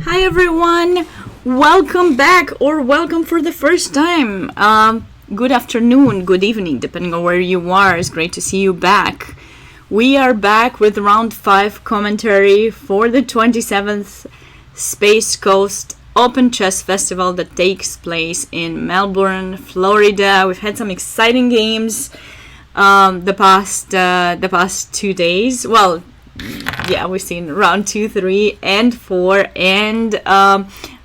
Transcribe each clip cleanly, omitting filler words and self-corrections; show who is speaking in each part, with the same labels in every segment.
Speaker 1: Hi everyone, welcome back or welcome for the first time. Good afternoon, good evening, depending on where you are. It's great to see you back. We are back with round 5 commentary for the 27th Space Coast Open Chess Festival that takes place in Melbourne, Florida. We've had some exciting games the past 2 days. Well, yeah, we've seen round 2, 3, and 4, and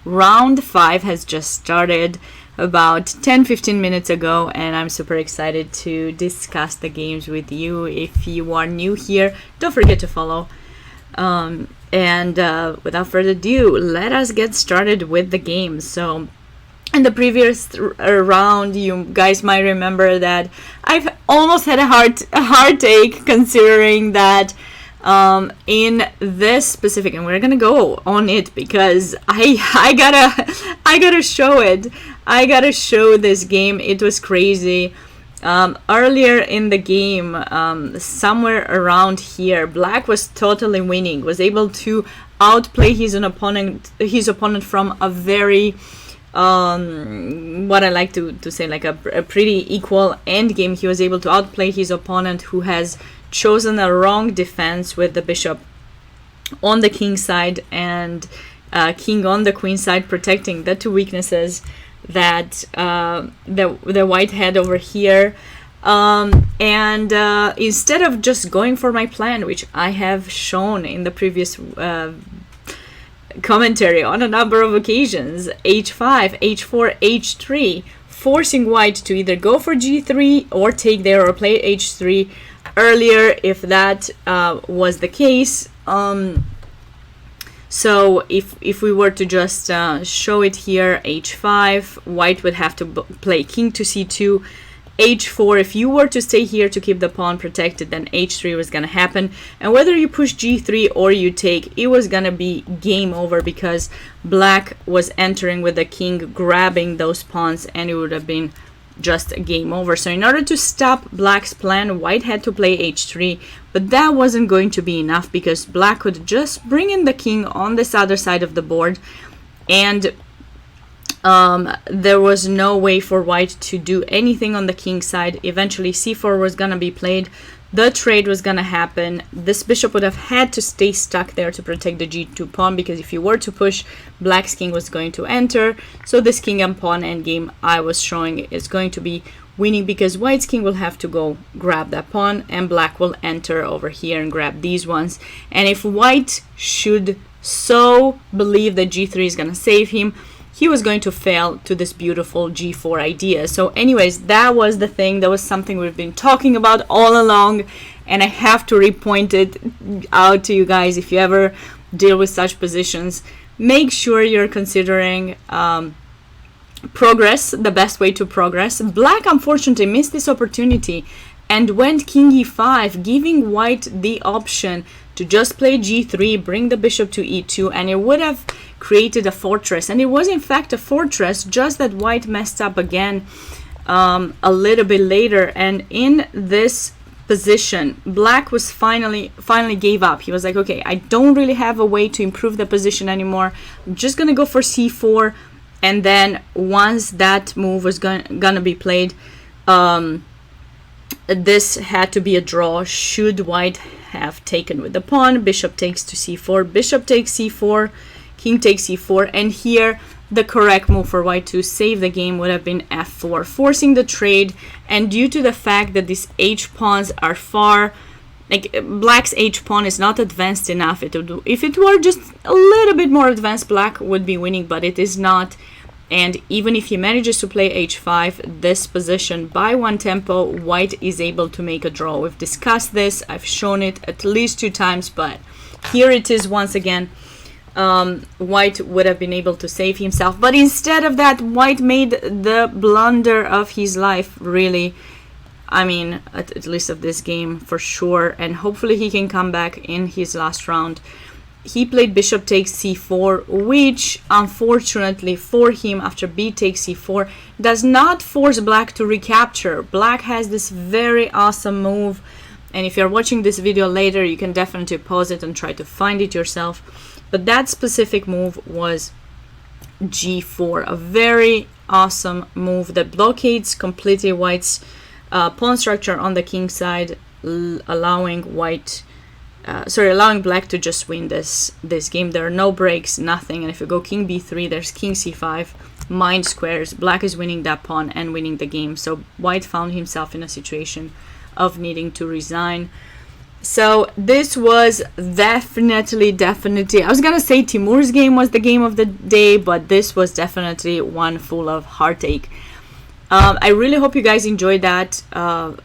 Speaker 1: round 5 has just started about 10-15 minutes ago, and I'm super excited to discuss the games with you. If you are new here, don't forget to follow. And without further ado, let us get started with the games. So in the previous round, you guys might remember that I've almost had a heartache, considering that in this specific, and we're gonna go on it because I gotta show it. I gotta show this game. It was crazy. Earlier in the game, somewhere around here, Black was totally winning. Was able to outplay his opponent from a very what I like to say, like a pretty equal end game. He was able to outplay his opponent, who has chosen a wrong defense with the bishop on the king side and king on the queen side, protecting the two weaknesses that the white had over here. And instead of just going for my plan, which I have shown in the previous commentary on a number of occasions, h5, h4, h3, forcing white to either go for g3 or take there or play h3 earlier, if that was the case. So if we were to just show it here, h5, white would have to play king to c2, h4. If you were to stay here to keep the pawn protected, then h3 was going to happen. And whether you push g3 or you take, it was going to be game over, because Black was entering with the king, grabbing those pawns, and it would have been just a game over. So in order to stop Black's plan, white had to play h3, but that wasn't going to be enough, because Black could just bring in the king on this other side of the board, and there was no way for white to do anything on the king side. Eventually c4 was gonna be played, the trade was gonna happen. This bishop would have had to stay stuck there to protect the g2 pawn, because if you were to push, Black's king was going to enter. So this king and pawn endgame I was showing is going to be winning, because white's king will have to go grab that pawn, and Black will enter over here and grab these ones. And if white should so believe that g3 is gonna save him, he was going to fail to this beautiful g4 idea. So anyways, that was the thing. That was something we've been talking about all along, and I have to repoint it out to you guys. If you ever deal with such positions, make sure you're considering progress, the best way to progress. Black unfortunately missed this opportunity and went king e5, giving white the option to just play g3, bring the bishop to e2, and it would have created a fortress. And it was in fact a fortress, just that white messed up again a little bit later. And in this position, Black was finally gave up. He was like, okay, I don't really have a way to improve the position anymore. I'm just gonna go for c4. And then once that move was gonna be played, this had to be a draw. Should white have taken with the pawn, bishop takes to c4, bishop takes c4, king takes e4, and here the correct move for white to save the game would have been f4, forcing the trade. And due to the fact that these h pawns are far, like Black's h pawn is not advanced enough, if it were just a little bit more advanced, Black would be winning, but it is not. And even if he manages to play h5, this position by one tempo, white is able to make a draw. We've discussed this, I've shown it at least 2 times, but here it is once again. White would have been able to save himself, but instead of that, white made the blunder of his life, really. I mean, at least of this game for sure, and hopefully he can come back in his last round. He played bishop takes c4, which unfortunately for him, after b takes c4, does not force Black to recapture. Black has this very awesome move And if you're watching this video later, you can definitely pause it and try to find it yourself. But that specific move was g4, a very awesome move that blockades completely white's pawn structure on the king side, allowing black to just win this game. There are no breaks, nothing. And if you go king b3, there's king c5, mind squares. Black is winning that pawn and winning the game. So white found himself in a situation of needing to resign. So this was definitely, I was gonna say Timur's game was the game of the day, but this was definitely one full of heartache. I really hope you guys enjoyed that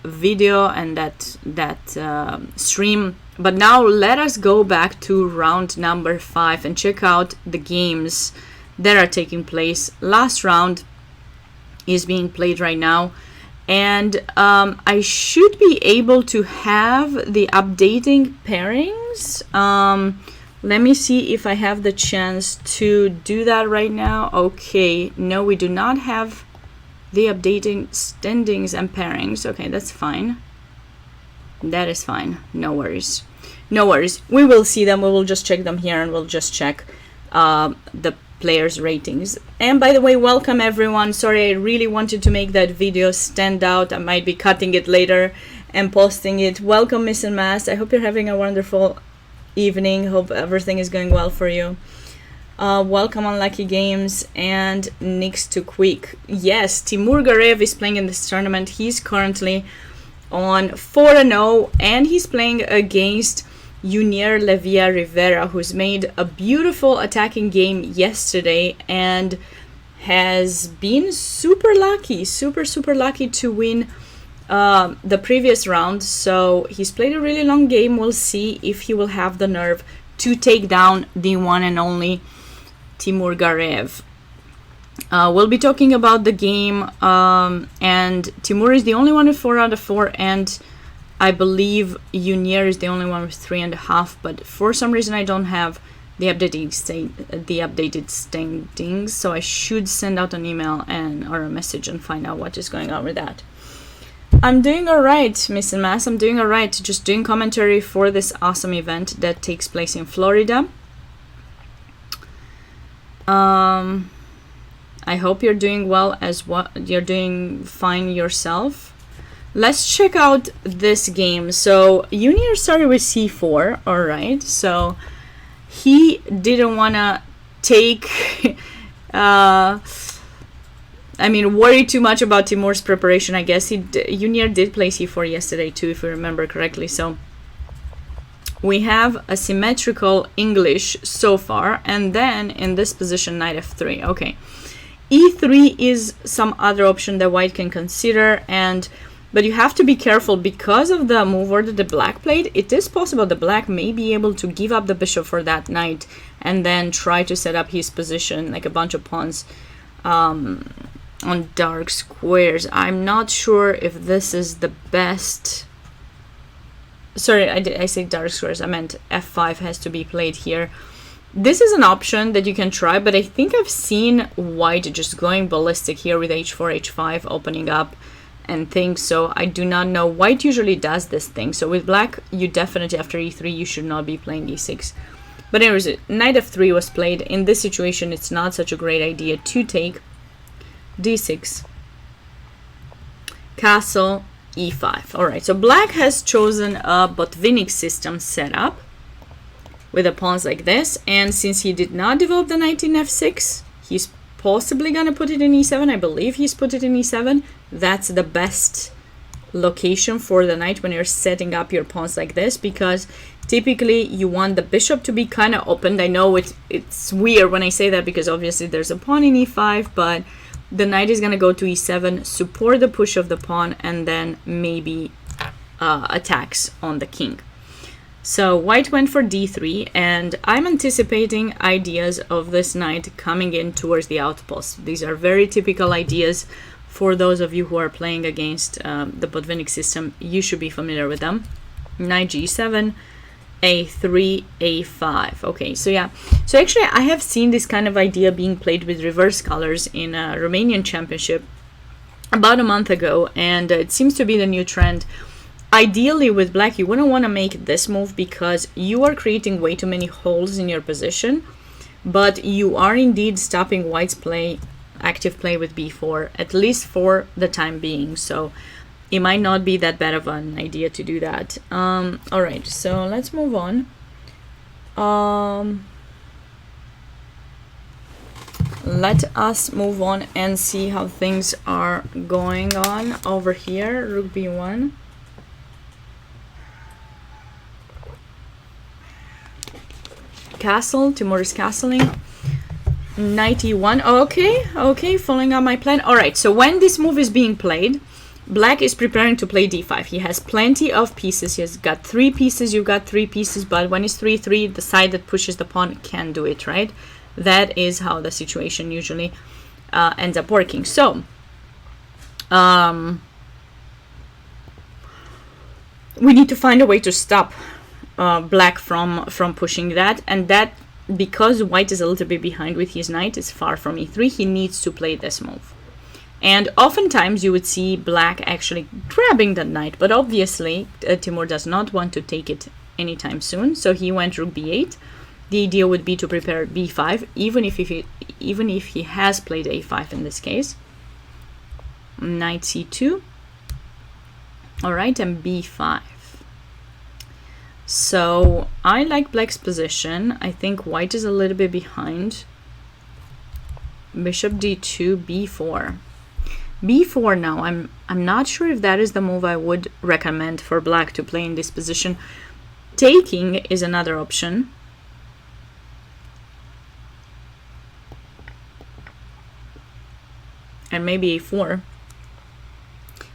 Speaker 1: video and that stream. But now let us go back to round number 5 and check out the games that are taking place. Last round is being played right now. And I should be able to have the updating pairings. Let me see if I have the chance to do that right now. Okay, no, we do not have the updating standings and pairings. Okay, that's fine. That is fine. No worries. No worries. We will see them. We will just check them here and we'll just check the players' ratings. And by the way, welcome everyone. Sorry, I really wanted to make that video stand out. I might be cutting it later and posting it. Welcome, Miss and Mass. I hope you're having a wonderful evening. Hope everything is going well for you. Welcome on Lucky Games and Nix to Quick. Yes, Timur Garev is playing in this tournament. He's currently on 4-0 and he's playing against Junior Levia Rivera, who's made a beautiful attacking game yesterday and has been super lucky to win the previous round. So he's played a really long game. We'll see if he will have the nerve to take down the one and only Timur Garev. We'll be talking about the game, and Timur is the only one with 4 out of 4, and I believe Junior is the only one with 3.5, but for some reason I don't have the updated standings, so I should send out an email or a message and find out what is going on with that. I'm doing alright, Miss and Mass. I'm doing alright. Just doing commentary for this awesome event that takes place in Florida. I hope you're doing well as well. You're doing fine yourself. Let's check out this game. So Junior started with c4. All right. So he didn't want to take, worry too much about Timur's preparation. I guess Junior did play c4 yesterday too, if we remember correctly. So we have a symmetrical English so far, and then in this position, knight f3. Okay. e3 is some other option that white can consider, but you have to be careful because of the move order the black played. It is possible the black may be able to give up the bishop for that knight and then try to set up his position like a bunch of pawns on dark squares. I'm not sure if this is the best. Sorry, I say dark squares. I meant f5 has to be played here. This is an option that you can try, but I think I've seen white just going ballistic here with h4, h5, opening up and things. So I do not know. White usually does this thing. So with black, you definitely, after e3, you should not be playing e6. But anyways, knight f3 was played. In this situation, it's not such a great idea to take d6, castle, e5. All right, so black has chosen a Botvinnik system setup with the pawns like this, and since he did not develop the knight in f6, he's possibly gonna put it in e7. I believe he's put it in e7. That's the best location for the knight when you're setting up your pawns like this, because typically you want the bishop to be kind of opened. I know it's weird when I say that because obviously there's a pawn in e5, but the knight is gonna go to e7, support the push of the pawn, and then maybe attacks on the king. So white went for d3, and I'm anticipating ideas of this knight coming in towards the outpost. These are very typical ideas for those of you who are playing against the Botvinnik system. You should be familiar with them. Knight g7, a3, a5. Okay, so yeah. So actually I have seen this kind of idea being played with reverse colors in a Romanian championship about a month ago, and it seems to be the new trend. ideally with black, you wouldn't want to make this move because you are creating way too many holes in your position, but you are indeed stopping white's active play with b4, at least for the time being. So it might not be that bad of an idea to do that. All right, so let's move on. Let us move on and see how things are going on over here. Rook b1. Castle. Timur is castling. Knight e1. Okay, following up my plan. All right, so when this move is being played, black is preparing to play d5. He has plenty of pieces. He has got 3 pieces. You've got 3 pieces, but when it's 3-3, the side that pushes the pawn can do it, right? That is how the situation usually ends up working. So, we need to find a way to stop black from pushing that, and that, because white is a little bit behind with his knight, is far from e3, he needs to play this move. And oftentimes you would see black actually grabbing the knight, but obviously Timur does not want to take it anytime soon, so he went rook b8. The idea would be to prepare b5, even if he has played a5 in this case. Knight c2. All right, and b5. So I like black's position. I think white is a little bit behind. Bishop d2, b4. b4 now. I'm not sure if that is the move I would recommend for black to play in this position. Taking is another option. And maybe a4.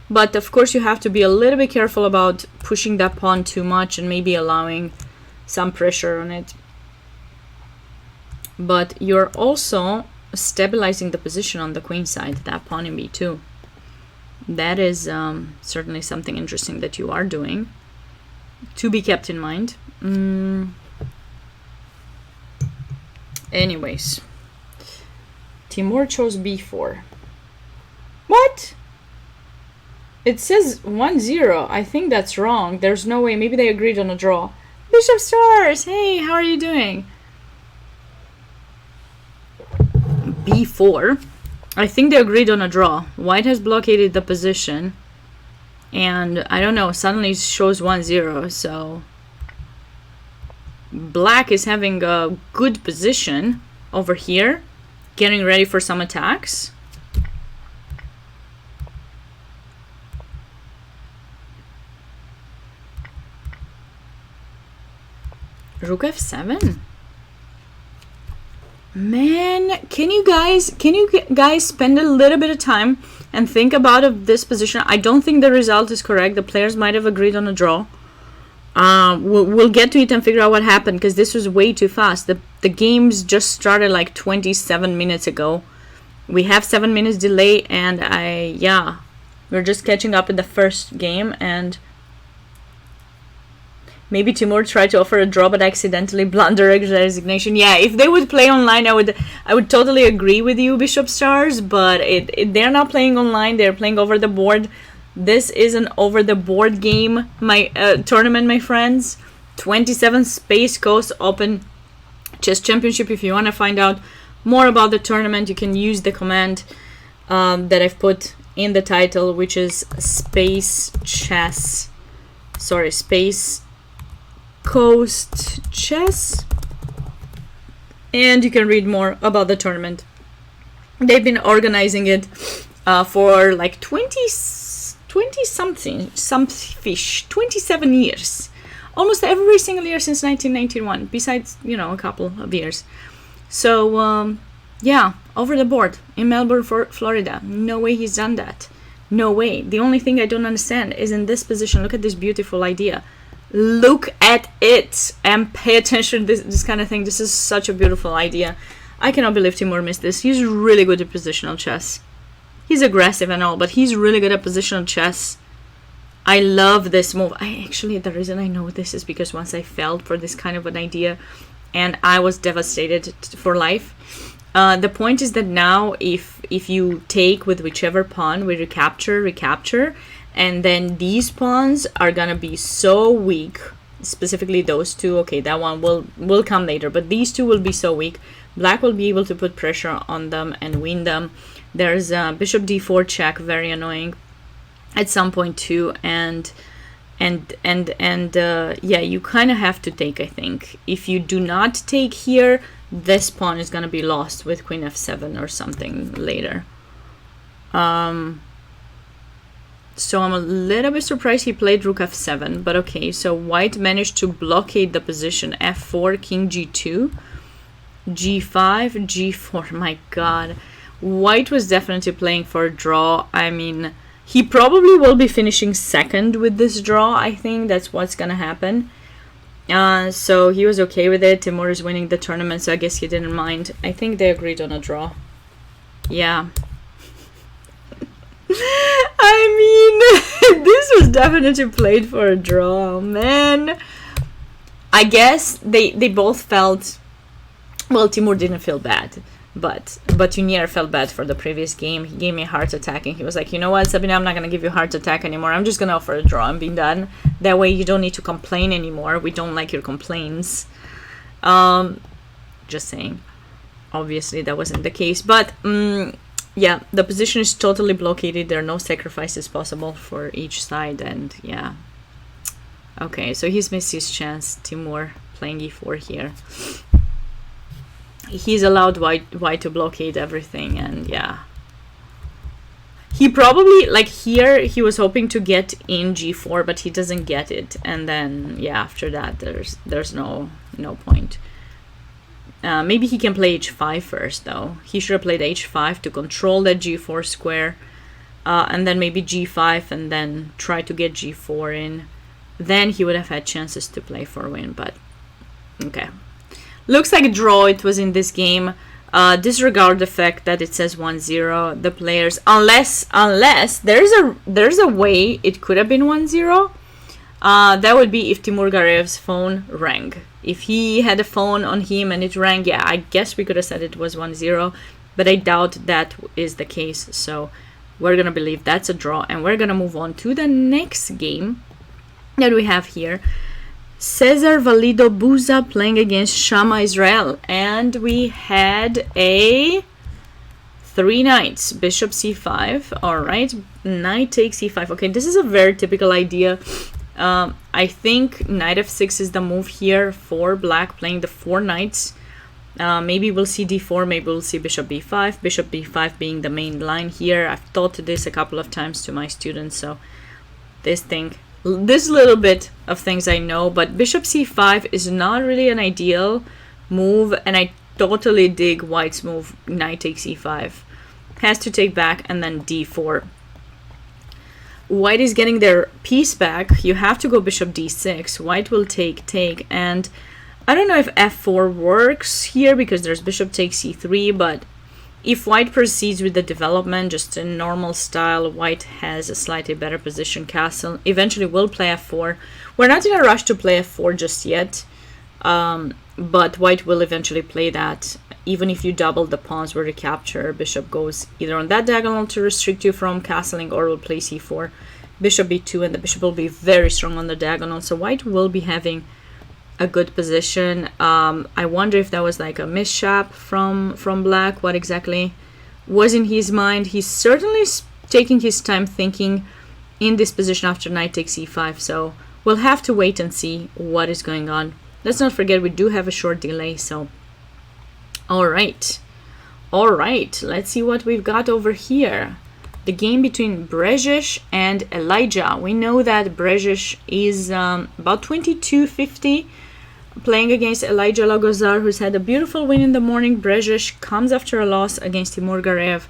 Speaker 1: But of course you have to be a little bit careful about pushing that pawn too much and maybe allowing some pressure on it. But you're also stabilizing the position on the queen side, that pawn in b2. That is certainly something interesting that you are doing, to be kept in mind. Anyways, Timur chose b4. What? It says 1-0. I think that's wrong. There's no way. Maybe they agreed on a draw. Bishop Stars! Hey, how are you doing? b4. I think they agreed on a draw. White has blockaded the position. And I don't know, suddenly it shows 1-0. So black is having a good position over here, getting ready for some attacks. Rook f7. Man, can you guys spend a little bit of time and think about this position? I don't think the result is correct. The players might have agreed on a draw. We'll get to it and figure out what happened, because this was way too fast. The games just started like 27 minutes ago. We have 7 minutes delay, and we're just catching up in the first game. And maybe Timur tried to offer a draw, but accidentally blundered resignation. Yeah, if they would play online, I would totally agree with you, Bishop Stars. But they're not playing online; they're playing over the board. This is an over the board game, tournament, my friends. 27 Space Coast Open Chess Championship. If you want to find out more about the tournament, you can use the command that I've put in the title, which is Space Coast Chess, and you can read more about the tournament. They've been organizing it for like 27 years, almost every single year since 1991, besides a couple of years. So over the board in Melbourne, Florida. No way he's done that. No way. The only thing I don't understand is in this position. Look at this beautiful idea. Look at it and pay attention to this kind of thing. This is such a beautiful idea. I cannot believe Timur missed this. He's really good at positional chess. He's aggressive and all, but he's really good at positional chess. I love this move. The reason I know this is because once I fell for this kind of an idea and I was devastated for life. The point is that now if you take with whichever pawn we recapture, And then these pawns are gonna be so weak, specifically those two. Okay, that one will come later, but these two will be so weak. Black will be able to put pressure on them and win them. There's bishop d4 check, very annoying at some point too, and yeah, you kind of have to take, I think. If you do not take here, this pawn is gonna be lost with queen f7 or something later. So I'm a little bit surprised he played rook f7, but okay. So white managed to blockade the position. f4, king g2, g5, g4. My god, white was definitely playing for a draw. I mean, he probably will be finishing second with this draw. I think that's what's gonna happen. So he was okay with it. Timur is winning the tournament, so I guess he didn't mind. I think they agreed on a draw. Yeah. I mean, this was definitely played for a draw, man. I guess they both felt, well, Timur didn't feel bad, but Junior felt bad for the previous game. He gave me a heart attack, and he was like, you know what, Sabina, I'm not going to give you a heart attack anymore. I'm just going to offer a draw and be done. That way you don't need to complain anymore. We don't like your complaints. Just saying. Obviously, that wasn't the case, but yeah, the position is totally blockaded. There are no sacrifices possible for each side, and yeah. Okay, so he's missed his chance. Timur playing e4 here. He's allowed white to blockade everything, and yeah. He probably, like here, he was hoping to get in g4, but he doesn't get it. And then, yeah, after that, there's no point. Maybe he can play h5 first, though. He should have played h5 to control that g4 square. And then maybe g5 and then try to get g4 in. Then he would have had chances to play for a win, but okay. Looks like a draw it was in this game. Disregard the fact that it says 1-0. The players, unless there's a way it could have been 1-0. That would be if Timur Garev's phone rang. If he had a phone on him and it rang, yeah, I guess we could have said it was 1-0, but I doubt that is the case. So we're gonna believe that's a draw, and we're gonna move on to the next game that we have here. Cesar Valido Buza playing against Shama Israel, and we had a 3 knights, bishop c5. All right, knight takes e5. Okay, this is a very typical idea. I think knight f6 is the move here for black, playing the 4 knights. Maybe we'll see d4, maybe we'll see bishop b5. Bishop b5 being the main line here. I've taught this a couple of times to my students, so this little bit of things I know, but bishop c5 is not really an ideal move, and I totally dig white's move, knight takes e5. Has to take back, and then d4. White is getting their piece back. You have to go bishop d6. White will take, and I don't know if f4 works here because there's bishop takes c3, but if white proceeds with the development just in normal style, white has a slightly better position. Castle eventually will play f4. We're not in a rush to play f4 just yet, but white will eventually play that. Even if you double the pawns where the capture, bishop goes either on that diagonal to restrict you from castling, or will play c4, bishop b2, and the bishop will be very strong on the diagonal. So white will be having a good position. I wonder if that was like a mishap from black. What exactly was in his mind? He's certainly taking his time thinking in this position after knight takes e5. So we'll have to wait and see what is going on. Let's not forget we do have a short delay. So all right, let's see what we've got over here. The game between Brzezic and Elijah. We know that Brzezic is about 2250, playing against Elijah Lagozar, who's had a beautiful win in the morning. Brzezic comes after a loss against Timur Garev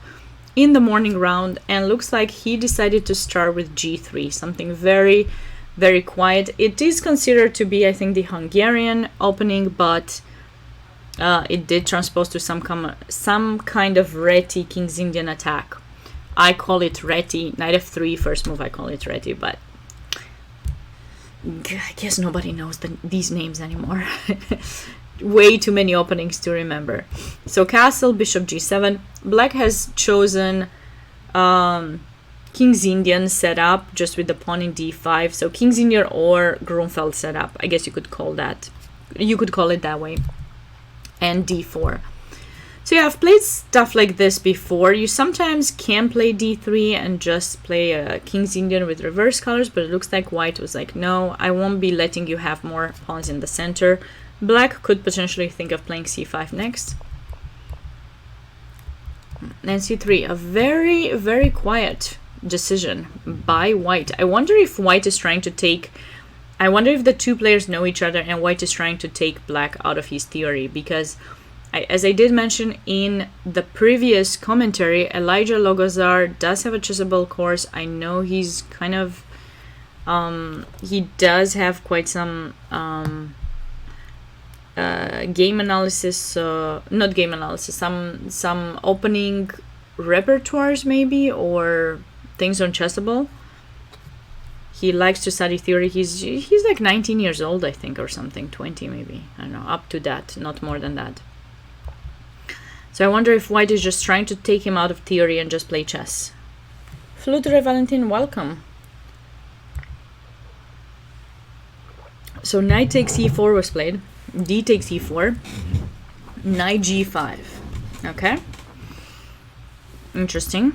Speaker 1: in the morning round, and looks like he decided to start with g3, something very, very quiet. It is considered to be, I think, the Hungarian opening, but it did transpose to some kind of Reti King's Indian attack. I call it Reti. Knight f3, first move, I call it Reti, but I guess nobody knows these names anymore. Way too many openings to remember. So castle, bishop g7. Black has chosen King's Indian setup, just with the pawn in d5. So King's Indian or Grunfeld setup, I guess you could call that. You could call it that way. And d4. So yeah, I've played stuff like this before. You sometimes can play d3 and just play a King's Indian with reverse colors, but it looks like white was like, no, I won't be letting you have more pawns in the center. Black could potentially think of playing c5 next. And c3, a very, very quiet decision by white. I wonder if white is trying to take... I wonder if the two players know each other and white is trying to take black out of his theory, because as I did mention in the previous commentary, Elijah Logozar does have a chessable course. I know he's kind of... he does have quite some game analysis, not game analysis, some opening repertoires maybe, or things on Chessable. He likes to study theory. He's like 19 years old, I think, or something, 20 maybe. I don't know, up to that, not more than that. So I wonder if white is just trying to take him out of theory and just play chess. Flutere Valentin, welcome. So knight takes e4 was played. D takes e4. Knight g5. Okay. Interesting.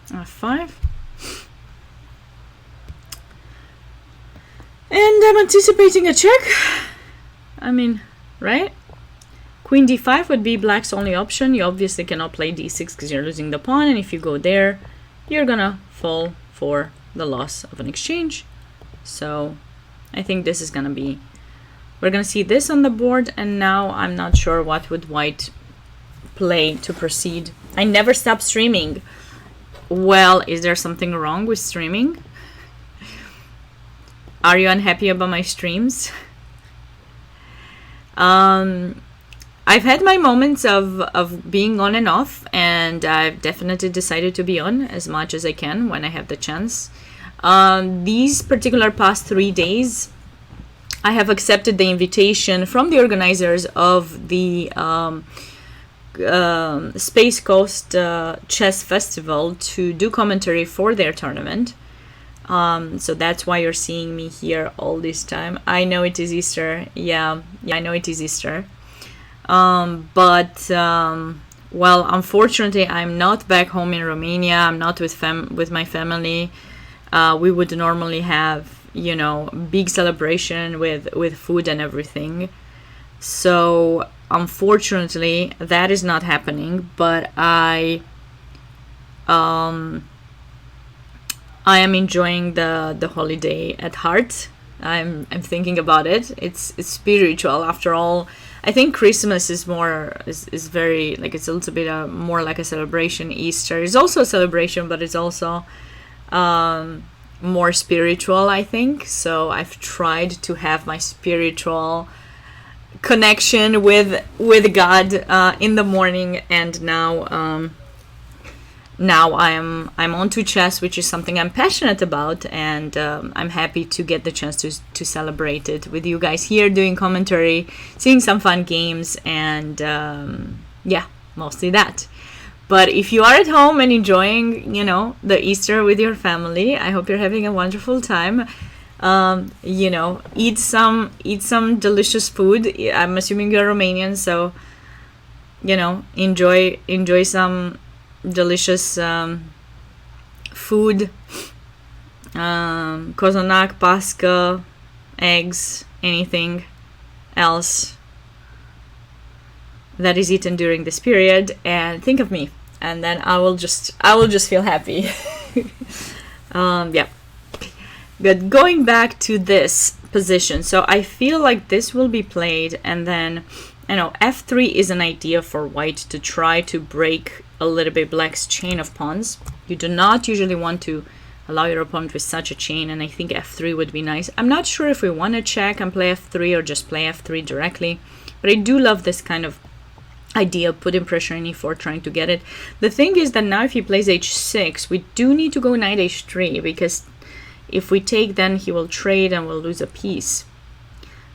Speaker 1: f5. And I'm anticipating a check. I mean, right? Queen d5 would be black's only option. You obviously cannot play d6 because you're losing the pawn, and if you go there, you're gonna fall for the loss of an exchange. So I think this is gonna be... We're gonna see this on the board, and now I'm not sure what would white play to proceed. I never stop streaming. Well, is there something wrong with streaming? Are you unhappy about my streams? I've had my moments of being on and off, and I've definitely decided to be on as much as I can when I have the chance. These particular past 3 days, I have accepted the invitation from the organizers of the Space Coast Chess Festival to do commentary for their tournament. So that's why you're seeing me here all this time. I know it is Easter. Yeah, I know it is Easter. Well, unfortunately, I'm not back home in Romania. I'm not with my family. We would normally have, you know, big celebration with food and everything. So unfortunately, that is not happening. But I am enjoying the holiday at heart. I'm thinking about it. It's spiritual after all. I think Christmas is very, like, it's a little bit more like a celebration. Easter is also a celebration, but it's also more spiritual, I think. So I've tried to have my spiritual connection with God in the morning, and now I'm on to chess, which is something I'm passionate about, and I'm happy to get the chance to celebrate it with you guys here, doing commentary, seeing some fun games, and yeah, mostly that. But if you are at home and enjoying, you know, the Easter with your family, I hope you're having a wonderful time. You know, eat some delicious food. I'm assuming you're Romanian, so, you know, enjoy some delicious food, cozonac, pasca, eggs, anything else that is eaten during this period, and think of me, and then I will just feel happy. Yeah, good. Going back to this position, so I feel like this will be played, and then, you know, f3 is an idea for white to try to break a little bit black's chain of pawns. You do not usually want to allow your opponent with such a chain, and I think f3 would be nice. I'm not sure if we want to check and play f3 or just play f3 directly, but I do love this kind of idea of putting pressure in e4, trying to get it. The thing is that now if he plays h6, we do need to go knight h3, because if we take, then he will trade and we'll lose a piece.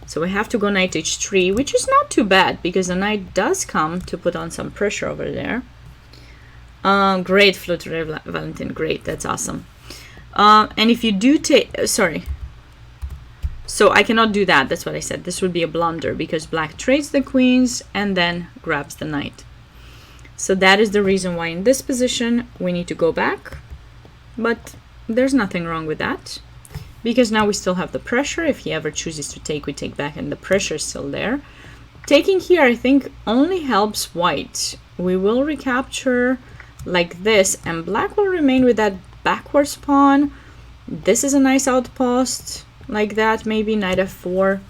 Speaker 1: So we have to go knight h3, which is not too bad, because the knight does come to put on some pressure over there. Great, Flutter Valentin. Great, that's awesome. And if you do take, sorry. So I cannot do that. That's what I said. This would be a blunder because black trades the queens and then grabs the knight. So that is the reason why in this position we need to go back. But there's nothing wrong with that because now we still have the pressure. If he ever chooses to take, we take back and the pressure is still there. Taking here, I think, only helps white. We will recapture like this and black will remain with that backwards pawn. This is a nice outpost like that, maybe knight f4.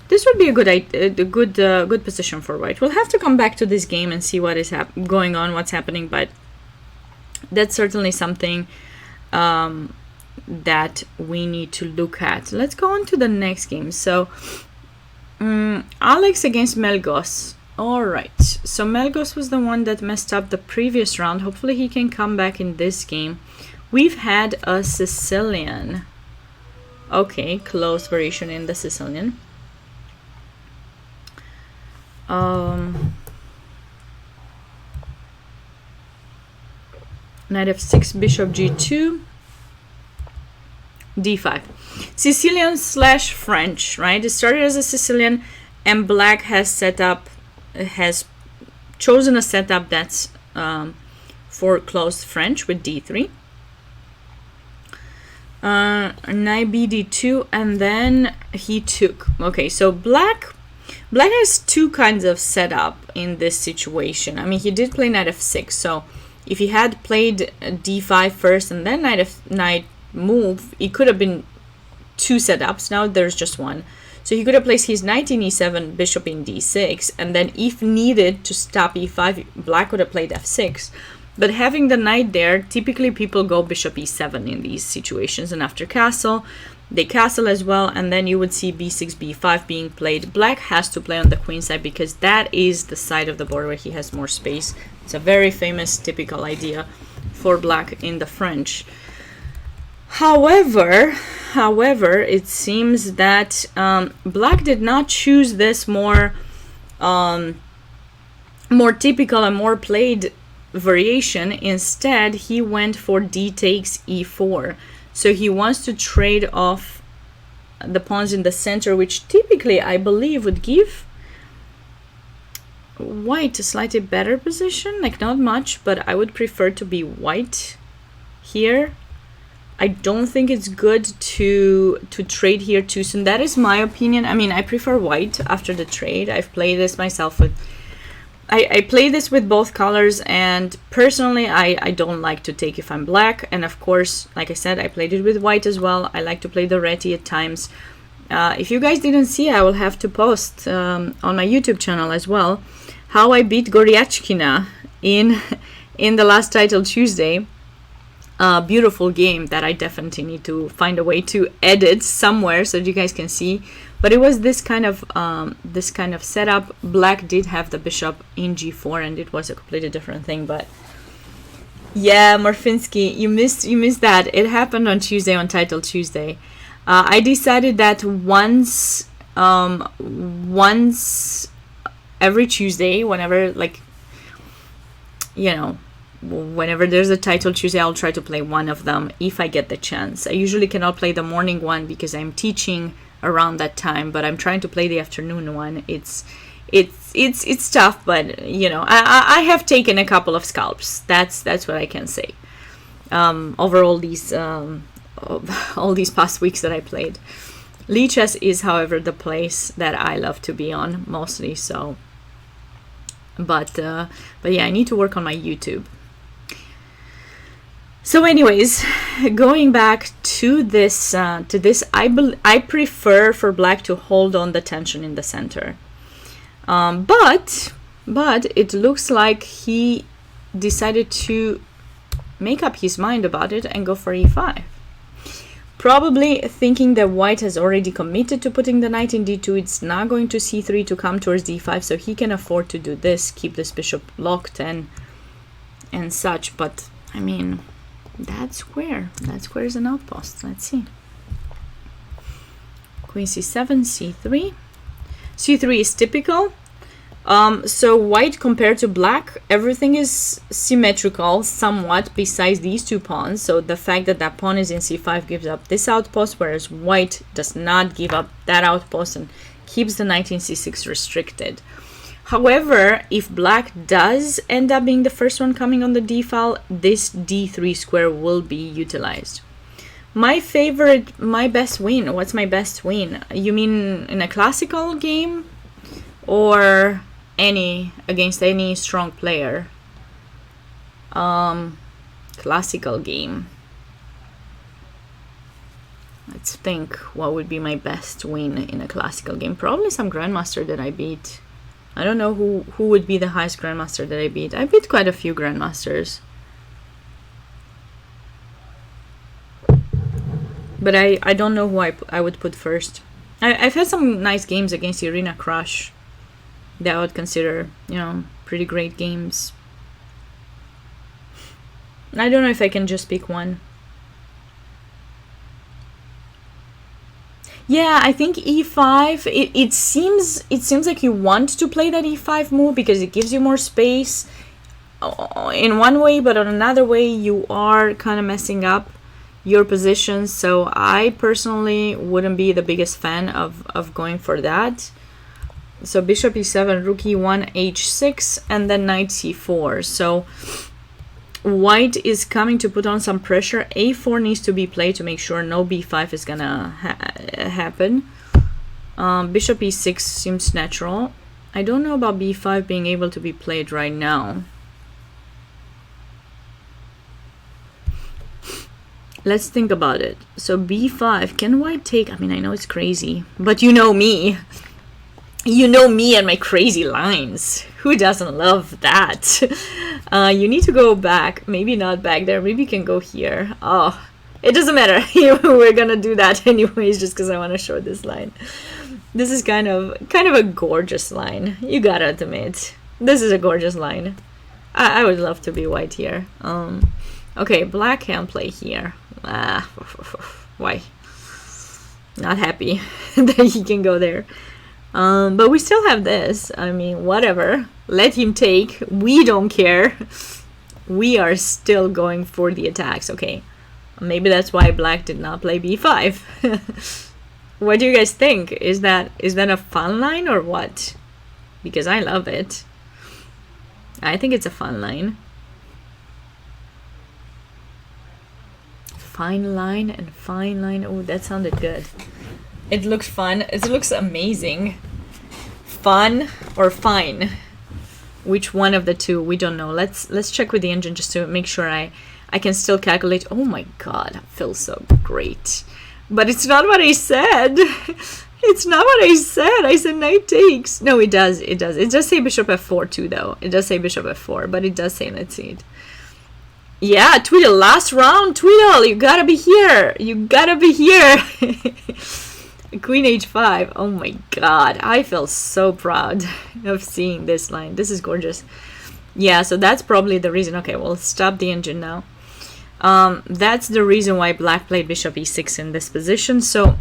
Speaker 1: This would be a good position for white. We'll have to come back to this game and see what is going on, what's happening, but that's certainly something that we need to look at. Let's go on to the next game. So Alex against Melgos. All right, so Melgos was the one that messed up the previous round. Hopefully he can come back in this game. We've had a Sicilian. Okay, close variation in the Sicilian. Knight f6, bishop g2, d5. Sicilian / French, right? It started as a Sicilian, and black has chosen a setup that's for closed French with d3. Knight b d2, and then he took. Okay, so black has two kinds of setup in this situation. I mean, he did play knight f6, so if he had played d5 first and then knight move, it could have been two setups. Now there's just one. So he could have placed his knight in e7, bishop in d6, and then if needed to stop e5, black would have played f6. But having the knight there, typically people go bishop e7 in these situations, and after castle, they castle as well, and then you would see b6, b5 being played. Black has to play on the queen side because that is the side of the board where he has more space. It's a very famous, typical idea for black in the French. However, it seems that black did not choose this more typical and more played variation. Instead, he went for d takes e4. So he wants to trade off the pawns in the center, which typically I believe would give white a slightly better position. Like not much, but I would prefer to be white here. I don't think it's good to trade here too soon. That is my opinion. I mean, I prefer white after the trade. I've played this myself with I play this with both colors, and personally I don't like to take if I'm black, and of course, like I said, I played it with white as well. I like to play the Reti at times. If you guys didn't see, I will have to post on my YouTube channel as well how I beat Goryachkina in the last Title Tuesday. Beautiful game that I definitely need to find a way to edit somewhere so that you guys can see. But it was this kind of setup. Black did have the bishop in g4, and it was a completely different thing. But yeah, Morfinsky, you missed that. It happened on Tuesday, on Title Tuesday. I decided that once every Tuesday, whenever, like, you know, whenever there's a Title Tuesday, I'll try to play one of them if I get the chance. I usually cannot play the morning one because I'm teaching around that time, but I'm trying to play the afternoon one. It's tough, but you know, I have taken a couple of scalps. That's what I can say. Over all these past weeks that I played. Lichess is, however, the place that I love to be on mostly. So, but yeah, I need to work on my YouTube. So anyways, going back to this, I prefer for black to hold on the tension in the center. But it looks like he decided to make up his mind about it and go for e5. Probably thinking that white has already committed to putting the knight in d2. It's now going to c3 to come towards d5, so he can afford to do this, keep this bishop locked and such. But I mean, that square is an outpost. Let's see. Queen c7, c3. c3 is typical. So white compared to black, everything is symmetrical somewhat besides these two pawns. So the fact that that pawn is in c5 gives up this outpost, whereas white does not give up that outpost and keeps the knight in c6 restricted. However, if black does end up being the first one coming on the d file, this d3 square will be utilized. My best win. What's my best win? You mean in a classical game? Or against any strong player? Classical game. Let's think what would be my best win in a classical game. Probably some grandmaster that I beat. I don't know who would be the highest grandmaster that I beat. I beat quite a few grandmasters. But I don't know who I would put first. I've had some nice games against Irina Crush that I would consider, pretty great games. I don't know if I can just pick one. Yeah, I think e5. It seems like you want to play that e5 move because it gives you more space in one way, but on another way you are kind of messing up your position. So I personally wouldn't be the biggest fan of going for that. So bishop e7, rook e1, h6, and then knight c4. So white is coming to put on some pressure. a4 needs to be played to make sure no b5 is gonna happen. Bishop e6 seems natural. I don't know about b5 being able to be played right now. Let's think about it. So b5, can white take? I mean, I know it's crazy, but you know me. You know me and my crazy lines. Who doesn't love that? You need to go back. Maybe not back there. Maybe you can go here. Oh, it doesn't matter. We're gonna do that anyways, just because I want to show this line. This is kind of a gorgeous line. You gotta admit, this is a gorgeous line. I would love to be white here. Okay, black can play here. Why? Not happy that he can go there. But we still have this. I mean, whatever. Let him take. We don't care. We are still going for the attacks. Okay. Maybe that's why black did not play b5. What do you guys think? Is that a fun line or what? Because I love it. I think it's a fun line. Fine line and fine line. Oh, that sounded good. It looks fun. It looks amazing. Fun or fine? Which one of the two? We don't know. Let's check with the engine just to make sure I can still calculate. Oh my god, it feels so great. But it's not what I said. It's not what I said. I said knight takes. No, it does. It does. It does say bishop f4 too, though. It does say bishop f4, but it does say, let's see it. Yeah, Tweedle, last round. Tweedle, you gotta be here. You gotta be here. Queen h5. Oh my god, I feel so proud of seeing this line. This is gorgeous. Yeah, so that's probably the reason. Okay, we'll stop the engine now. That's the reason why black played bishop e6 in this position. So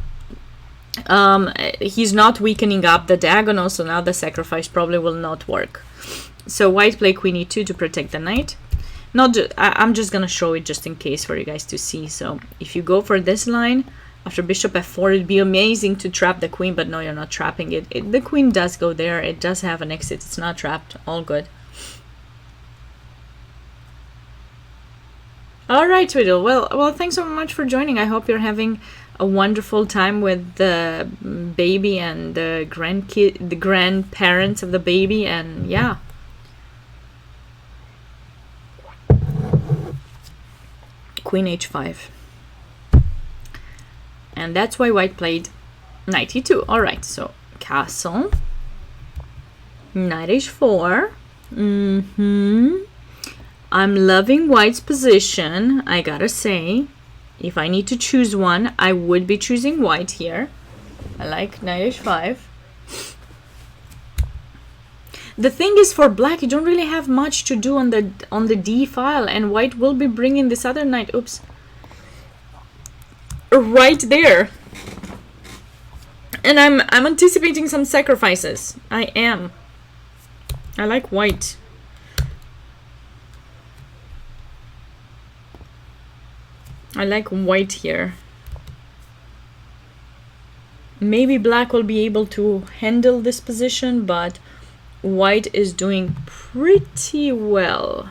Speaker 1: he's not weakening up the diagonal, so now the sacrifice probably will not work. So white played queen e2 to protect the knight. I'm just gonna show it just in case for you guys to see. So if you go for this line after bishop f4, it'd be amazing to trap the queen, but no, you're not trapping it. The queen does go there. It does have an exit. It's not trapped. All good. All right, Tweedle. Well, thanks so much for joining. I hope you're having a wonderful time with the baby and the grandparents of the baby, and yeah. Queen h5. And that's why white played knight e2. All right, so castle, knight h4. I'm loving white's position, I gotta say. If I need to choose one, I would be choosing white here. I like knight h5. The thing is, for black, you don't really have much to do on the d file, and white will be bringing this other knight. Oops. Right there. And I'm anticipating some sacrifices. I am. I like white. I like white here. Maybe black will be able to handle this position, but white is doing pretty well.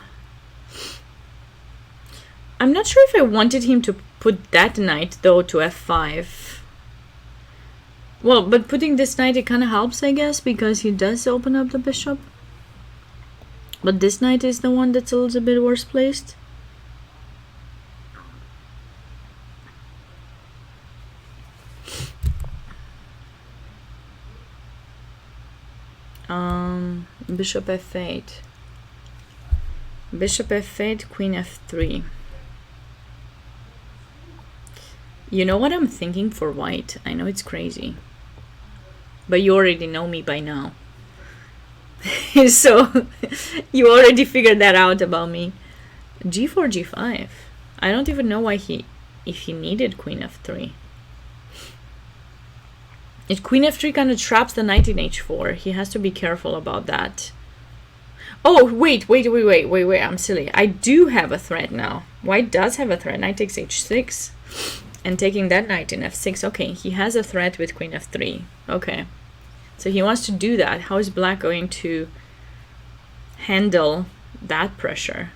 Speaker 1: I'm not sure if I wanted him to put that knight, though, to f5. Well, but putting this knight, it kind of helps, I guess, because he does open up the bishop. But this knight is the one that's a little bit worse placed. Bishop f8. Bishop f8, queen f3. You know what I'm thinking for white? I know it's crazy, but you already know me by now. So you already figured that out about me. g4, g5. I don't even know why if he needed queen f3. If queen f3 kind of traps the knight in h4, he has to be careful about that. Oh, wait, I'm silly. I do have a threat now. White does have a threat. Knight takes h6. And taking that knight in f6. Okay, he has a threat with queen f3. Okay. So he wants to do that. How is black going to handle that pressure?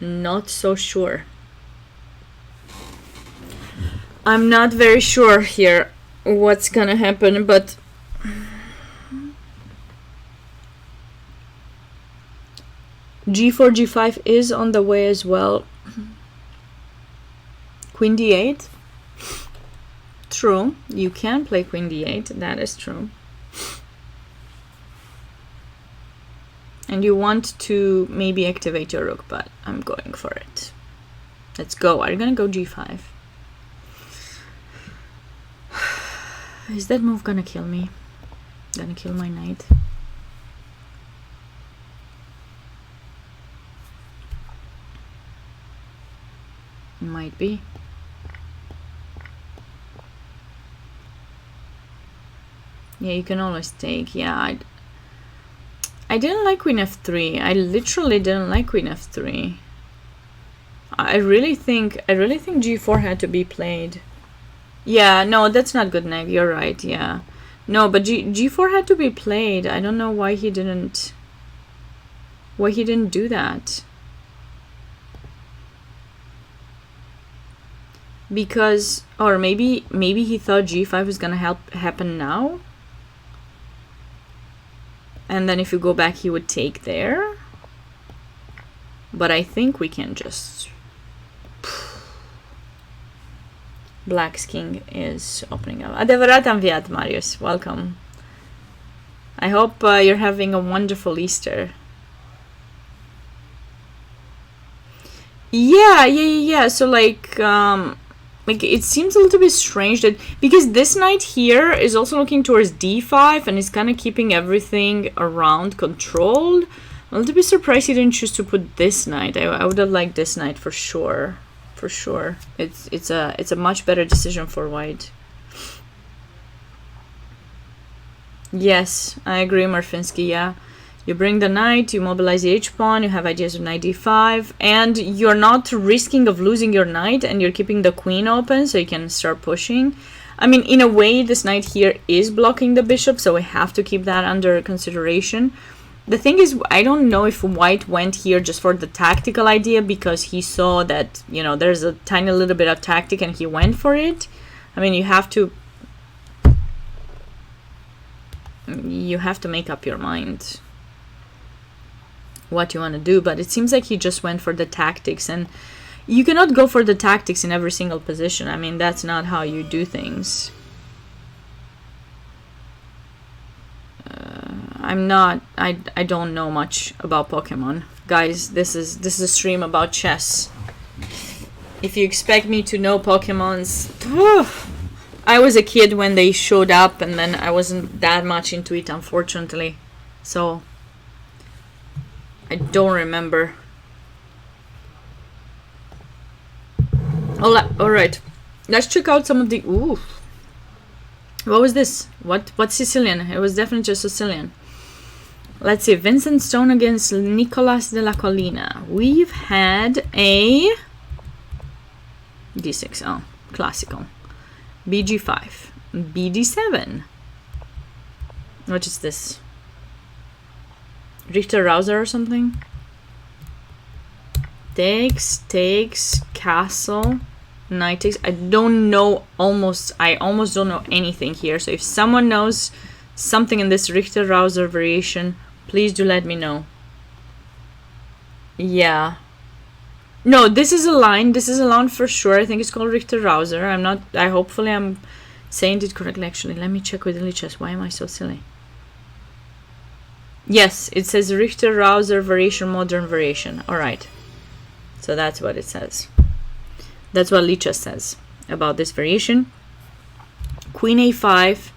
Speaker 1: Not so sure. I'm not very sure here what's gonna happen, but g4, g5 is on the way as well. Queen d8. True, you can play queen d8, that is true. And you want to maybe activate your rook, but I'm going for it. Let's go. Are you gonna go g5? Is that move gonna kill me? Gonna kill my knight? Might be. Yeah, you can always take. Yeah, I didn't like queen f3. I literally didn't like queen f3. I really think g4 had to be played. Yeah, no, that's not good, Neg. You're right. Yeah, no, but g4 had to be played. I don't know why he didn't. Why he didn't do that? Because, or maybe he thought g5 was gonna happen now. And then if you go back, he would take there. But I think we can just... Black's king is opening up. Adevărat Viat, Marius. Welcome. I hope you're having a wonderful Easter. Yeah. So like it seems a little bit strange that because this knight here is also looking towards d5 and is kind of keeping everything around controlled. I'm a little bit surprised he didn't choose to put this knight. I would have liked this knight for sure. For sure. It's a much better decision for white. Yes, I agree, Marfinsky. Yeah. You bring the knight, you mobilize the h-pawn, you have ideas of knight d5, and you're not risking of losing your knight, and you're keeping the queen open so you can start pushing. I mean, in a way, this knight here is blocking the bishop, so we have to keep that under consideration. The thing is, I don't know if white went here just for the tactical idea because he saw that, you know, there's a tiny little bit of tactic and he went for it. I mean, you have to make up your mind what you want to do, but it seems like he just went for the tactics, and you cannot go for the tactics in every single position. I mean, that's not how you do things. I don't know much about Pokemon, guys. This is a stream about chess. If you expect me to know Pokemons, I was a kid when they showed up, and then I wasn't that much into it, unfortunately. So I don't remember. All right. Let's check out some of the... Ooh. What was this? What Sicilian? It was definitely just Sicilian. Let's see. Vincent Stone against Nicolas de la Collina. We've had a... D6. Oh, classical. BG5. BD7. What is this? Richter Rouser or something? Takes, castle, knight takes. I don't know, I almost don't know anything here. So if someone knows something in this Richter Rouser variation, please do let me know. Yeah. No, this is a line. This is a line for sure. I think it's called Richter Rouser. Hopefully I'm saying it correctly. Actually, let me check with Lichess. Why am I so silly? Yes, it says Richter Rouser variation, modern variation. All right. So that's what it says. That's what Lichess says about this variation. Queen a5,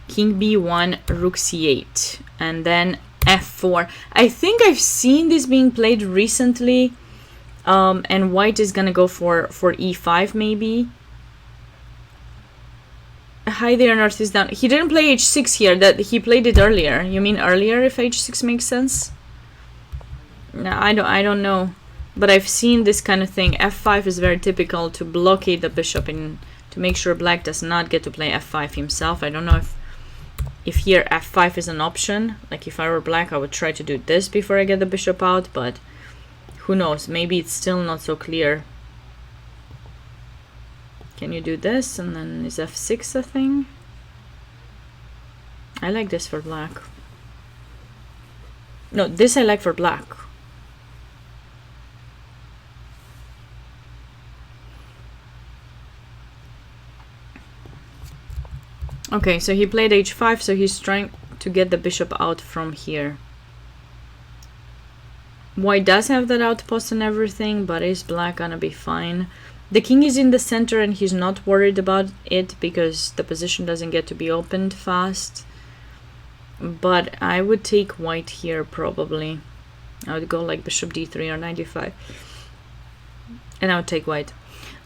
Speaker 1: king b1, rook c8, and then f4. I think I've seen this being played recently, and white is gonna go for e5 maybe. Hi there, North is down. He didn't play h6 here. That he played it earlier. You mean earlier? If h6 makes sense? No, I don't know. But I've seen this kind of thing. f5 is very typical to blockade the bishop and to make sure black does not get to play f5 himself. I don't know if here f5 is an option. Like if I were black, I would try to do this before I get the bishop out, but who knows? Maybe it's still not so clear. Can you do this? And then is f6 a thing? I like this for black. No, this I like for black. Okay, so he played h5, so he's trying to get the bishop out from here. White does have that outpost and everything, but is black gonna be fine? The king is in the center and he's not worried about it because the position doesn't get to be opened fast. But I would take white here probably. I would go like bishop d3 or knight d5. And I would take white.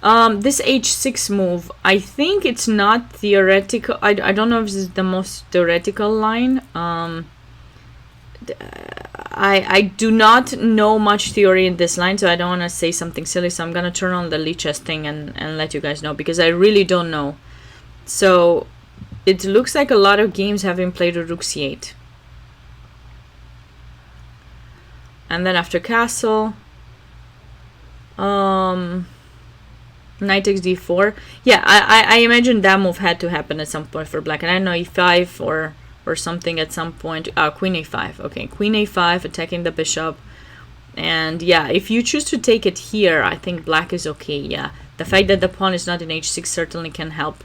Speaker 1: This h6 move, I think it's not theoretical. I don't know if this is the most theoretical line. I do not know much theory in this line, so I don't want to say something silly, so I'm gonna turn on the Lichess thing and let you guys know, because I really don't know. So it looks like a lot of games have been played with rook c8, and then after castle, knight takes d4. Yeah, I imagine that move had to happen at some point for black, and I don't know, e5 or something at some point. Queen a5. Okay, queen a5, attacking the bishop. And yeah, if you choose to take it here, I think black is okay. Yeah, the fact that the pawn is not in h6 certainly can help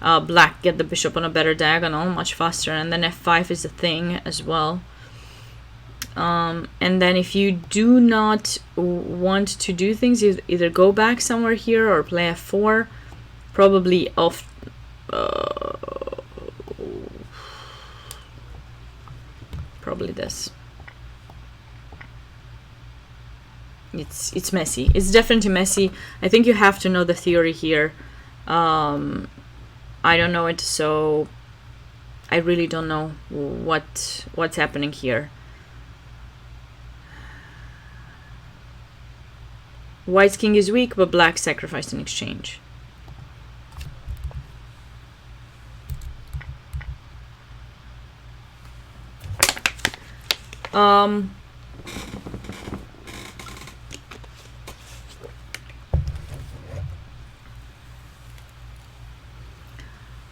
Speaker 1: black get the bishop on a better diagonal much faster. And then f5 is a thing as well. And then if you do not want to do things, you either go back somewhere here or play f4, probably off. Probably this. It's messy. It's definitely messy. I think you have to know the theory here. I don't know it, so I really don't know what's happening here. White's king is weak, but black sacrificed in exchange.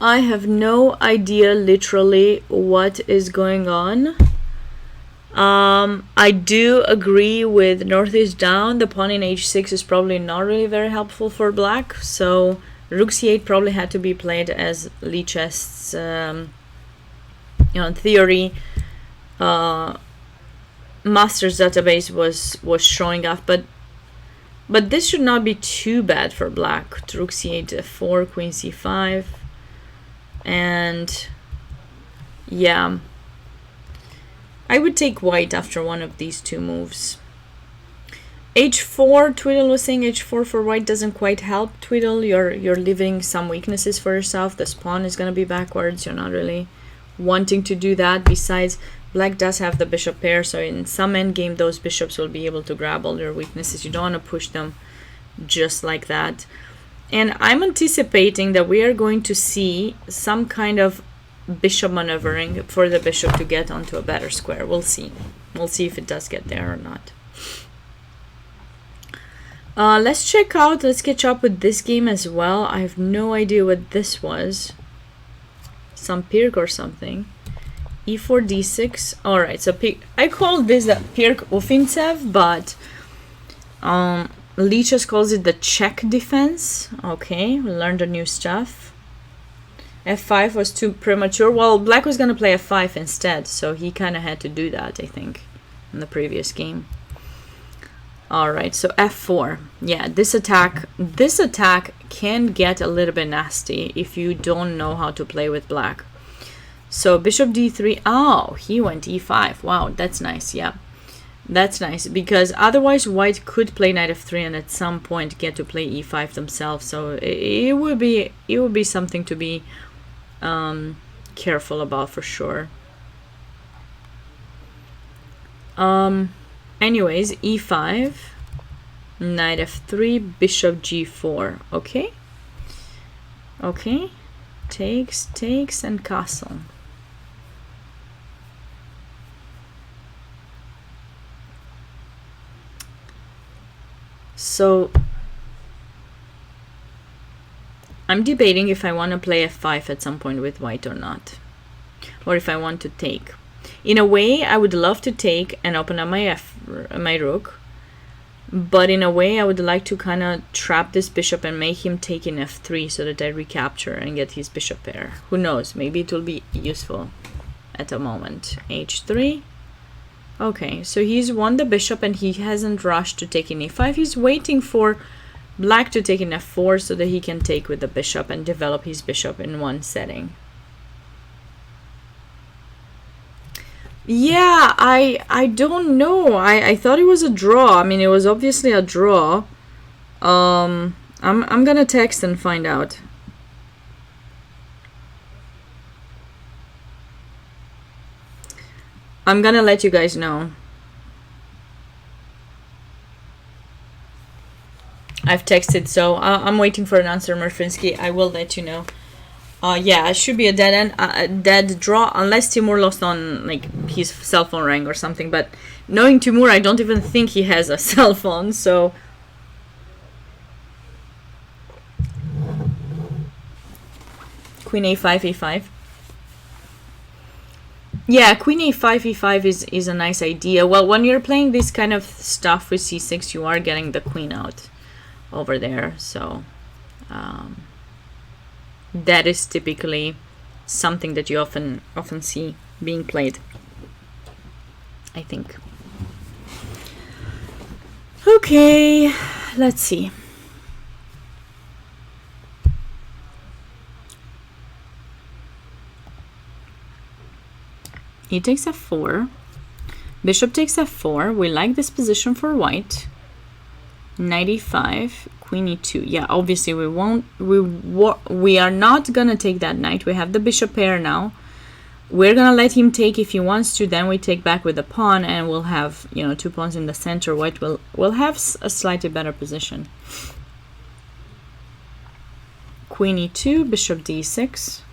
Speaker 1: I have no idea literally what is going on. I do agree with Northeast down. The pawn in h6 is probably not really very helpful for black, so rook c8 probably had to be played as Lichess, in theory. Master's database was showing off, but this should not be too bad for black. Rook c8, f4, queen c5, and yeah, I would take white after one of these two moves. H4, Tweedle was saying H4 for white doesn't quite help. Tweedle, you're leaving some weaknesses for yourself. The pawn is going to be backwards. You're not really wanting to do that. Besides, black does have the bishop pair, so in some endgame, those bishops will be able to grab all your weaknesses. You don't want to push them just like that. And I'm anticipating that we are going to see some kind of bishop maneuvering for the bishop to get onto a better square. We'll see. We'll see if it does get there or not. Let's catch up with this game as well. I have no idea what this was. Some Pirk or something. E4, D6. Alright, so I call this the Pirk offensive, but Lee just calls it the check defense. Okay, we learned a new stuff. F5 was too premature. Well, black was going to play F5 instead, so he kind of had to do that, I think, in the previous game. Alright, so F4. Yeah, this attack can get a little bit nasty if you don't know how to play with black. So bishop D3. Oh, he went E5. Wow, that's nice. Yeah, that's nice, because otherwise white could play knight F3 and at some point get to play E5 themselves. So it would be something to be careful about for sure. Anyways, E5, knight F3, bishop G4. Okay. Okay. Takes, and castle. So I'm debating if I want to play F5 at some point with white or not, or if I want to take. In a way, I would love to take and open up my rook, but in a way, I would like to kind of trap this bishop and make him take in F3 so that I recapture and get his bishop pair. Who knows? Maybe it will be useful at the moment. H3. Okay, so he's won the bishop and he hasn't rushed to take in E5. He's waiting for black to take in F4 so that he can take with the bishop and develop his bishop in one setting. Yeah, I don't know. I thought it was a draw. I mean, it was obviously a draw. I'm gonna text and find out. I'm gonna let you guys know. I've texted, so I'm waiting for an answer, Murfinsky. I will let you know. Yeah, it should be a dead draw, unless Timur lost on like his cell phone rang or something. But knowing Timur, I don't even think he has a cell phone. So Queen A5, A5. Yeah, Queen A5, E5 is a nice idea. Well, when you're playing this kind of stuff with C6, you are getting the queen out over there. So that is typically something that you often see being played, I think. Okay, let's see. He takes F4. Bishop takes F4. We like this position for white. Knight E5. Queen E2. Yeah, obviously we are not gonna take that knight. We have the bishop pair now. We're gonna let him take if he wants to. Then we take back with the pawn, and we'll have, you know, 2 pawns in the center. White will have a slightly better position. Queen E2. Bishop D6.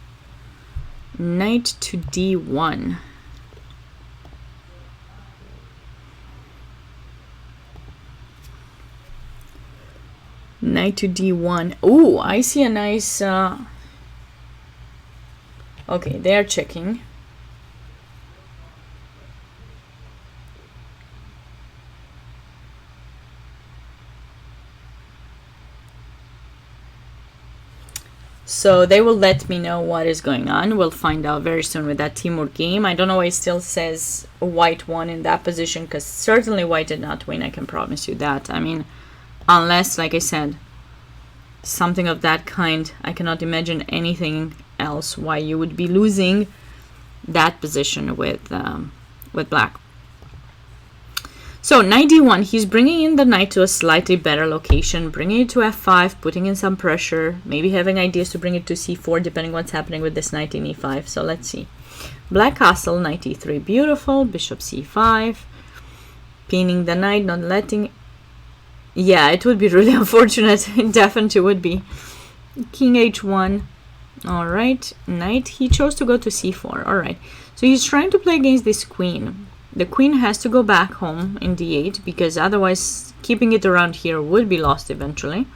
Speaker 1: Knight to D1. Knight to D1. Ooh, I see a nice... Okay, they are checking. So they will let me know what is going on. We'll find out very soon with that Timur game. I don't know why it still says white won in that position, because certainly white did not win. I can promise you that. I mean, unless, like I said, something of that kind, I cannot imagine anything else why you would be losing that position with black. So knight d1, he's bringing in the knight to a slightly better location, bringing it to f5, putting in some pressure, maybe having ideas to bring it to c4, depending what's happening with this knight in e5. So let's see. Black castle, knight e3, beautiful. Bishop c5, pinning the knight, not letting... Yeah, it would be really unfortunate. It definitely would be. King h1. All right, knight, he chose to go to c4. All right, so he's trying to play against this queen. The queen has to go back home in d8 because otherwise keeping it around here would be lost eventually.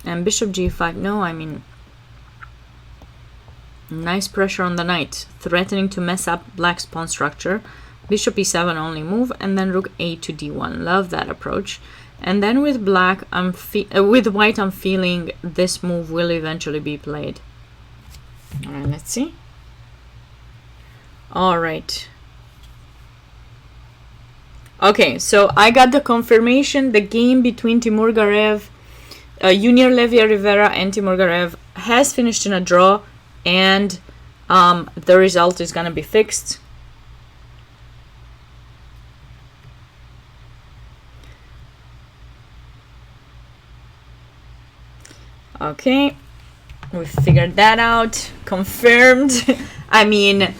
Speaker 1: And bishop g5, no, I mean, nice pressure on the knight, threatening to mess up black's pawn structure. Bishop e7 only move, and then rook a to d1. Love that approach. And then with black, with white, I'm feeling this move will eventually be played. All right, let's see. All right. Okay, so I got the confirmation. The game between Timur Garev, Junior Levia Rivera and Timur Garev has finished in a draw, and the result is going to be fixed. Okay, we figured that out. Confirmed. I mean,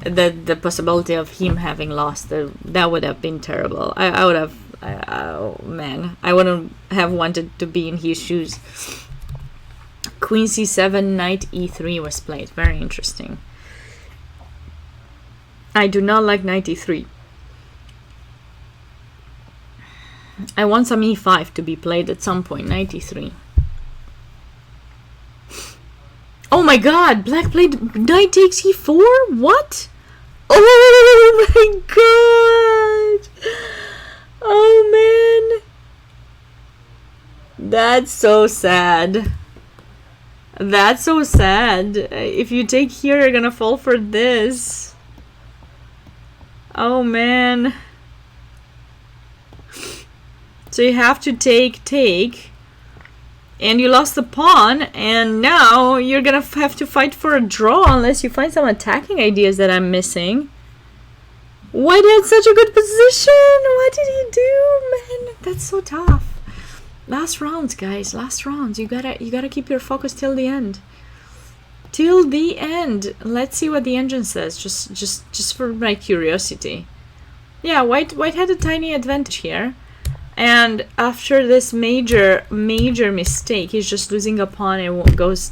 Speaker 1: the possibility of him having lost, that would have been terrible. I would have, oh man, I wouldn't have wanted to be in his shoes. Queen c7, knight e3 was played. Very interesting. I do not like knight e3. I want some e5 to be played at some point. Knight e3. Oh my god, black played knight takes e4? What? Oh my god! Oh man! That's so sad. That's so sad. If you take here, you're gonna fall for this. Oh man. So you have to take. And you lost the pawn, and now you're gonna have to fight for a draw unless you find some attacking ideas that I'm missing. Why did such a good position? What did he do, man? That's so tough. Last rounds, guys. Last rounds. You gotta keep your focus till the end. Till the end. Let's see what the engine says. Just for my curiosity. Yeah, white had a tiny advantage here. And after this major mistake, he's just losing a pawn. It goes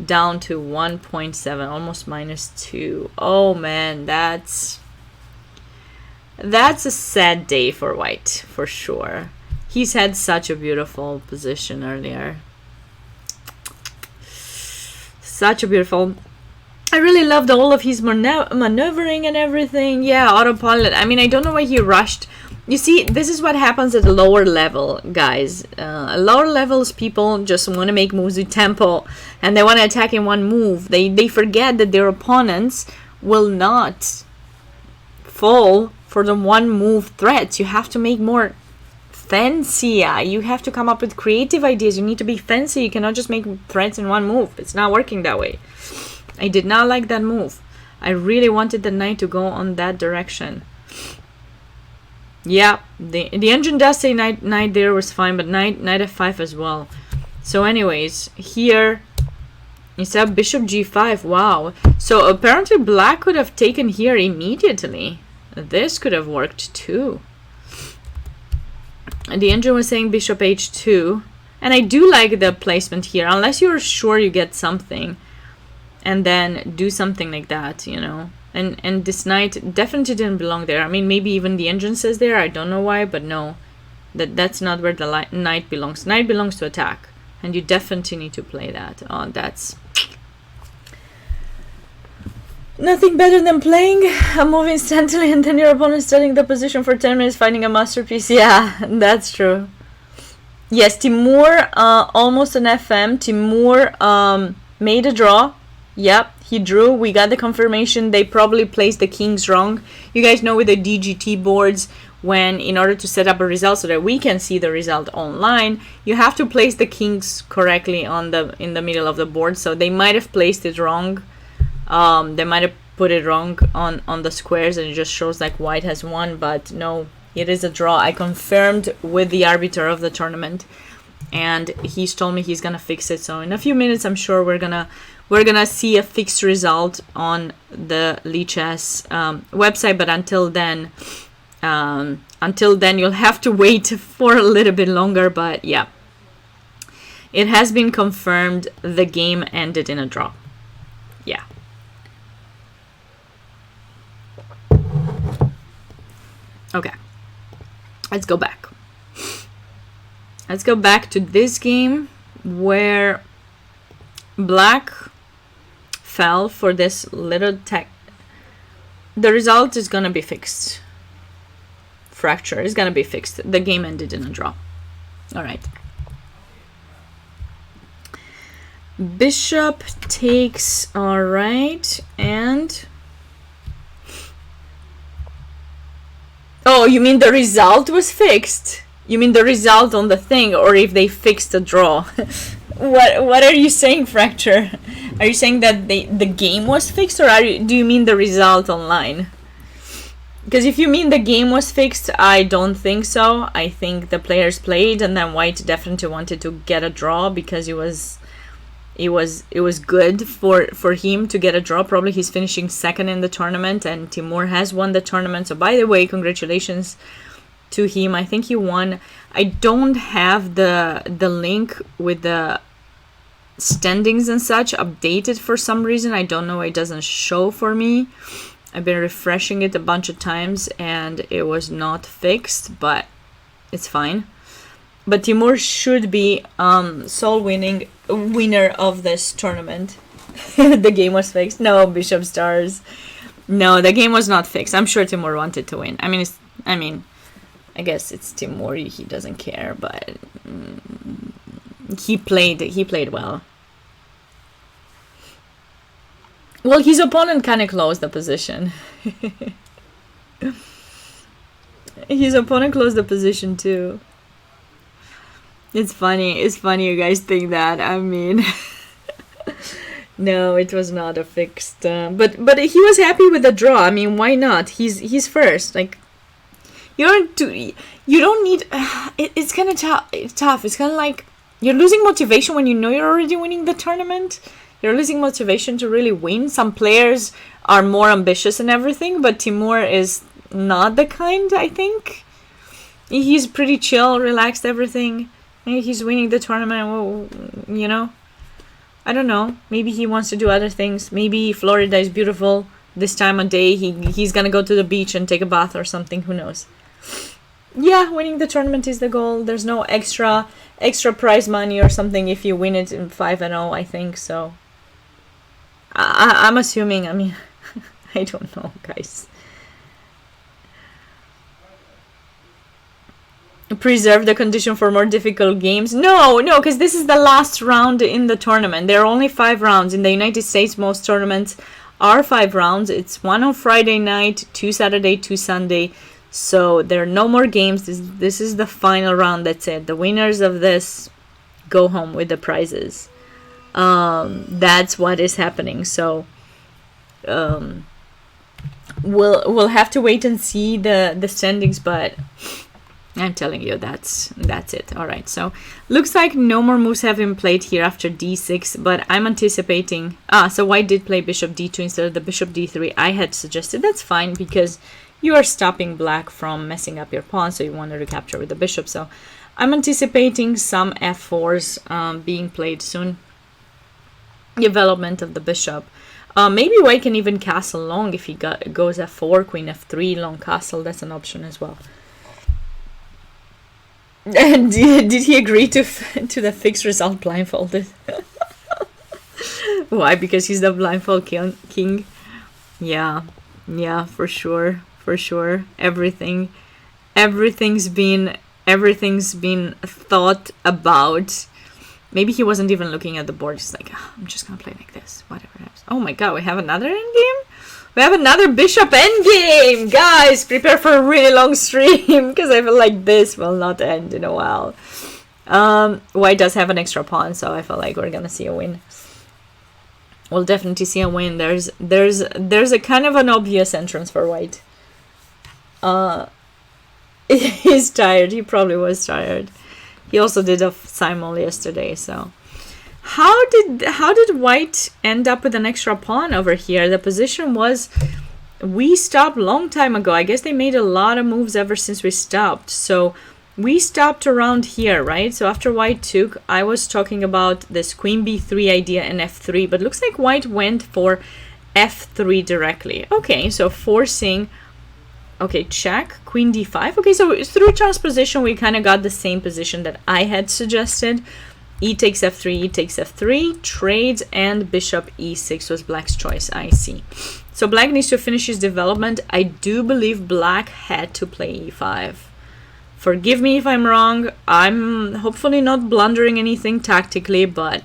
Speaker 1: down to 1.7, almost -2. Oh man, that's a sad day for white, for sure. He's had such a beautiful position earlier. Such a beautiful... I really loved all of his maneuvering and everything. Yeah, autopilot. I mean, I don't know why he rushed. You see, this is what happens at the lower level, guys. Lower levels, people just want to make moves with tempo, and they want to attack in one move. They forget that their opponents will not fall for the one move threats. You have to make more fancy. You have to come up with creative ideas. You need to be fancy. You cannot just make threats in one move. It's not working that way. I did not like that move. I really wanted the knight to go on that direction. Yeah, the engine does say knight there was fine, but knight f5 as well. So anyways, here instead of bishop g5, wow. So apparently black could have taken here immediately. This could have worked too. And the engine was saying bishop h2. And I do like the placement here, unless you're sure you get something. And then do something like that, you know. And this knight definitely didn't belong there. I mean, maybe even the engine says there. I don't know why, but no. That's not where the knight belongs. Knight belongs to attack. And you definitely need to play that. Oh, that's... nothing better than playing a move instantly and then your opponent studying the position for 10 minutes finding a masterpiece. Yeah, that's true. Yes, Timur, almost an FM. Timur made a draw. Yep, he drew. We got the confirmation. They probably placed the kings wrong. You guys know with the DGT boards, when in order to set up a result so that we can see the result online, you have to place the kings correctly in the middle of the board. So they might have placed it wrong. They might have put it wrong on the squares, and it just shows like white has won. But no, It is a draw. I confirmed with the arbiter of the tournament, and he's told me he's gonna fix it. So in a few minutes, I'm sure we're gonna see a fixed result on the Lichess website. But until then, you'll have to wait for a little bit longer. But yeah, it has been confirmed. The game ended in a draw. Yeah. Okay. Let's go back. Let's go back to this game where black fell for this little tech. The result is gonna be fixed. Fracture is gonna be fixed. The game ended in a draw. All right. Bishop takes. All right, and oh, you mean the result was fixed? You mean the result on the thing, or if they fixed the draw? What are you saying, Fracture? Are you saying that the game was fixed, or do you mean the result online? Because if you mean the game was fixed, I don't think so. I think the players played, and then White definitely wanted to get a draw because it was good for him to get a draw. Probably he's finishing second in the tournament, and Timur has won the tournament. So by the way, congratulations to him. I think he won. I don't have the link with the standings and such updated for some reason. I don't know, it doesn't show for me. I've been refreshing it a bunch of times and it was not fixed, but it's fine. But Timur should be sole winner of this tournament. The game was fixed. No, Bishop Stars. No, the game was not fixed. I'm sure Timur wanted to win. I guess it's Timur. He doesn't care, but he played well. Well, his opponent kind of closed the position. His opponent closed the position too. It's funny you guys think that. I mean, no, it was not a fixed. But he was happy with the draw. I mean, why not? He's first. Like, you don't need. It's kind of tough. It's kind of like you're losing motivation when you know you're already winning the tournament. You're losing motivation to really win. Some players are more ambitious and everything, but Timur is not the kind. I think he's pretty chill, relaxed, everything. Maybe he's winning the tournament, well, I don't know. Maybe he wants to do other things. Maybe Florida is beautiful this time of day. He's gonna go to the beach and take a bath or something. Who knows? Yeah, winning the tournament is the goal. There's no extra prize money or something if you win it in 5-0, I think. So I'm assuming. I mean, I don't know, guys. Preserve the condition for more difficult games. No, because this is the last round in the tournament. There are only 5 rounds. In the United States, most tournaments are 5 rounds. It's 1 on Friday night, 2 Saturday, 2 Sunday. So there are no more games. This is the final round. That's it. The winners of this go home with the prizes. That's what is happening. So we'll have to wait and see the standings, but I'm telling you, that's it. All right, so looks like no more moves have been played here after d6, but I'm anticipating. So White did play bishop d2 instead of the bishop d3 I had suggested. That's fine because you are stopping black from messing up your pawn, so you want to recapture with the bishop. So I'm anticipating some f4s being played soon. Development of the bishop. Maybe White can even castle long if he goes f4, queen f3, long castle. That's an option as well. And did he agree to the fixed result blindfolded? Why? Because he's the blindfold king. Yeah, for sure. Everything's been thought about. Maybe he wasn't even looking at the board. He's like, I'm just gonna play like this. Whatever happens. Oh my god, we have another endgame? We have another bishop endgame! Guys, prepare for a really long stream, because I feel like this will not end in a while. White does have an extra pawn, so I feel like we're gonna see a win. We'll definitely see a win. There's a kind of an obvious entrance for White. He's tired. He probably was tired. He also did a simul yesterday, so. How did white end up with an extra pawn over here? The position was, we stopped long time ago. I guess they made a lot of moves ever since we stopped. So we stopped around here, right? So after white took, I was talking about this queen b3 idea and f3, but looks like white went for f3 directly. Okay, so forcing, okay, check, queen d5. Okay, so through transposition, we kind of got the same position that I had suggested. E takes f3, e takes f3, trades, and bishop e6 was black's choice, I see. So black needs to finish his development. I do believe black had to play e5. Forgive me if I'm wrong. I'm hopefully not blundering anything tactically, but...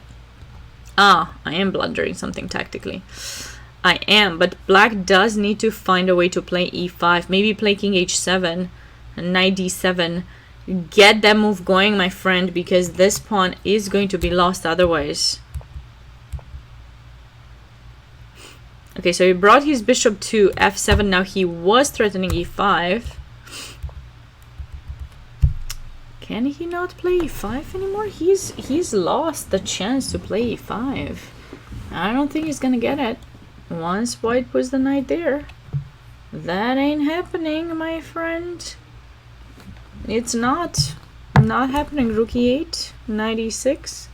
Speaker 1: I am blundering something tactically. I am, but black does need to find a way to play e5. Maybe play king h7 and knight d7. Get that move going, my friend, because this pawn is going to be lost otherwise. Okay, so he brought his bishop to f7. Now he was threatening e5. Can he not play e5 anymore? He's lost the chance to play e5. I don't think he's gonna get it. Once white puts the knight there. That ain't happening, my friend. It's not happening. Rook e8, knight e6.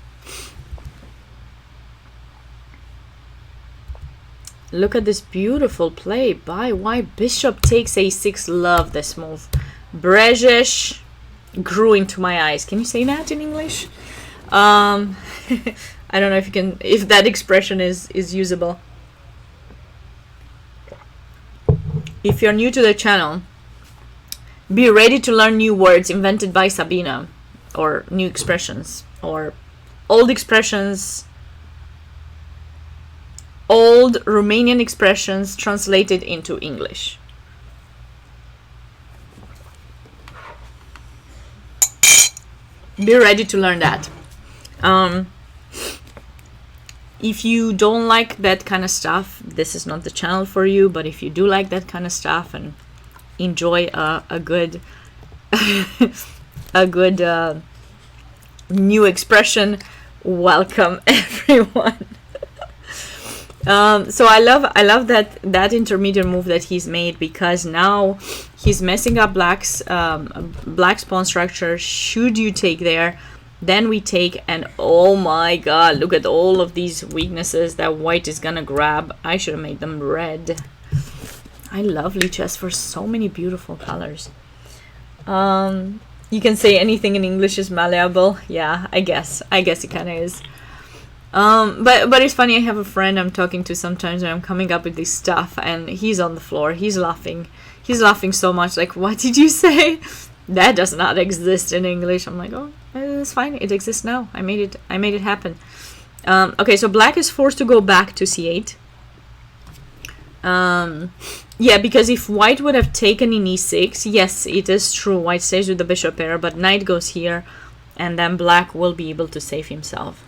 Speaker 1: Look at this beautiful play by white. Bishop takes a6. Love this move. Brezish grew into my eyes. Can you say that in English? I don't know if you can, if that expression is usable. If you're new to the channel, be ready to learn new words invented by Sabina, or new expressions, or old expressions, old Romanian expressions translated into English. Be ready to learn that. If you don't like that kind of stuff, this is not the channel for you, but if you do like that kind of stuff and enjoy a good new expression, welcome everyone. So I love that intermediate move that he's made, because now he's messing up black's pawn structure. Should you take there, then we take, and oh my god, look at all of these weaknesses that white is gonna grab. I should have made them red. I love Lichess for so many beautiful colors. You can say anything in English is malleable. Yeah, I guess it kind of is. But it's funny. I have a friend I'm talking to sometimes when I'm coming up with this stuff, and he's on the floor. He's laughing so much. Like, what did you say? That does not exist in English. I'm like, oh, it's fine. It exists now. I made it happen. Okay, so black is forced to go back to c8. Yeah, because if white would have taken in e6, yes, it is true, white stays with the bishop pair, but knight goes here, and then black will be able to save himself.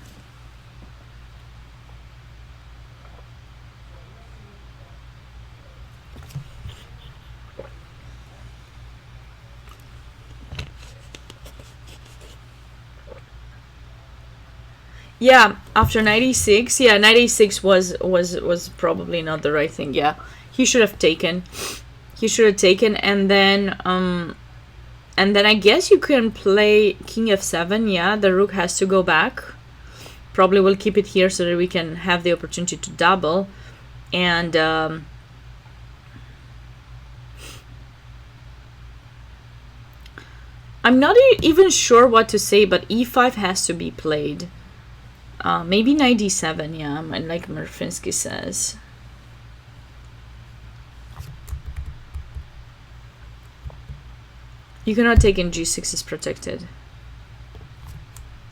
Speaker 1: Yeah, after knight e6, yeah, knight e6 was probably not the right thing. Yeah, he should have taken. And then I guess you can play king f7. Yeah, the rook has to go back. Probably will keep it here so that we can have the opportunity to double. And I'm not even sure what to say, but e5 has to be played. Maybe knight d7, yeah, like Murfinsky says. You cannot take in g6 is protected.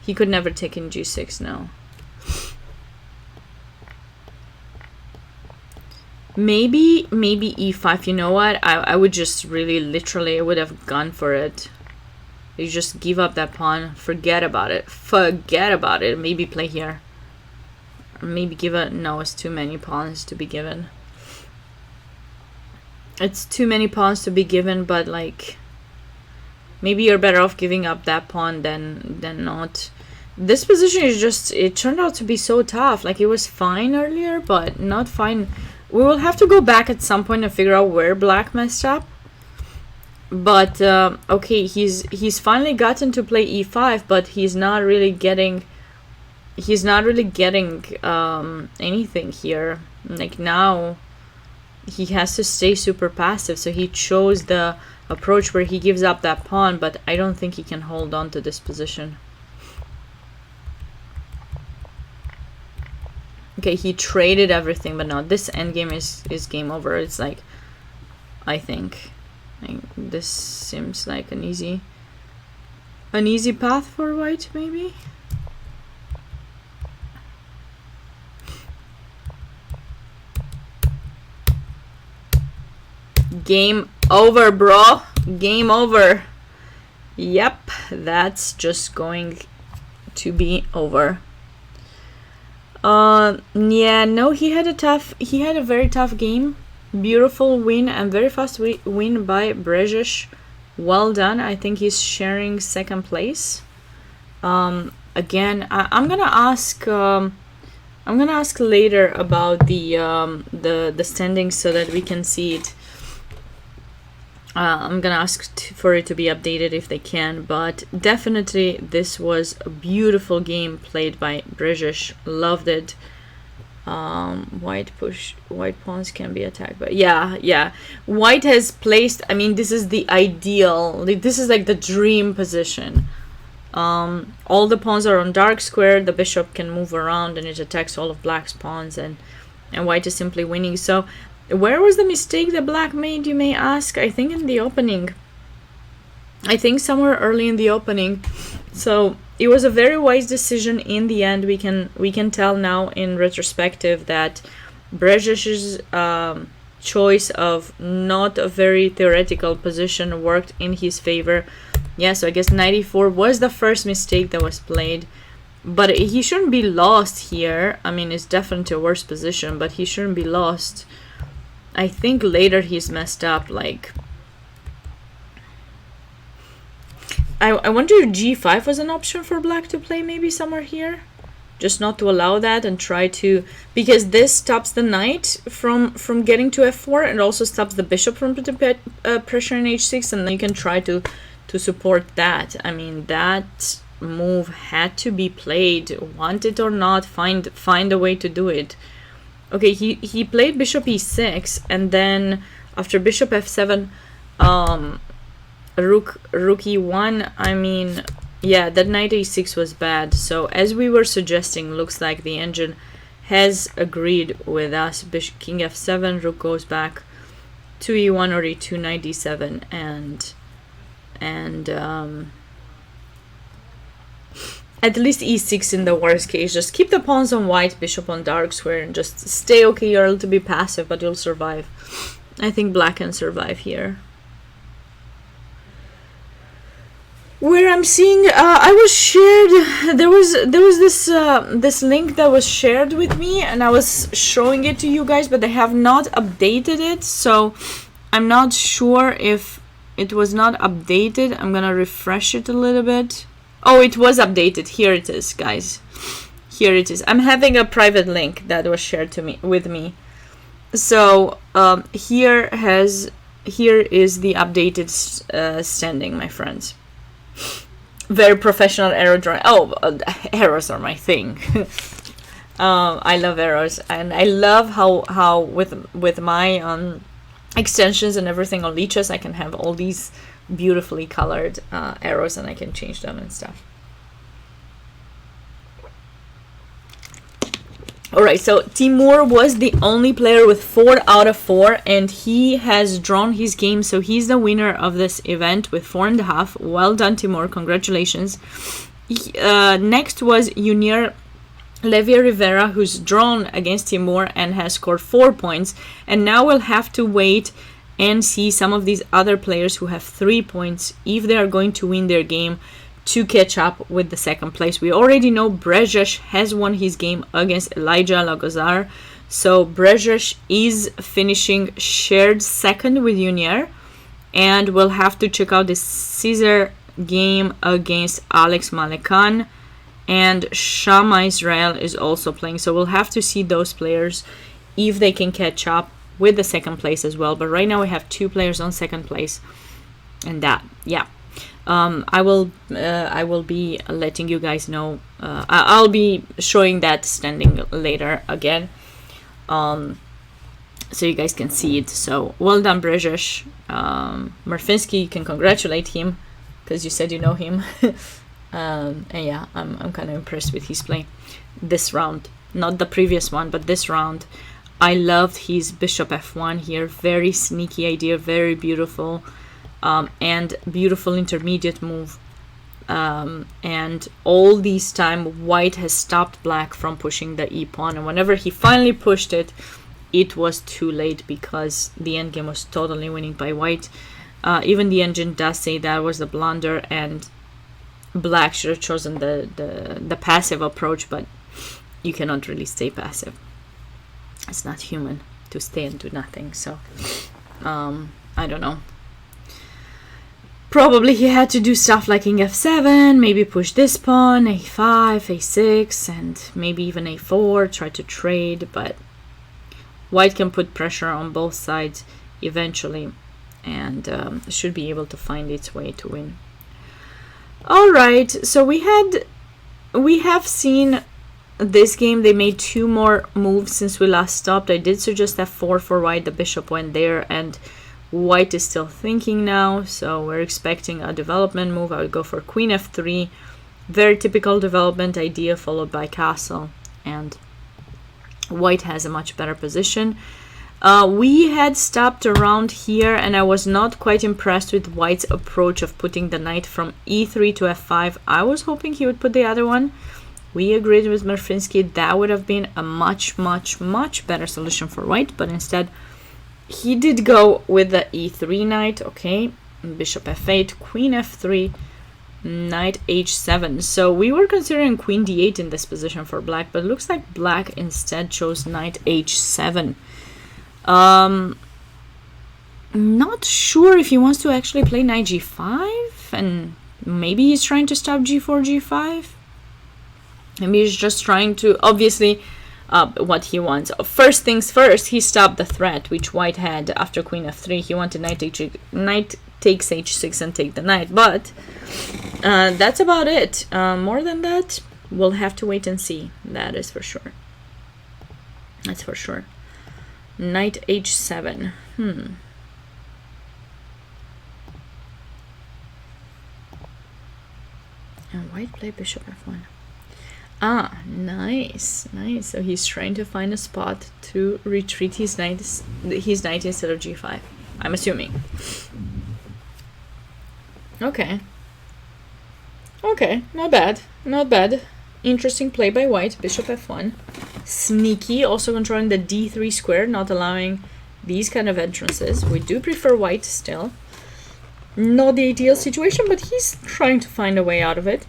Speaker 1: He could never take in g6 now. Maybe e5. You know what? I would just really literally, I would have gone for it. You just give up that pawn. Forget about it. Maybe play here. Or maybe give it. No, it's too many pawns to be given. But like, maybe you're better off giving up that pawn than not. This position is just, it turned out to be so tough. Like, it was fine earlier, but not fine. We will have to go back at some point and figure out where black messed up. But okay, he's finally gotten to play e5, but he's not really getting anything here. Like, now he has to stay super passive, so he chose the approach where he gives up that pawn, but I don't think he can hold on to this position. Okay, he traded everything, but no, this endgame is game over. It's like, I think this seems like an easy path for white, maybe. Game over, bro. Game over. Yep, that's just going to be over. Yeah, no, he had a very tough game. Beautiful win and very fast win by Brzezic. Well done. I think he's sharing second place. Again, I'm gonna ask later about the standings so that we can see it. I'm gonna ask for it to be updated if they can, but definitely this was a beautiful game played by Brzezic. Loved it. White pawns can be attacked, but yeah, white has placed, I mean, this is the ideal, this is like the dream position. All the pawns are on dark square, the bishop can move around and it attacks all of black's pawns, and white is simply winning. So where was the mistake that black made, you may ask? I think in the opening. I think somewhere early in the opening. So it was a very wise decision in the end. We can tell now in retrospective that Brezic's choice of not a very theoretical position worked in his favor. Yeah, so I guess 94 was the first mistake that was played. But he shouldn't be lost here. I mean, it's definitely a worse position, but he shouldn't be lost. I think later he's messed up, like... I wonder if g5 was an option for black to play maybe somewhere here. Just not to allow that and try to... Because this stops the knight from getting to f4 and also stops the bishop from putting pressure in h6, and then you can try to support that. I mean, that move had to be played, want it or not, find a way to do it. Okay, he played bishop e6, and then after bishop f7, rook e1. I mean, yeah, that knight a6 was bad. So as we were suggesting, looks like the engine has agreed with us. Bishop king f7, rook goes back to e1 or e2, knight d7, and at least e6 in the worst case. Just keep the pawns on white, bishop on dark square, and just stay okay. You're a little bit passive, but you'll survive. I think black can survive here. Where I'm seeing, I was shared. There was this link that was shared with me, and I was showing it to you guys, but they have not updated it, so I'm not sure if it was not updated. I'm gonna refresh it a little bit. Oh, it was updated. Here it is, guys. Here it is. I'm having a private link that was shared to me with me. So here is the updated standing, my friends. Very professional arrow drawing. Oh, arrows are my thing. I love arrows, and I love how with my extensions and everything on leeches, I can have all these beautifully colored arrows, and I can change them and stuff. Alright, so Timur was the only player with 4 out of 4, and he has drawn his game, so he's the winner of this event with 4.5. Well done, Timur, congratulations. Next was Junior Levia Rivera, who's drawn against Timur and has scored 4 points, and now we'll have to wait and see some of these other players who have 3 points, if they are going to win their game, to catch up with the second place. We already know Brzezic has won his game against Elijah Lagozar, so Brzezic is finishing shared second with Junior, And we'll have to check out the Caesar game against Alex Malekan. And Shama Israel is also playing. So we'll have to see those players if they can catch up with the second place as well. But right now we have 2 players on second place. And that, yeah. I will be letting you guys know. I'll be showing that standing later again. So you guys can see it. So well done, Brzezisz. Marfinski, you can congratulate him because you said you know him. And yeah, I'm kind of impressed with his play this round, not the previous one, but this round. I loved his bishop f1 here. Very sneaky idea, very beautiful, and beautiful intermediate move. And all this time, white has stopped black from pushing the e pawn, and whenever he finally pushed it, it was too late because the endgame was totally winning by white. Even the engine does say that was a blunder, and black should have chosen the passive approach, but you cannot really stay passive. It's not human to stay and do nothing. So I don't know. Probably he had to do stuff like king f7, maybe push this pawn, a5, a6, and maybe even a4, try to trade, but white can put pressure on both sides eventually, and should be able to find its way to win. All right, so we have seen this game. They made 2 more moves since we last stopped. I did suggest f4 for white. The bishop went there, and white is still thinking now, so we're expecting a development move. I would go for queen f3, very typical development idea, followed by castle, and white has a much better position. We had stopped around here, and I was not quite impressed with white's approach of putting the knight from e3 to f5. I was hoping he would put the other one. We agreed with Marfinski that would have been a much better solution for white, but instead he did go with the e3 knight. Okay, bishop f8, queen f3, knight h7. So we were considering queen d8 in this position for black, but it looks like black instead chose knight h7. Not sure if he wants to actually play knight g5, and maybe he's trying to stop g4, g5. Maybe he's just trying to, obviously, what he wants. First things first, he stopped the threat which white had after queen f3. He wanted knight takes h6 and take the knight, but that's about it. More than that, we'll have to wait and see. That is for sure. That's for sure. Knight h7. And white play bishop f1. Ah, nice. So he's trying to find a spot to retreat his knight instead of g5, I'm assuming. Okay, not bad. Interesting play by white, bishop f1. Sneaky, also controlling the d3 square, not allowing these kind of entrances. We do prefer white still. Not the ideal situation, but he's trying to find a way out of it.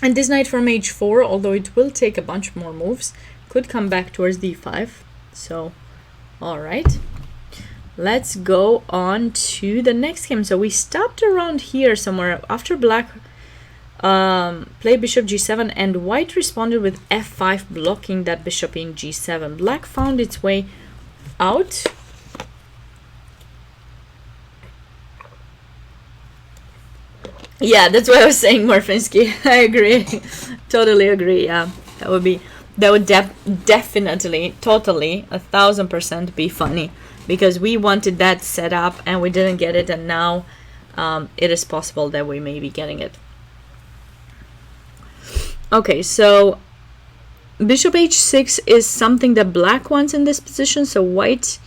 Speaker 1: And this knight from h4, although it will take a bunch more moves, could come back towards d5. So, alright. Let's go on to the next game. So we stopped around here somewhere after black played bishop g7, and white responded with f5, blocking that bishop in g7. Black found its way out. Yeah, that's what I was saying, Marfinski. I agree. Totally agree. Yeah, that would definitely, totally, 1000% be funny, because we wanted that set up and we didn't get it, and now it is possible that we may be getting it. Okay, so bishop h6 is something that black wants in this position, so white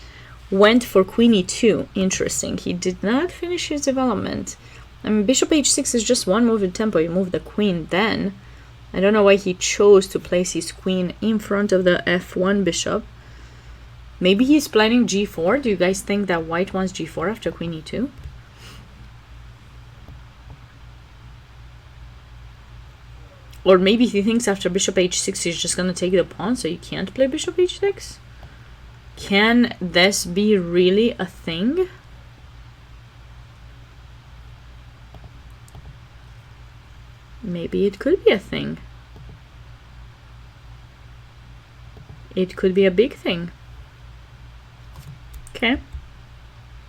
Speaker 1: went for queen e2. Interesting. He did not finish his development. I mean, bishop h6 is just one move in tempo. You move the queen then. I don't know why he chose to place his queen in front of the f1 bishop. Maybe he's planning g4. Do you guys think that white wants g4 after queen e2? Or maybe he thinks after bishop h6 he's just going to take the pawn, so you can't play bishop h6? Can this be really a thing? Maybe it could be a thing. It could be a big thing. Okay.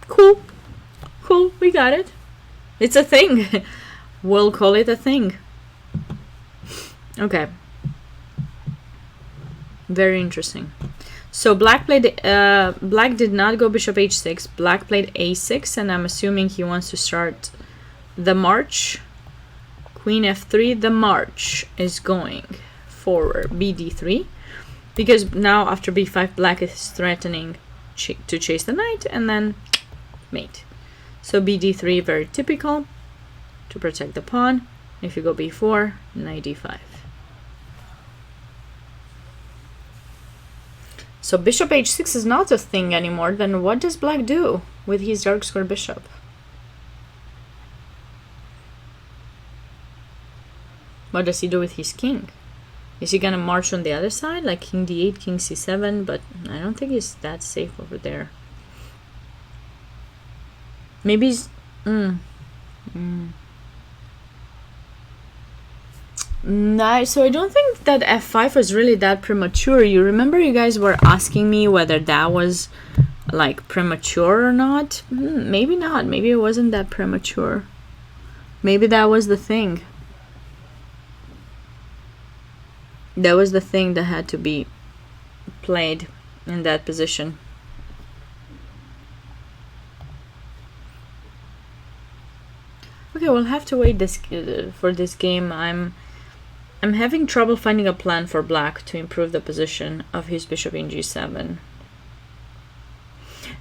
Speaker 1: Cool. Cool, we got it. It's a thing. We'll call it a thing. Okay. Very interesting. So black did not go bishop h6. Black played a6, and I'm assuming he wants to start the march. Queen f3. The march is going forward. bd3. Because now after b5, black is threatening to chase the knight and then mate. So bd3, very typical to protect the pawn. If you go b4, knight d5. So bishop h6 is not a thing anymore. Then what does black do with his dark square bishop? What does he do with his king? Is he gonna march on the other side, like king d8, king c7? But I don't think he's that safe over there. Maybe he's... No, so I don't think that f5 was really that premature. You remember you guys were asking me whether that was like premature or not? Maybe not. Maybe it wasn't that premature. Maybe that was the thing. That was the thing that had to be played in that position. Okay, we'll have to wait for this game. I'm having trouble finding a plan for black to improve the position of his bishop in g7.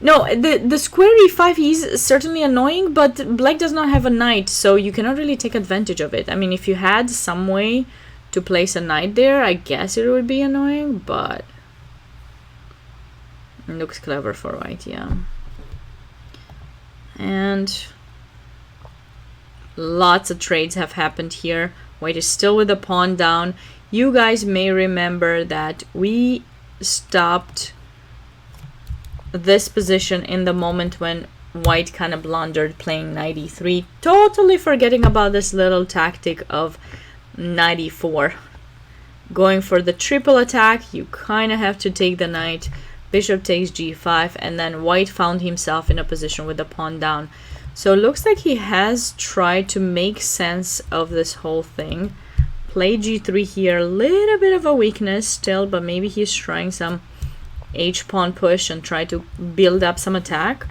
Speaker 1: No, the square e5 is certainly annoying, but black does not have a knight, so you cannot really take advantage of it. I mean, if you had some way to place a knight there, I guess it would be annoying, but it looks clever for white, yeah. And lots of trades have happened here. White is still with the pawn down. You guys may remember that we stopped this position in the moment when white kind of blundered playing knight e3, totally forgetting about this little tactic of knight e4. Going for the triple attack, you kind of have to take the knight. Bishop takes g5, and then white found himself in a position with the pawn down. So it looks like he has tried to make sense of this whole thing. Play g3 here, a little bit of a weakness still, but maybe he's trying some h-pawn push and try to build up some attack.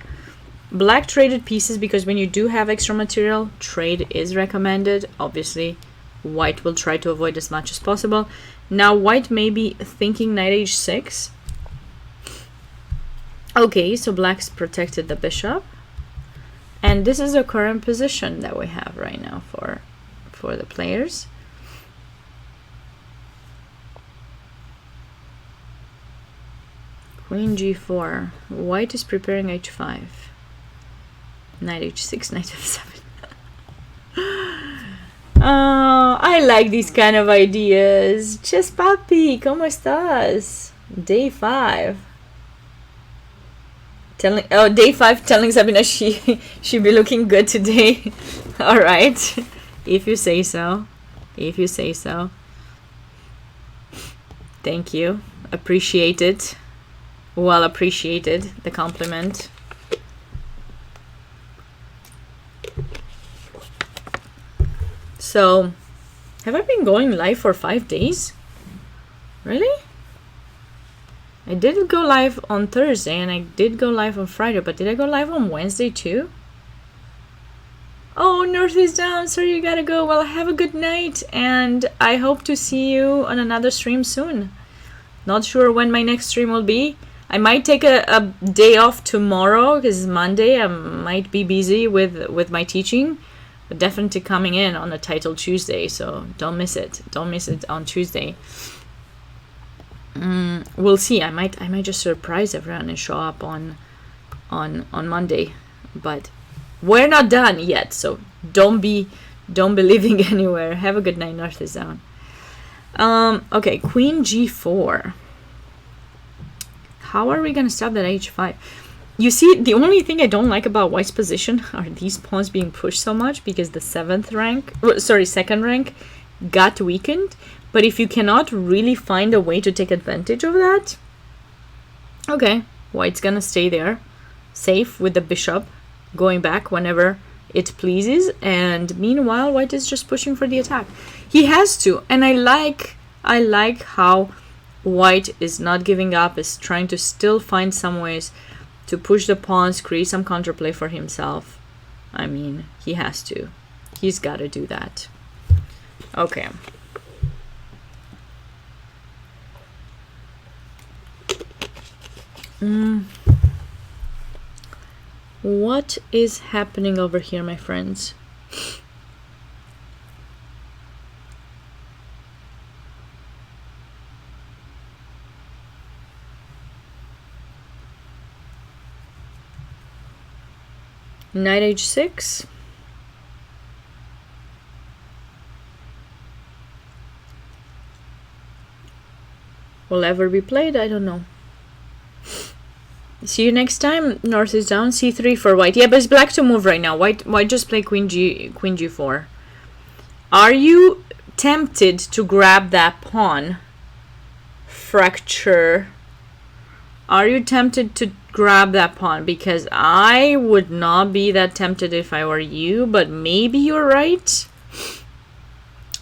Speaker 1: Black traded pieces because when you do have extra material, trade is recommended. Obviously, white will try to avoid as much as possible. Now white may be thinking knight h6. Okay, so black's protected the bishop. And this is the current position that we have right now for the players. Queen g4. White is preparing h5. Knight h6, knight f7. Oh, I like these kind of ideas. Ches papi, ¿cómo estás? Day 5. Day 5 telling Sabina she be looking good today. All right, if you say so. If you say so. Thank you. Appreciate it. Well appreciated, the compliment. So, have I been going live for 5 days? Really? I did go live on Thursday and I did go live on Friday, but did I go live on Wednesday too? Oh, North is down, so you gotta go. Well, have a good night and I hope to see you on another stream soon. Not sure when my next stream will be. I might take a day off tomorrow because Monday I might be busy with my teaching, but definitely coming in on a title Tuesday, so don't miss it. Don't miss it on Tuesday. We'll see. I might just surprise everyone and show up on Monday, but we're not done yet, so don't be leaving anywhere. Have a good night. North is down. Okay, Queen g4. How are we gonna stop that h5? You see, the only thing I don't like about white's position are these pawns being pushed so much, because the second rank got weakened. But if you cannot really find a way to take advantage of that, okay, white's gonna stay there, safe with the bishop, going back whenever it pleases, and meanwhile white is just pushing for the attack. He has to, and I like how white is not giving up, is trying to still find some ways to push the pawns, create some counterplay for himself. I mean, he has to. He's got to do that. Okay. What is happening over here, my friends? Knight h6. Will ever be played? I don't know. See you next time. North is down. c3 for white. Yeah, but it's black to move right now. White just play queen g4. Are you tempted to grab that pawn? Fracture. Are you tempted to grab that pawn? Because I would not be that tempted if I were you, but maybe you're right.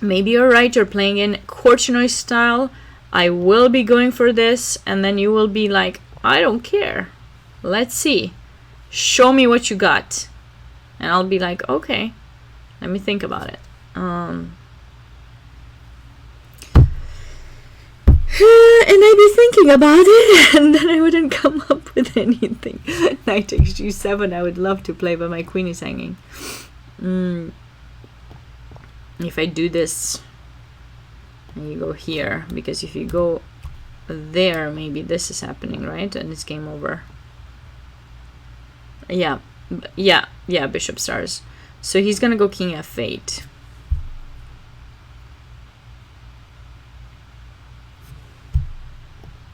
Speaker 1: Maybe you're right. You're playing in Korchnoi style. I will be going for this, and then you will be like, I don't care. Let's see. Show me what you got. And I'll be like, okay, let me think about it. And I'd be thinking about it, and then I wouldn't come up with anything. Knight takes g7, I would love to play, but my queen is hanging. If I do this, and you go here, because if you go there, maybe this is happening, right? And it's game over. Yeah, bishop stars. So he's gonna go king f8.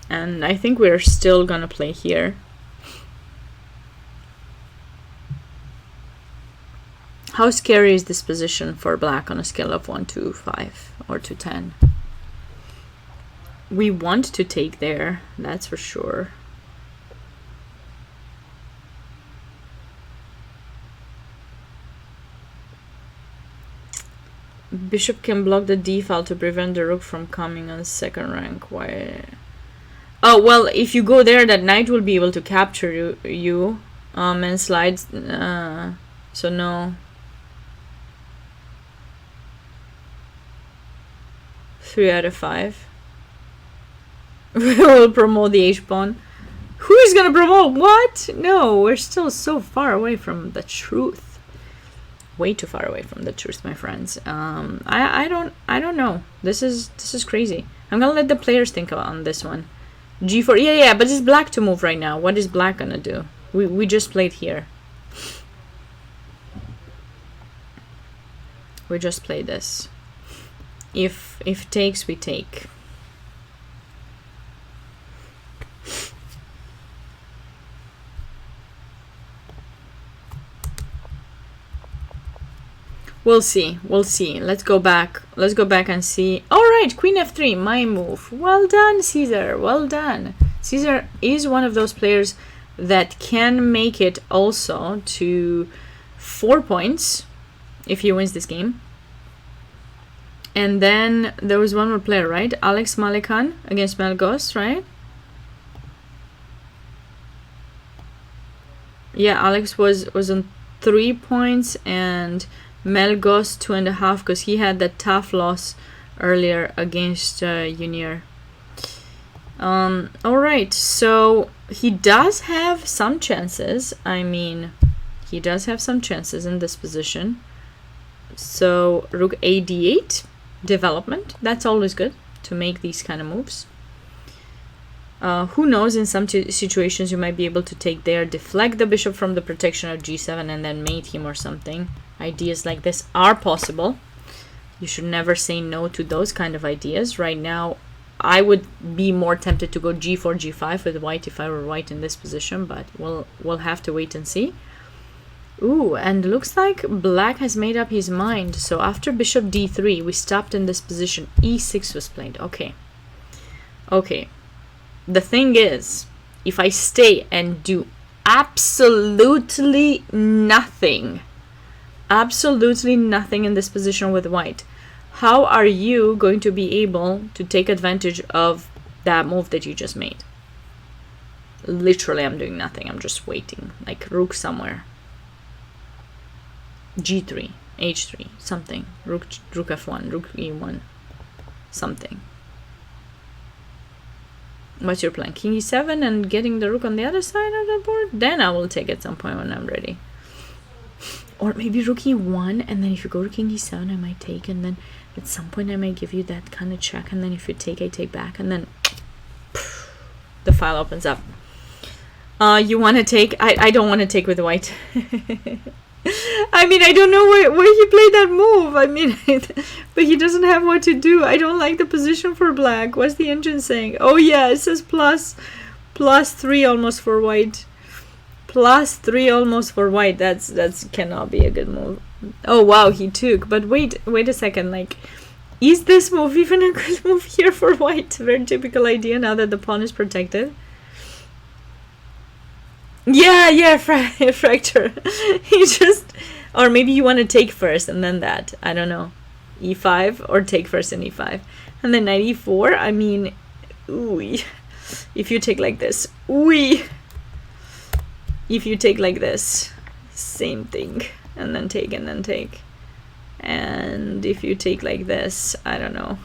Speaker 1: And I think we're still gonna play here. How scary is this position for black on a scale of 1 to 5 or to 10? We want to take there, that's for sure. Bishop can block the d file to prevent the rook from coming on second rank. Why? Oh, well, if you go there, that knight will be able to capture you and slide. So no. 3 out of 5. We will promote the h-pawn. Who is gonna promote what? No, we're still so far away from the truth. Way too far away from the truth, my friends. I don't know. This is crazy. I'm gonna let the players think about on this one. g4. Yeah, but it's black to move right now. What is black gonna do? We just played here. We just played this. If takes, we take. We'll see. Let's go back and see. All right, queen f3, my move. Well done, Caesar. Well done. Caesar is one of those players that can make it also to 4 points if he wins this game. And then there was one more player, right? Alex Malekan against Melgos, right? Yeah, Alex was on 3 points and Melgos 2.5, because he had that tough loss earlier against Unir. Alright, so he does have some chances. I mean, he does have some chances in this position. So rook a d8 development, that's always good to make these kind of moves. Who knows, in some situations you might be able to take there, deflect the bishop from the protection of g7 and then mate him or something. Ideas like this are possible. You should never say no to those kind of ideas. Right now I would be more tempted to go g4, g5 with white if I were white in this position, but we'll have to wait and see. Ooh, and looks like black has made up his mind. So after bishop d3, we stopped in this position. e6 was played. Okay. Okay. The thing is, if I stay and do absolutely nothing in this position with white, how are you going to be able to take advantage of that move that you just made? Literally, I'm doing nothing. I'm just waiting, like rook somewhere. g3, h3, something. Rook f1, rook e1, something. What's your plan? King e7 and getting the rook on the other side of the board? Then I will take at some point when I'm ready. Or maybe rook e1, and then if you go to king e7, I might take, and then at some point I might give you that kind of check, and then if you take, I take back, and then the file opens up. You want to take? I don't want to take with white. I mean, I don't know why he played that move. I mean, but he doesn't have what to do. I don't like the position for black. What's the engine saying? Oh yeah, it says plus 3 almost for white. Plus 3 almost for white. That's cannot be a good move. Oh wow, he took. But wait a second. Like, is this move even a good move here for white? Very typical idea now that the pawn is protected. Yeah, fracture. He just, or maybe you want to take first and then that. I don't know. e5 or take first and e5. And then knight e4, I mean, ooh. If you take like this, ooh. If you take like this, same thing. And then take and then take. And if you take like this, I don't know.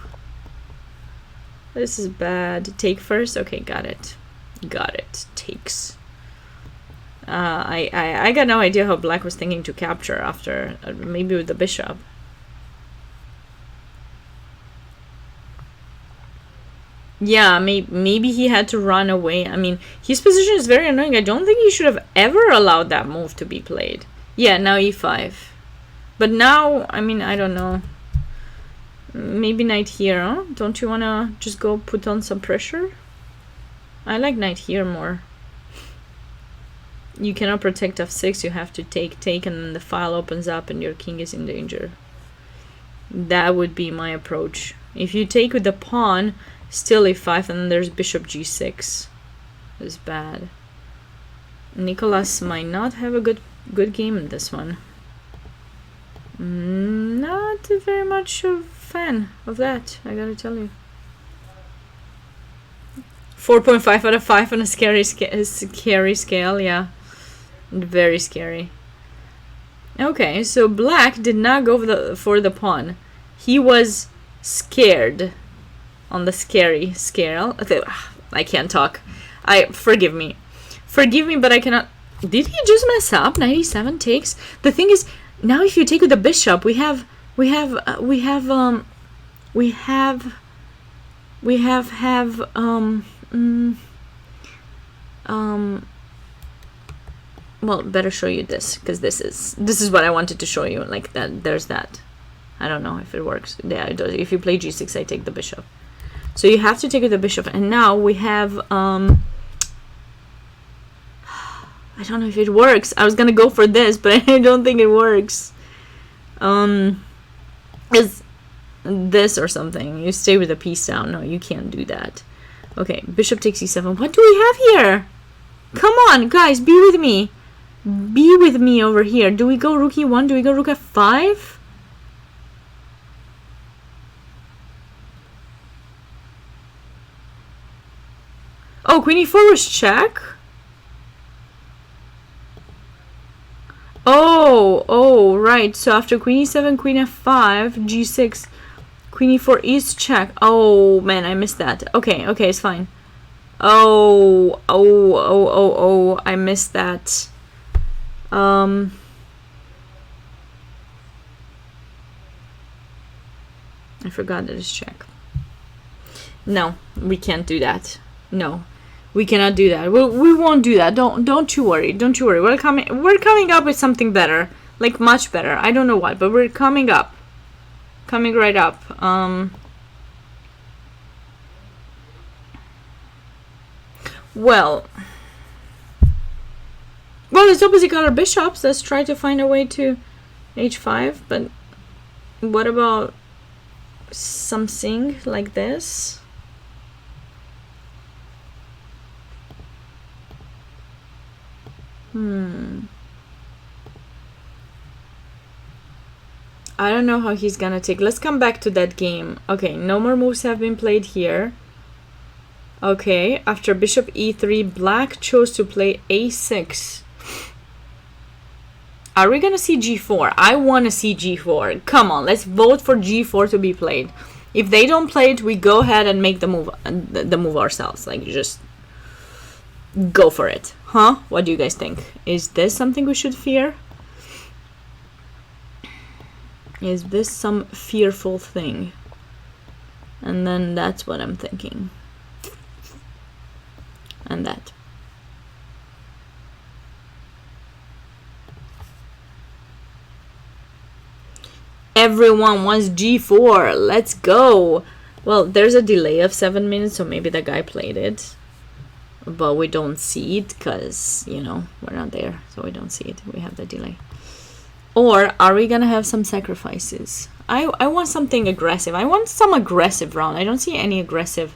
Speaker 1: This is bad. Take first? Okay, got it. Got it. Takes. I got no idea how black was thinking to capture after, maybe with the bishop. Yeah, maybe he had to run away. I mean, his position is very annoying. I don't think he should have ever allowed that move to be played. Yeah, now e5. But now, I mean, I don't know. Maybe knight here, huh? Don't you want to just go put on some pressure? I like knight here more. You cannot protect f6, you have to take, and then the file opens up and your king is in danger. That would be my approach. If you take with the pawn, still e5, and then there's bishop g6. It's bad. Nicolas might not have a good game in this one. Not very much a fan of that, I gotta tell you. 4.5 out of 5 on a scary scale, yeah. Very scary. Okay, so black did not go for the pawn. He was scared on the scary scale. I can't talk. Forgive me, but I cannot. Did he just mess up? 97 takes. The thing is, now if you take with the bishop, we have well, better show you this, because this is what I wanted to show you. Like that, there's that. I don't know if it works. Yeah, it does. If you play g6, I take the bishop. So you have to take with the bishop, and now we have I don't know if it works. I was gonna go for this, but I don't think it works. Is this or something? You stay with the piece down. No, you can't do that. Okay, bishop takes e7. What do we have here? Come on, guys, be with me. Be with me over here. Do we go rook e1? Do we go rook f5? Oh, queen e4 was check? Oh, right. So after queen e7, queen f5, g6, queen e4 is check. Oh, man, I missed that. Okay, it's fine. Oh, I missed that. I forgot that it's check. No, we can't do that. No, we cannot do that. We won't do that. Don't you worry. Don't you worry. We're coming up with something better, like much better. I don't know what, but we're coming right up. Well, it's opposite color bishops. Let's try to find a way to h5. But what about something like this? I don't know how he's gonna take. Let's come back to that game. Okay, no more moves have been played here. Okay, after bishop e3, black chose to play a6. Are we gonna see g4? I want to see g4. Come on, let's vote for g4 to be played. If they don't play it, we go ahead and make the move ourselves. Like, just go for it. Huh? What do you guys think? Is this something we should fear? Is this some fearful thing? And then that's what I'm thinking. And that. Everyone wants g4. Let's go. Well, there's a delay of 7 minutes, so maybe the guy played it. But we don't see it because, you know, we're not there. So we don't see it. We have the delay. Or are we gonna have some sacrifices? I want something aggressive. I want some aggressive round. I don't see any aggressive.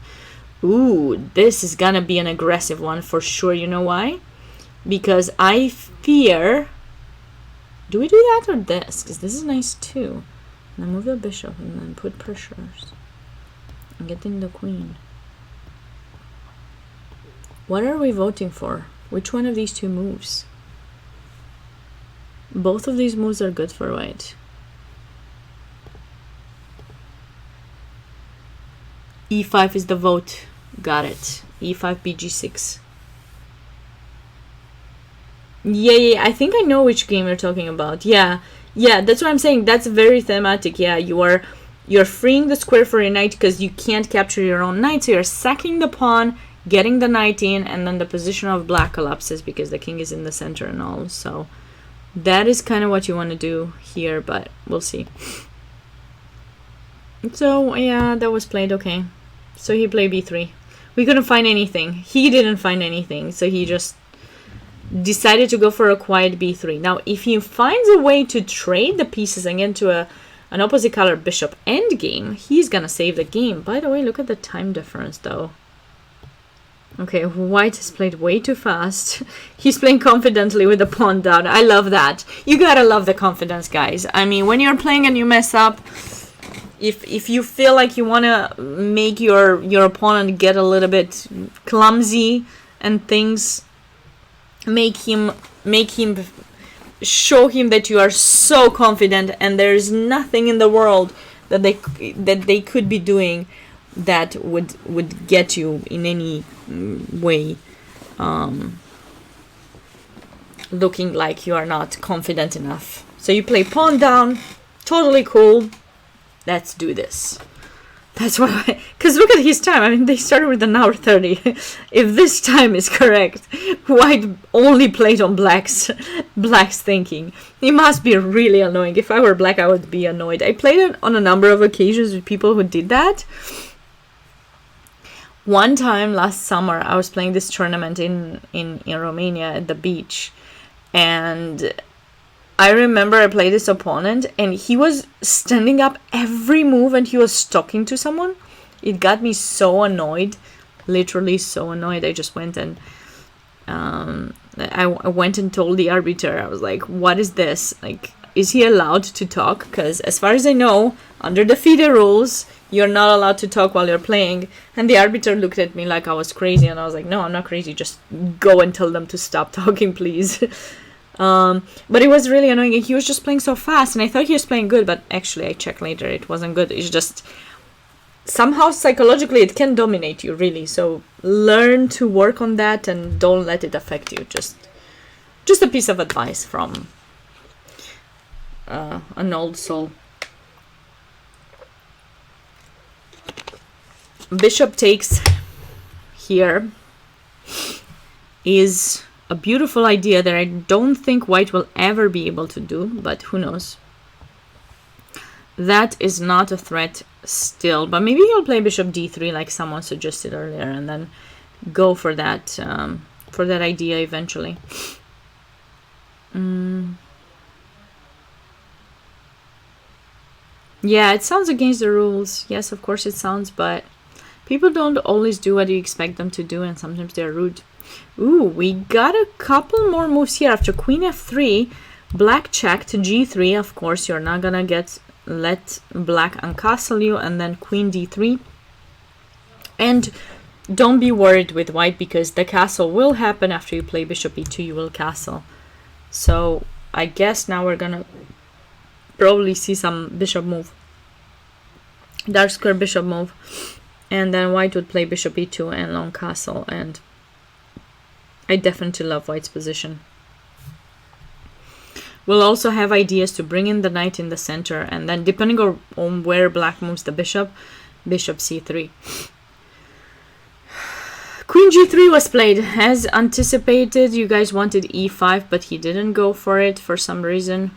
Speaker 1: Ooh, this is gonna be an aggressive one for sure. You know why? Because I fear... Do we do that or this? Because this is nice too. And then move the bishop and then put pressures. And getting the queen. What are we voting for? Which one of these two moves? Both of these moves are good for white. e5 is the vote. Got it. e5, bg6. Yeah, I think I know which game you're talking about. Yeah, that's what I'm saying. That's very thematic. Yeah, you're freeing the square for your knight because you can't capture your own knight, so you're sacking the pawn, getting the knight in, and then the position of black collapses because the king is in the center and all. So that is kind of what you want to do here, but we'll see. So yeah, that was played. Okay, so he played b3. We couldn't find anything. He didn't find anything, so he just decided to go for a quiet b3. Now, if he finds a way to trade the pieces and get into an opposite color bishop endgame, he's gonna save the game. By the way, look at the time difference, though. Okay, white has played way too fast. He's playing confidently with the pawn down. I love that. You gotta love the confidence, guys. I mean, when you're playing and you mess up, if you feel like you wanna make your opponent get a little bit clumsy and things, make him show him that you are so confident and there's nothing in the world that they could be doing that would get you in any way looking like you are not confident enough. So you play pawn down, totally cool. Let's do this. That's why, because look at his time. I mean, they started with an hour 30. If this time is correct, white only played on black's thinking. It must be really annoying. If I were black, I would be annoyed. I played it on a number of occasions with people who did that. One time last summer, I was playing this tournament in Romania at the beach, and I remember I played this opponent and he was standing up every move and he was talking to someone. It got me so annoyed, literally so annoyed. I just went and I went and told the arbiter. I was like, what is this? Like, is he allowed to talk? Because as far as I know, under the FIDE rules, you're not allowed to talk while you're playing. And the arbiter looked at me like I was crazy, and I was like, no, I'm not crazy. Just go and tell them to stop talking, please. But it was really annoying. He was just playing so fast, and I thought he was playing good, but actually I checked later, it wasn't good. It's just somehow psychologically it can dominate you, really. So learn to work on that and don't let it affect you. Just a piece of advice from an old soul. Bishop takes here is a beautiful idea that I don't think white will ever be able to do, but who knows. That is not a threat still, but maybe he'll play bishop d3 like someone suggested earlier and then go for that idea eventually. Yeah, it sounds against the rules. Yes, of course it sounds, but people don't always do what you expect them to do, and sometimes they're rude. Ooh, we got a couple more moves here. After queen f3, black check to g3. Of course, you're not gonna let black uncastle you, and then queen d3. And don't be worried with white, because the castle will happen after you play bishop e2. You will castle. So I guess now we're gonna probably see some bishop move, dark square bishop move, and then white would play bishop e2 and long castle, and I definitely love white's position. We'll also have ideas to bring in the knight in the center, and then depending on where black moves the bishop, bishop c3. Queen g3 was played. As anticipated, you guys wanted e5, but he didn't go for it for some reason.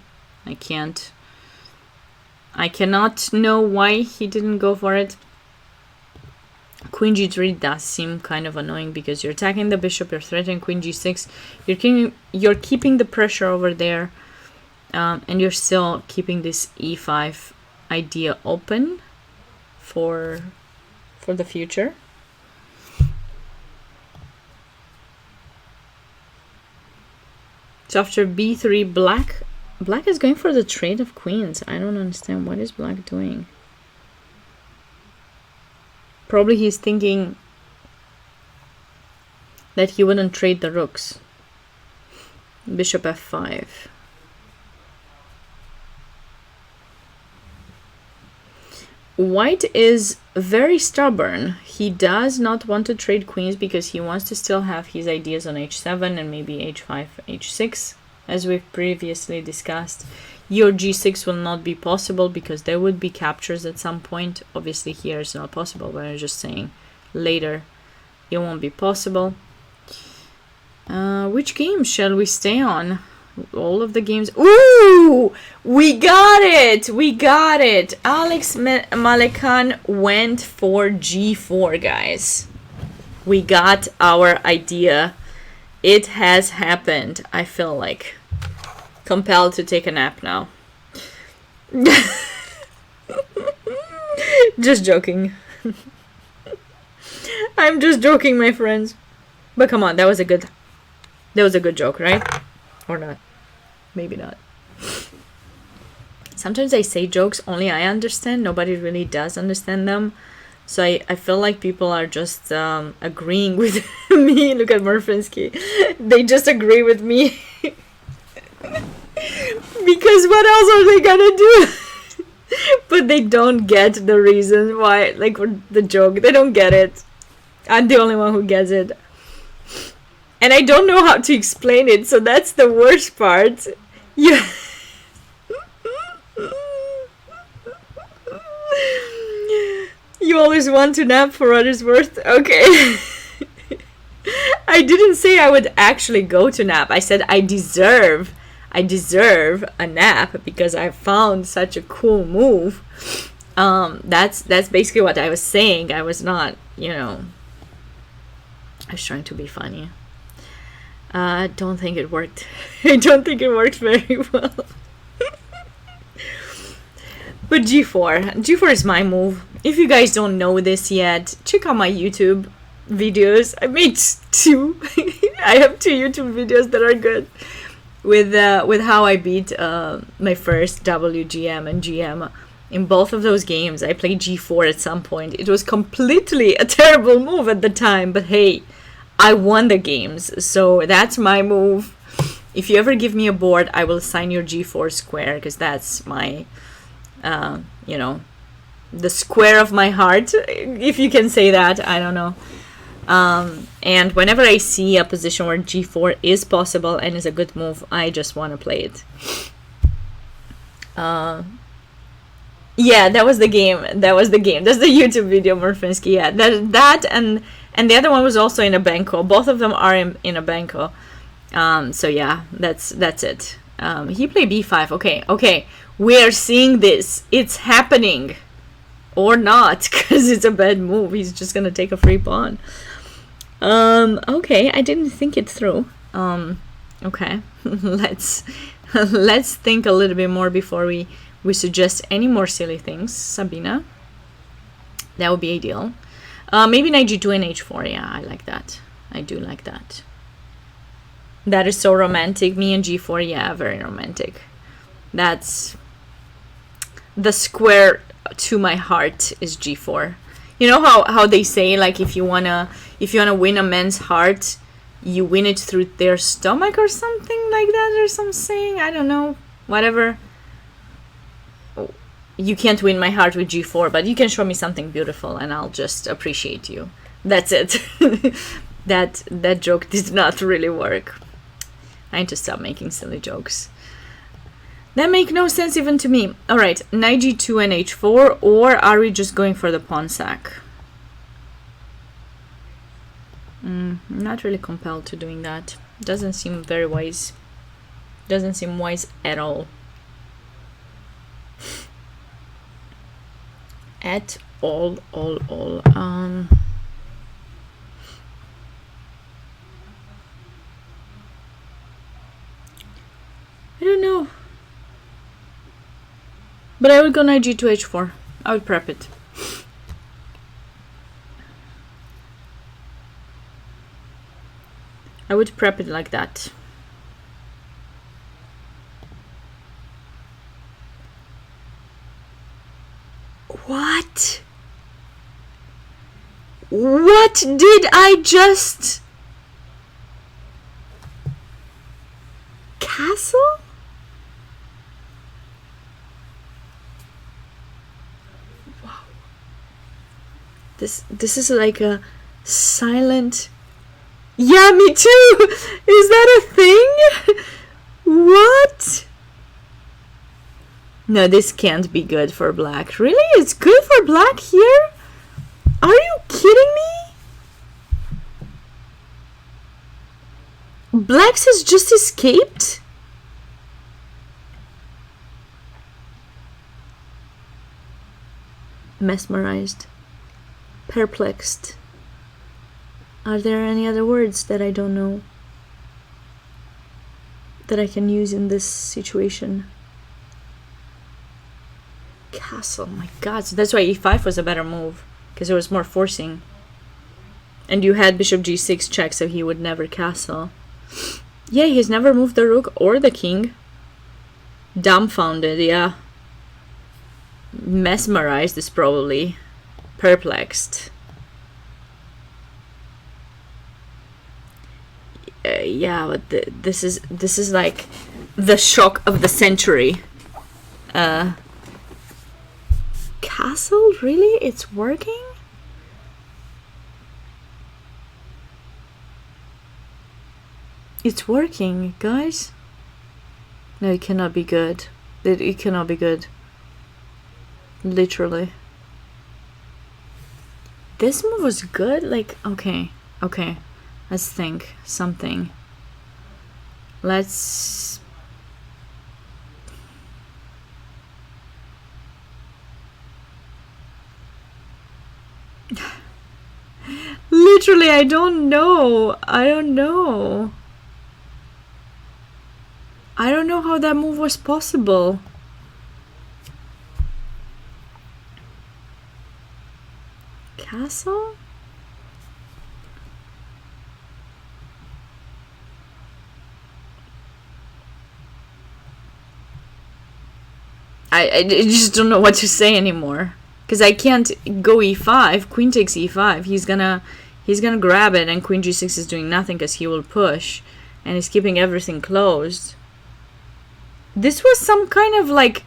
Speaker 1: I cannot know why he didn't go for it. Queen g3 does seem kind of annoying, because you're attacking the bishop, you're threatening queen g6, you're keeping the pressure over there, and you're still keeping this e5 idea open for the future. So after b3, black is going for the trade of queens. I don't understand. What is black doing? Probably he's thinking that he wouldn't trade the rooks. Bishop f5. White is very stubborn. He does not want to trade queens because he wants to still have his ideas on h7 and maybe h5, h6, as we've previously discussed. Your g6 will not be possible because there would be captures at some point. Obviously here it's not possible, but I'm just saying later it won't be possible. Which game shall we stay on? All of the games. Ooh, we got it. Alex Malekan went for g4, guys. We got our idea. It has happened. I feel like compelled to take a nap now. Just joking. I'm just joking, my friends. But come on, that was a good joke, right? Or not? Maybe not. Sometimes I say jokes only I understand. Nobody really does understand them. So I feel like people are just agreeing with me. Look at Murfinsky. They just agree with me. Because what else are they gonna do? But they don't get the reason why, like the joke. They don't get it. I'm the only one who gets it. And I don't know how to explain it, so that's the worst part. Yeah. You always want to nap for what it's worth? Okay. I didn't say I would actually go to nap. I said I deserve a nap because I found such a cool move. That's basically what I was saying. I was not, I was trying to be funny. I don't think it worked. I don't think it worked very well. But G4 is my move. If you guys don't know this yet, check out my YouTube videos. I made 2. I have 2 YouTube videos that are good with how I beat my first WGM and GM. In both of those games, I played G4 at some point. It was completely a terrible move at the time, but hey, I won the games, so that's my move. If you ever give me a board, I will assign your G4 square, because that's my, the square of my heart, if you can say that. I don't know. And whenever I see a position where G4 is possible and is a good move, I just want to play it. Yeah, that was the game. That's the YouTube video, Murfinsky. Yeah, that and the other one was also in a banco. Both of them are in a banco. So yeah, that's it. He played b5. Okay. We are seeing this. It's happening. Or not, because it's a bad move. He's just gonna take a free pawn. Okay, I didn't think it through. Okay, let's think a little bit more before we suggest any more silly things, Sabina. That would be ideal. Maybe knight g2 and h4. Yeah, I like that. I do like that. That is so romantic. Me and g4. Yeah, very romantic. That's the square to my heart is g4. You know how they say, like, if you wanna win a man's heart, you win it through their stomach or something like that, or some saying. I don't know. Whatever. You can't win my heart with g4, but you can show me something beautiful and I'll just appreciate you. That's it. that joke did not really work. I need to stop making silly jokes. That make no sense even to me. Alright, knight g2 and h4, or are we just going for the pawn sack? Not really compelled to doing that. Doesn't seem very wise. Doesn't seem wise at all. At all. I don't know. But I would go knight g2 h4. I would prep it. I would prep it like that. What? What did I just... Castle? Wow. This is like a silent... Yeah, me too! Is that a thing? What? No, this can't be good for black. Really? It's good for black here? Are you kidding me? Blacks has just escaped? Mesmerized. Perplexed. Are there any other words that I don't know that I can use in this situation? Castle, my god. So that's why e5 was a better move, because it was more forcing. And you had bishop g6 check, so he would never castle. Yeah, he's never moved the rook or the king. Dumbfounded, yeah. Mesmerized is probably perplexed. Yeah, but this is like the shock of the century. Castle? Really? It's working? It's working, guys. No, it cannot be good. It cannot be good. Literally. This move was good? Like, okay. Let's think. Something. Let's... Literally, I don't know. I don't know how that move was possible. Castle? I just don't know what to say anymore, because I can't go e5. Queen takes e5. He's gonna grab it, and queen g6 is doing nothing because he will push, and he's keeping everything closed. This was some kind of like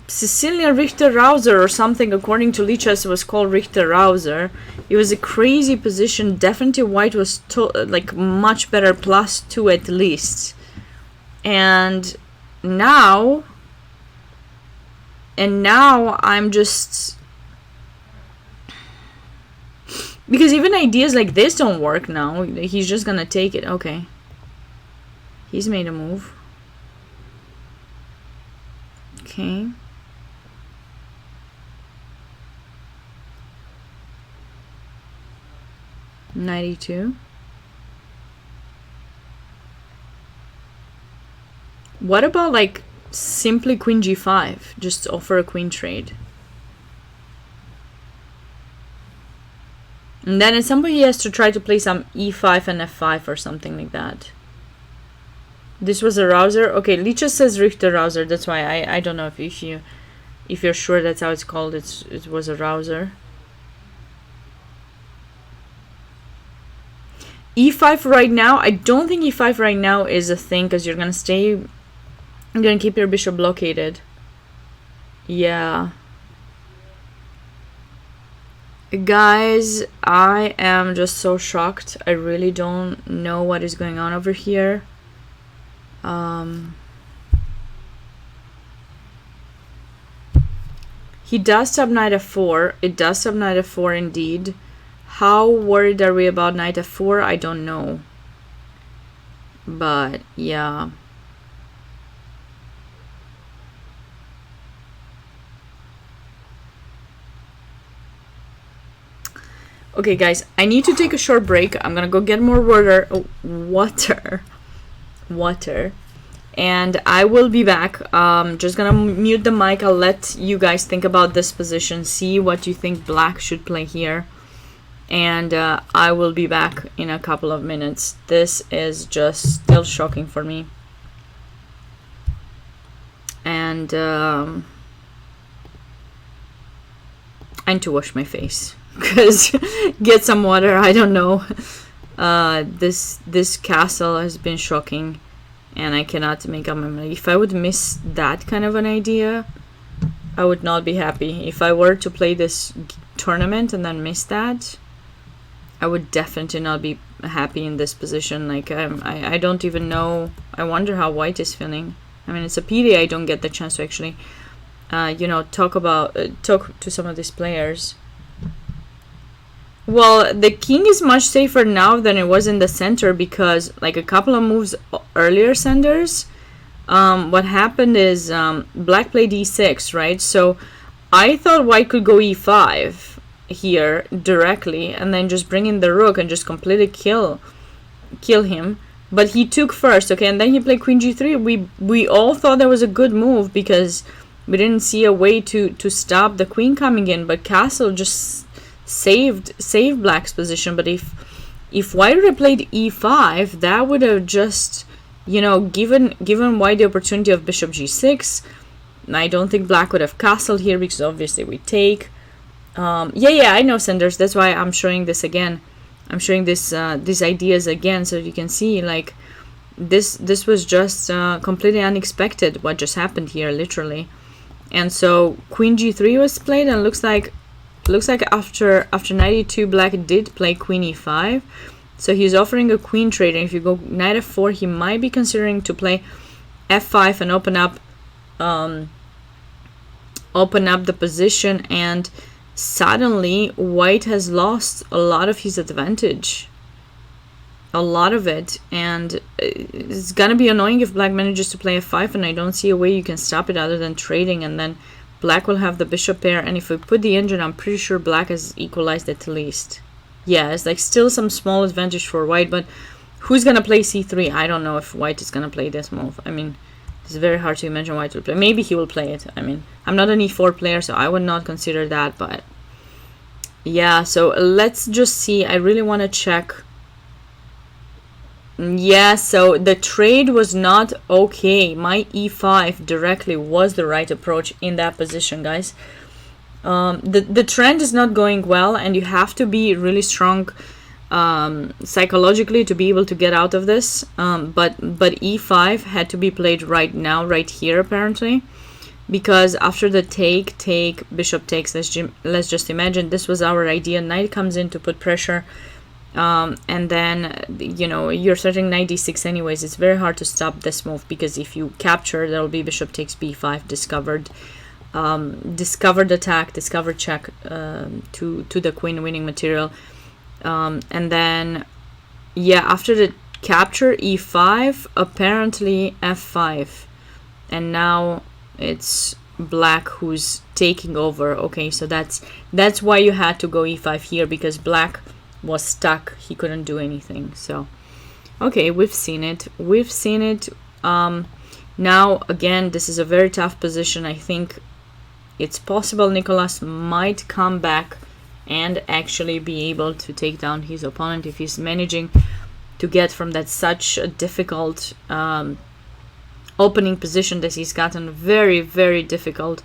Speaker 1: Sicilian Richter-Rauser or something. According to Lichess, it was called Richter-Rauser. It was a crazy position. Definitely white was like much better, +2 at least. And now I'm just... Because even ideas like this don't work now. He's just gonna take it. Okay. He's made a move. Okay. 92. What about like simply queen g5? Just offer a queen trade. And then at some point he has to try to play some e5 and f5 or something like that. This was a rouser. Okay, Licha says Richter rouser. That's why I don't know if you're sure that's how it's called. It was a rouser. e5 right now. I don't think e5 right now is a thing because you're gonna keep your bishop blockaded. Yeah. Guys, I am just so shocked. I really don't know what is going on over here. He does sub knight f4. It does sub knight f4 indeed. How worried are we about knight f4? I don't know. But yeah. Okay, guys, I need to take a short break. I'm gonna go get more water, and I will be back. Just gonna mute the mic. I'll let you guys think about this position, see what you think black should play here, and I will be back in a couple of minutes. This is just still shocking for me, and I need to wash my face. Because get some water. I don't know. This castle has been shocking, and I cannot make up my mind. If I would miss that kind of an idea, I would not be happy. If I were to play this tournament and then miss that, I would definitely not be happy in this position. Like I don't even know. I wonder how white is feeling. I mean, it's a pity I don't get the chance to actually, talk to some of these players. Well, the king is much safer now than it was in the center because, like, a couple of moves earlier, Sanders, what happened is black played e6, right? So I thought white could go e5 here directly and then just bring in the rook and just completely kill him. But he took first, okay, and then he played queen g3. We all thought that was a good move because we didn't see a way to stop the queen coming in, but castle just saved black's position. But if white would have played e5, that would have just given white the opportunity of bishop g6. I don't think black would have castled here because obviously we take. Yeah, I know, Sanders. That's why I'm showing this again. I'm showing these ideas again so you can see, like, this was just completely unexpected what just happened here, literally. And so queen g3 was played, and looks like after 92 black did play queen e5, so he's offering a queen trade. And if you go knight f4, he might be considering to play f5 and open up the position, and suddenly white has lost a lot of his advantage, a lot of it, and it's gonna be annoying if black manages to play f5, and I don't see a way you can stop it other than trading, and then black will have the bishop pair. And if we put the engine, I'm pretty sure black has equalized at least. Yeah, it's like still some small advantage for white, but who's gonna play c3? I don't know if white is gonna play this move. I mean, it's very hard to imagine white will play. Maybe he will play it. I mean, I'm not an e4 player, so I would not consider that, but yeah, so let's just see. I really want to check. Yeah, so the trade was not okay. My e5 directly was the right approach in that position, guys. The trend is not going well, and you have to be really strong psychologically to be able to get out of this. But e5 had to be played right now, right here, apparently, because after the take, bishop takes, let's just imagine this was our idea. Knight comes in to put pressure. And then, you're starting knight d6 anyways. It's very hard to stop this move, because if you capture, there will be bishop takes b5 discovered attack, discovered check to the queen winning material. And then, yeah, after the capture e5, apparently f5, and now it's black who's taking over. Okay, so that's why you had to go e5 here, because black was stuck. He couldn't do anything. So, okay, we've seen it. We've seen it. Now, again, this is a very tough position. I think it's possible Nicholas might come back and actually be able to take down his opponent if he's managing to get from that such a difficult opening position that he's gotten. Very, very difficult.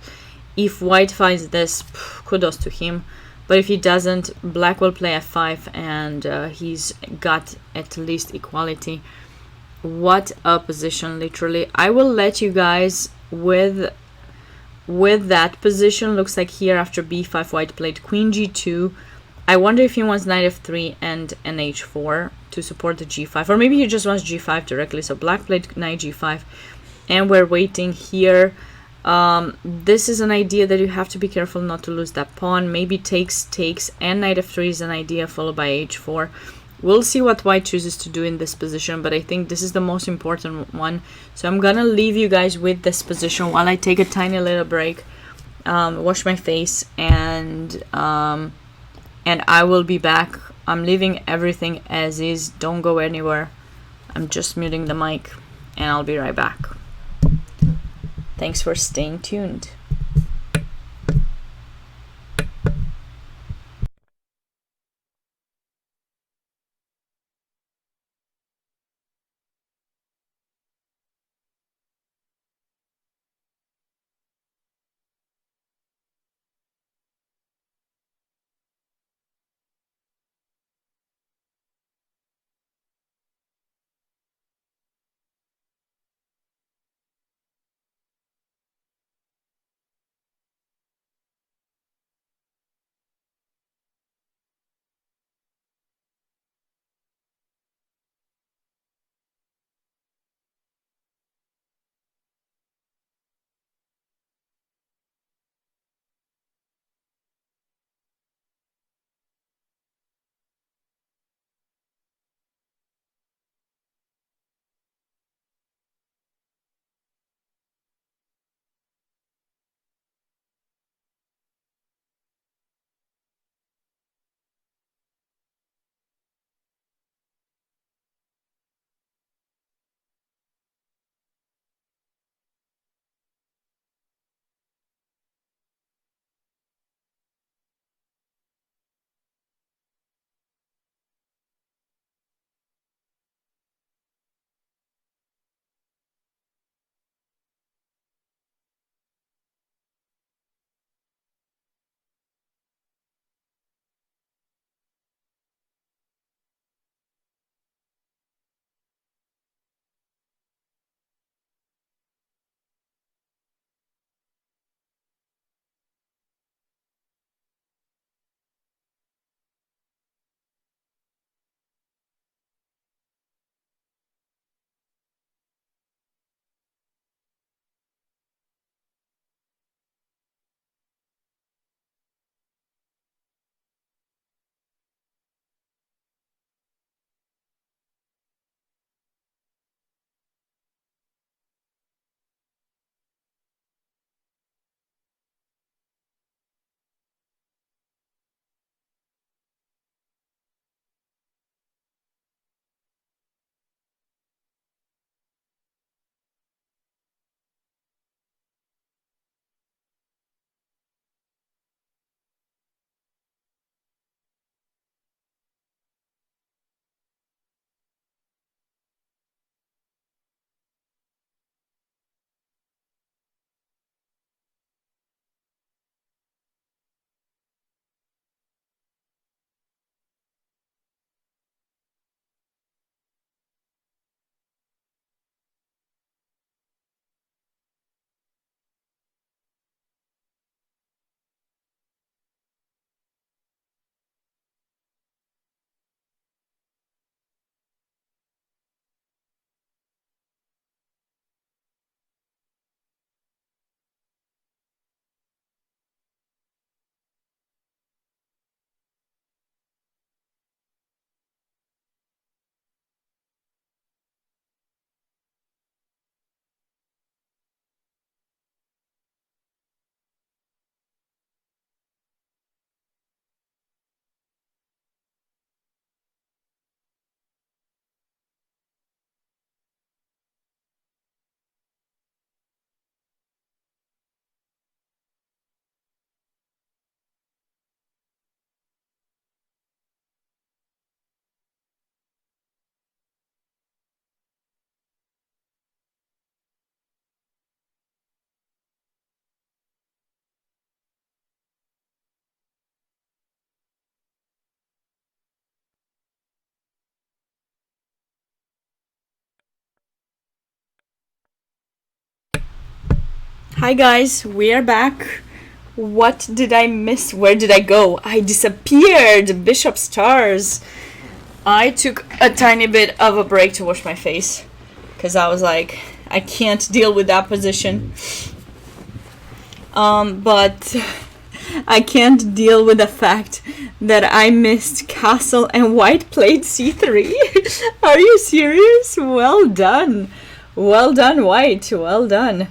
Speaker 1: If white finds this, kudos to him. But if he doesn't, black will play f5 and he's got at least equality. What a position, literally. I will let you guys with that position. Looks like here after b5 white played queen g2. I wonder if he wants knight f3 and an h4 to support the g5, or maybe he just wants g5 directly. So black played knight g5 and we're waiting here. This is an idea that you have to be careful not to lose that pawn. Maybe takes and knight f3 is an idea, followed by h4. We'll see what white chooses to do in this position, but I think this is the most important one. So I'm gonna leave you guys with this position while I take a tiny little break, wash my face, and I will be back. I'm leaving everything as is. Don't go anywhere. I'm just muting the mic, and I'll be right back. Thanks for staying tuned. Hi guys, we are back. What did I miss? Where did I go? I disappeared. Bishop stars. I took a tiny bit of a break to wash my face because I was like, I can't deal with that position. But I can't deal with the fact that I missed castle and white played c3. Are you serious? Well done. Well done, white. Well done.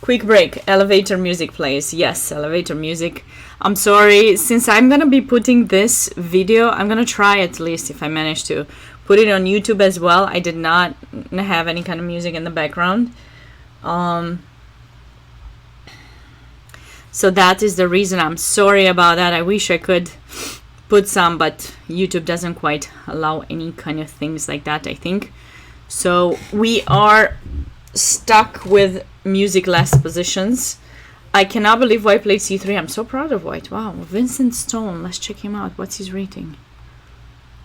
Speaker 1: Quick break. Elevator music plays. Yes, elevator music. I'm sorry, since I'm gonna be putting this video, I'm gonna try at least if I manage to put it on YouTube as well. I did not have any kind of music in the background. So that is the reason. I'm sorry about that. I wish I could put some, but YouTube doesn't quite allow any kind of things like that, I think. So we are stuck with music-less positions. I cannot believe white played c3. I'm so proud of white. Wow. Vincent Stone. Let's check him out. What's his rating?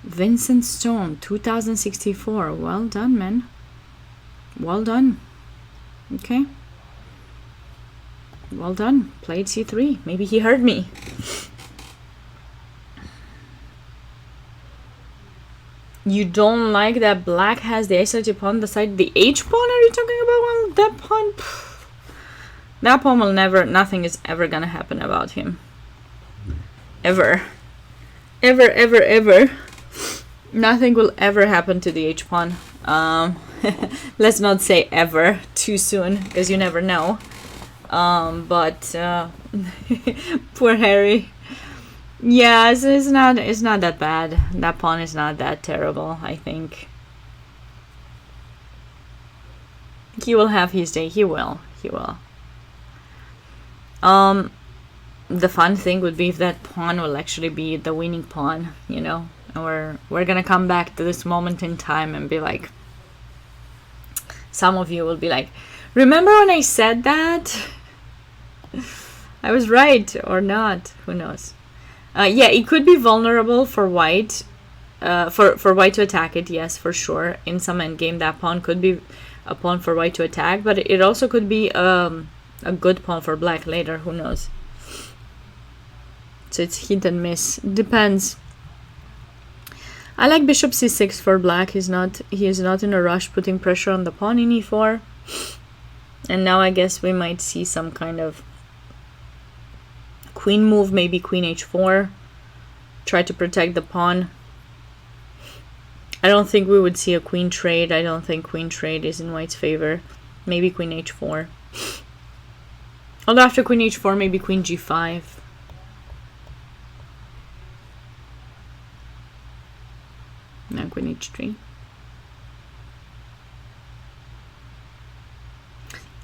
Speaker 1: Vincent Stone, 2064. Well done, man. Well done. Okay. Well done. Played c3. Maybe he heard me. You don't like that black has the isolated pawn beside the h pawn? Are you talking about? Well, that pawn... That pawn will never... Nothing is ever gonna happen about him. Ever. Ever, ever, ever. Nothing will ever happen to the h pawn. Let's not say ever too soon, because you never know. But poor Harry. Yeah, it's not that bad. That pawn is not that terrible, I think. He will have his day. He will. The fun thing would be if that pawn will actually be the winning pawn, you know. Or we're gonna come back to this moment in time and be like, some of you will be like, remember when I said that? I was right or not, who knows. Yeah, it could be vulnerable for white, for white to attack it, yes, for sure. In some endgame, that pawn could be a pawn for white to attack, but it also could be a good pawn for black later, who knows. So it's hit and miss, depends. I like bishop c6 for black. He is not in a rush putting pressure on the pawn in e4. And now I guess we might see some kind of queen move, maybe queen h4. Try to protect the pawn. I don't think we would see a queen trade. I don't think queen trade is in white's favor. Maybe queen h4. Although after queen h4, maybe queen g5. Now queen h3.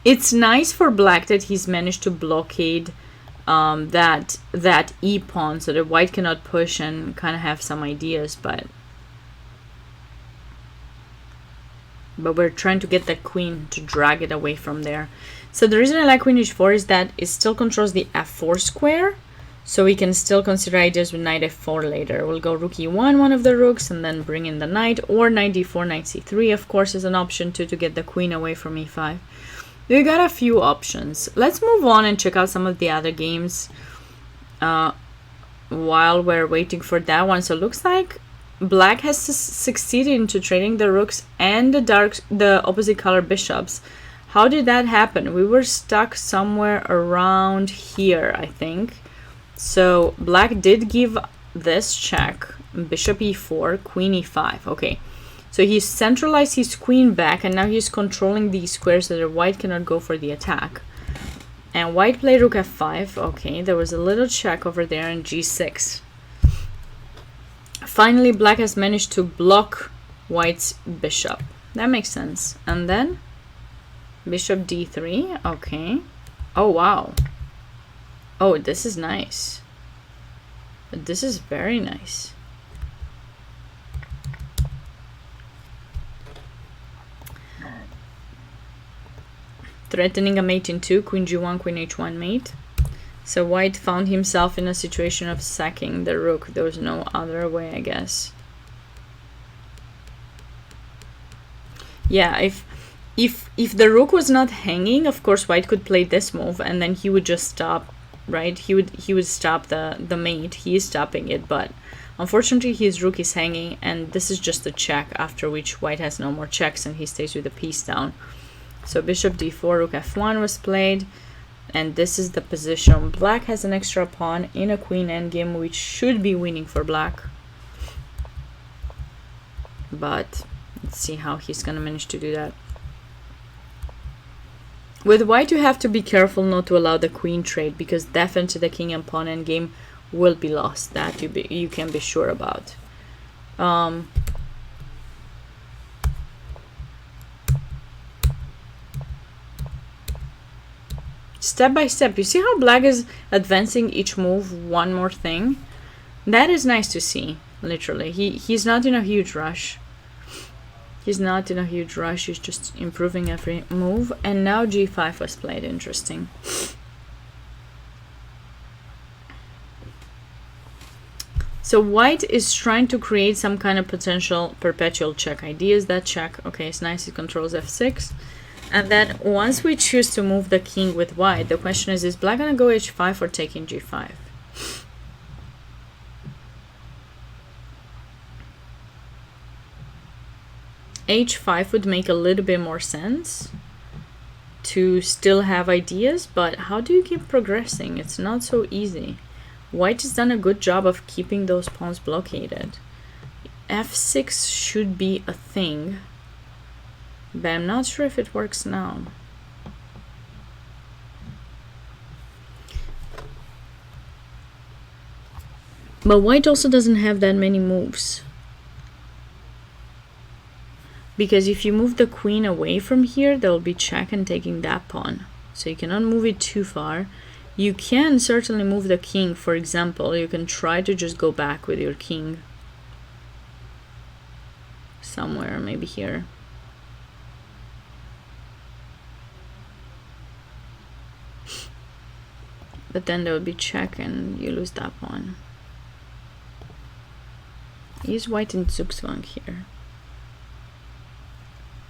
Speaker 1: It's nice for black that he's managed to blockade that e pawn so that white cannot push and kind of have some ideas, but we're trying to get that queen to drag it away from there. So the reason I like queen h4 is that it still controls the f4 square, so we can still consider ideas with knight f4 later. We'll go rook e1, one of the rooks, and then bring in the knight, or knight d4, knight c3, of course, is an option too, to get the queen away from e5. We got a few options. Let's move on and check out some of the other games while we're waiting for that one. So it looks like black has succeeded into trading the rooks and the opposite color bishops. How did that happen? We were stuck somewhere around here, I think. So black did give this check, bishop e4, queen e5. Okay, so he centralized his queen back, and now he's controlling these squares so that white cannot go for the attack. And white played rook f5. Okay, there was a little check over there in g6. Finally, black has managed to block white's bishop. That makes sense. And then bishop d3. Okay. Oh, wow. Oh, this is nice. This is very nice. Threatening a mate in 2, queen g1, queen h1 mate. So white found himself in a situation of sacking the rook. There was no other way, I guess. Yeah, if the rook was not hanging, of course white could play this move and then he would just stop, right? He would stop the mate. He is stopping it, but unfortunately his rook is hanging, and this is just a check, after which white has no more checks and he stays with the piece down. So bishop d4, rook f1 was played, and this is the position. Black has an extra pawn in a queen endgame, which should be winning for black. But let's see how he's gonna manage to do that. With white, you have to be careful not to allow the queen trade, because definitely the king and pawn endgame will be lost. That you can be sure about. Step by step, you see how black is advancing each move one more thing? That is nice to see, literally. He's not in a huge rush. He's not in a huge rush, he's just improving every move. And now g5 was played, interesting. So white is trying to create some kind of potential perpetual check. Idea is that check, okay, it's nice, it controls f6. And then once we choose to move the king with white, the question is black gonna go h5 or taking g5? h5 would make a little bit more sense to still have ideas, but how do you keep progressing? It's not so easy. White has done a good job of keeping those pawns blockaded. f6 should be a thing, but I'm not sure if it works now. But white also doesn't have that many moves. Because if you move the queen away from here, there will be check and taking that pawn. So you cannot move it too far. You can certainly move the king, for example. You can try to just go back with your king. Somewhere, maybe here. But then there will be check and you lose that pawn. Use white in Zugzwang here.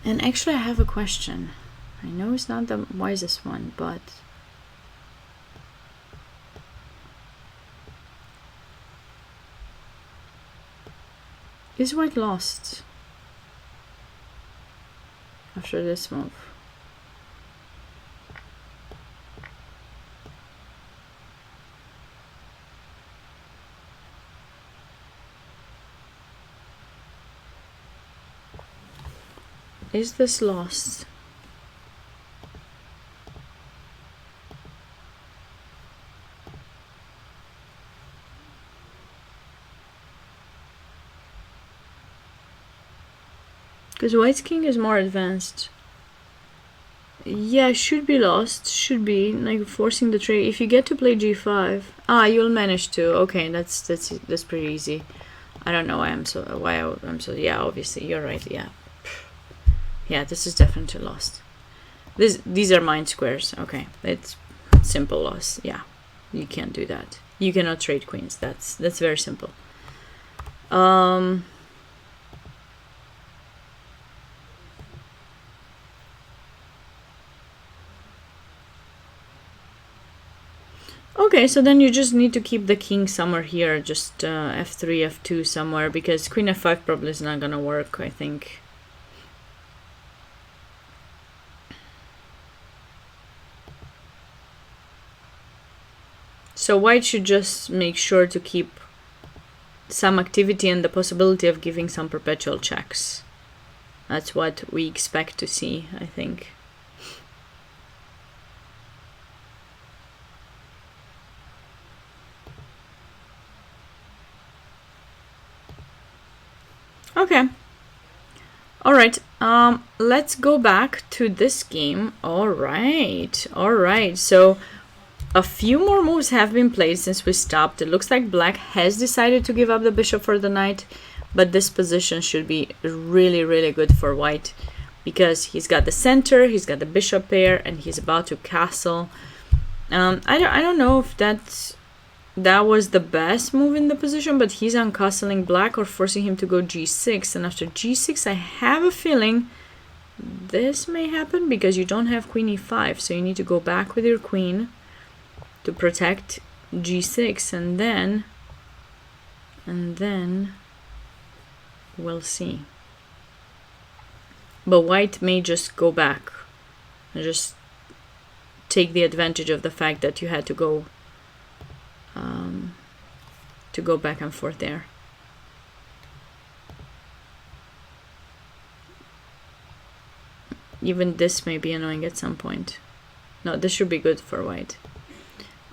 Speaker 1: And actually I have a question. I know it's not the wisest one, but is white lost after this move? Is this lost? Because white's king is more advanced. Yeah, should be lost. Should be like forcing the trade. If you get to play g5, you'll manage to. Okay, that's pretty easy. I don't know why I'm so yeah. Obviously, you're right. Yeah. Yeah, this is definitely lost. These are mine squares. Okay, it's simple loss. Yeah, you can't do that. You cannot trade queens. That's very simple. Okay, so then you just need to keep the king somewhere here, just f3, f2 somewhere, because queen f5 probably is not gonna work, I think. So white should just make sure to keep some activity and the possibility of giving some perpetual checks. That's what we expect to see, I think. Okay. All right. Let's go back to this game. All right. So a few more moves have been played since we stopped. It looks like black has decided to give up the bishop for the knight, but this position should be really, really good for white because he's got the center, he's got the bishop pair, and he's about to castle. I don't know if that was the best move in the position, but he's uncastling black or forcing him to go g6, and after g6 I have a feeling this may happen because you don't have queen e5, so you need to go back with your queen to protect g6, and then we'll see. But white may just go back and just take the advantage of the fact that you had to go back and forth there. Even this may be annoying at some point. No, this should be good for white.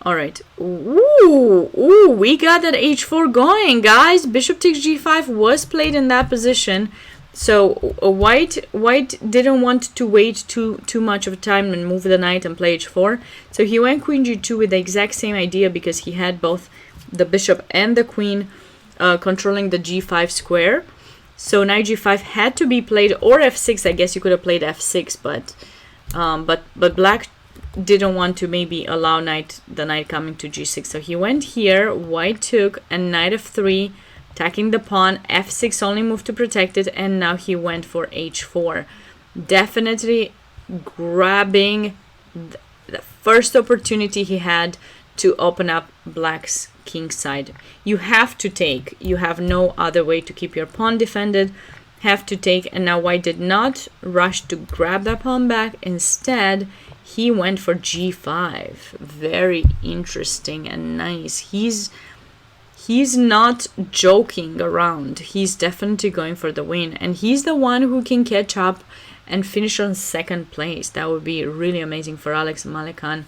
Speaker 1: Alright. Ooh, we got that h4 going, guys. Bishop takes g5 was played in that position. So white didn't want to wait too much of time and move the knight and play h4. So he went queen g2 with the exact same idea, because he had both the bishop and the queen controlling the g5 square. So knight g5 had to be played, or f6. I guess you could have played f6, but black didn't want to maybe allow the knight coming to g6. So he went here, white took, and knight f3, attacking the pawn. f6 only move to protect it, and now he went for h4. Definitely grabbing the first opportunity he had to open up black's king side. You have to take. You have no other way to keep your pawn defended. Have to take. And now white did not rush to grab that pawn back. Instead, he went for g5. Very interesting and nice. He's not joking around. He's definitely going for the win, and he's the one who can catch up and finish on second place. That would be really amazing for Alex Malekan.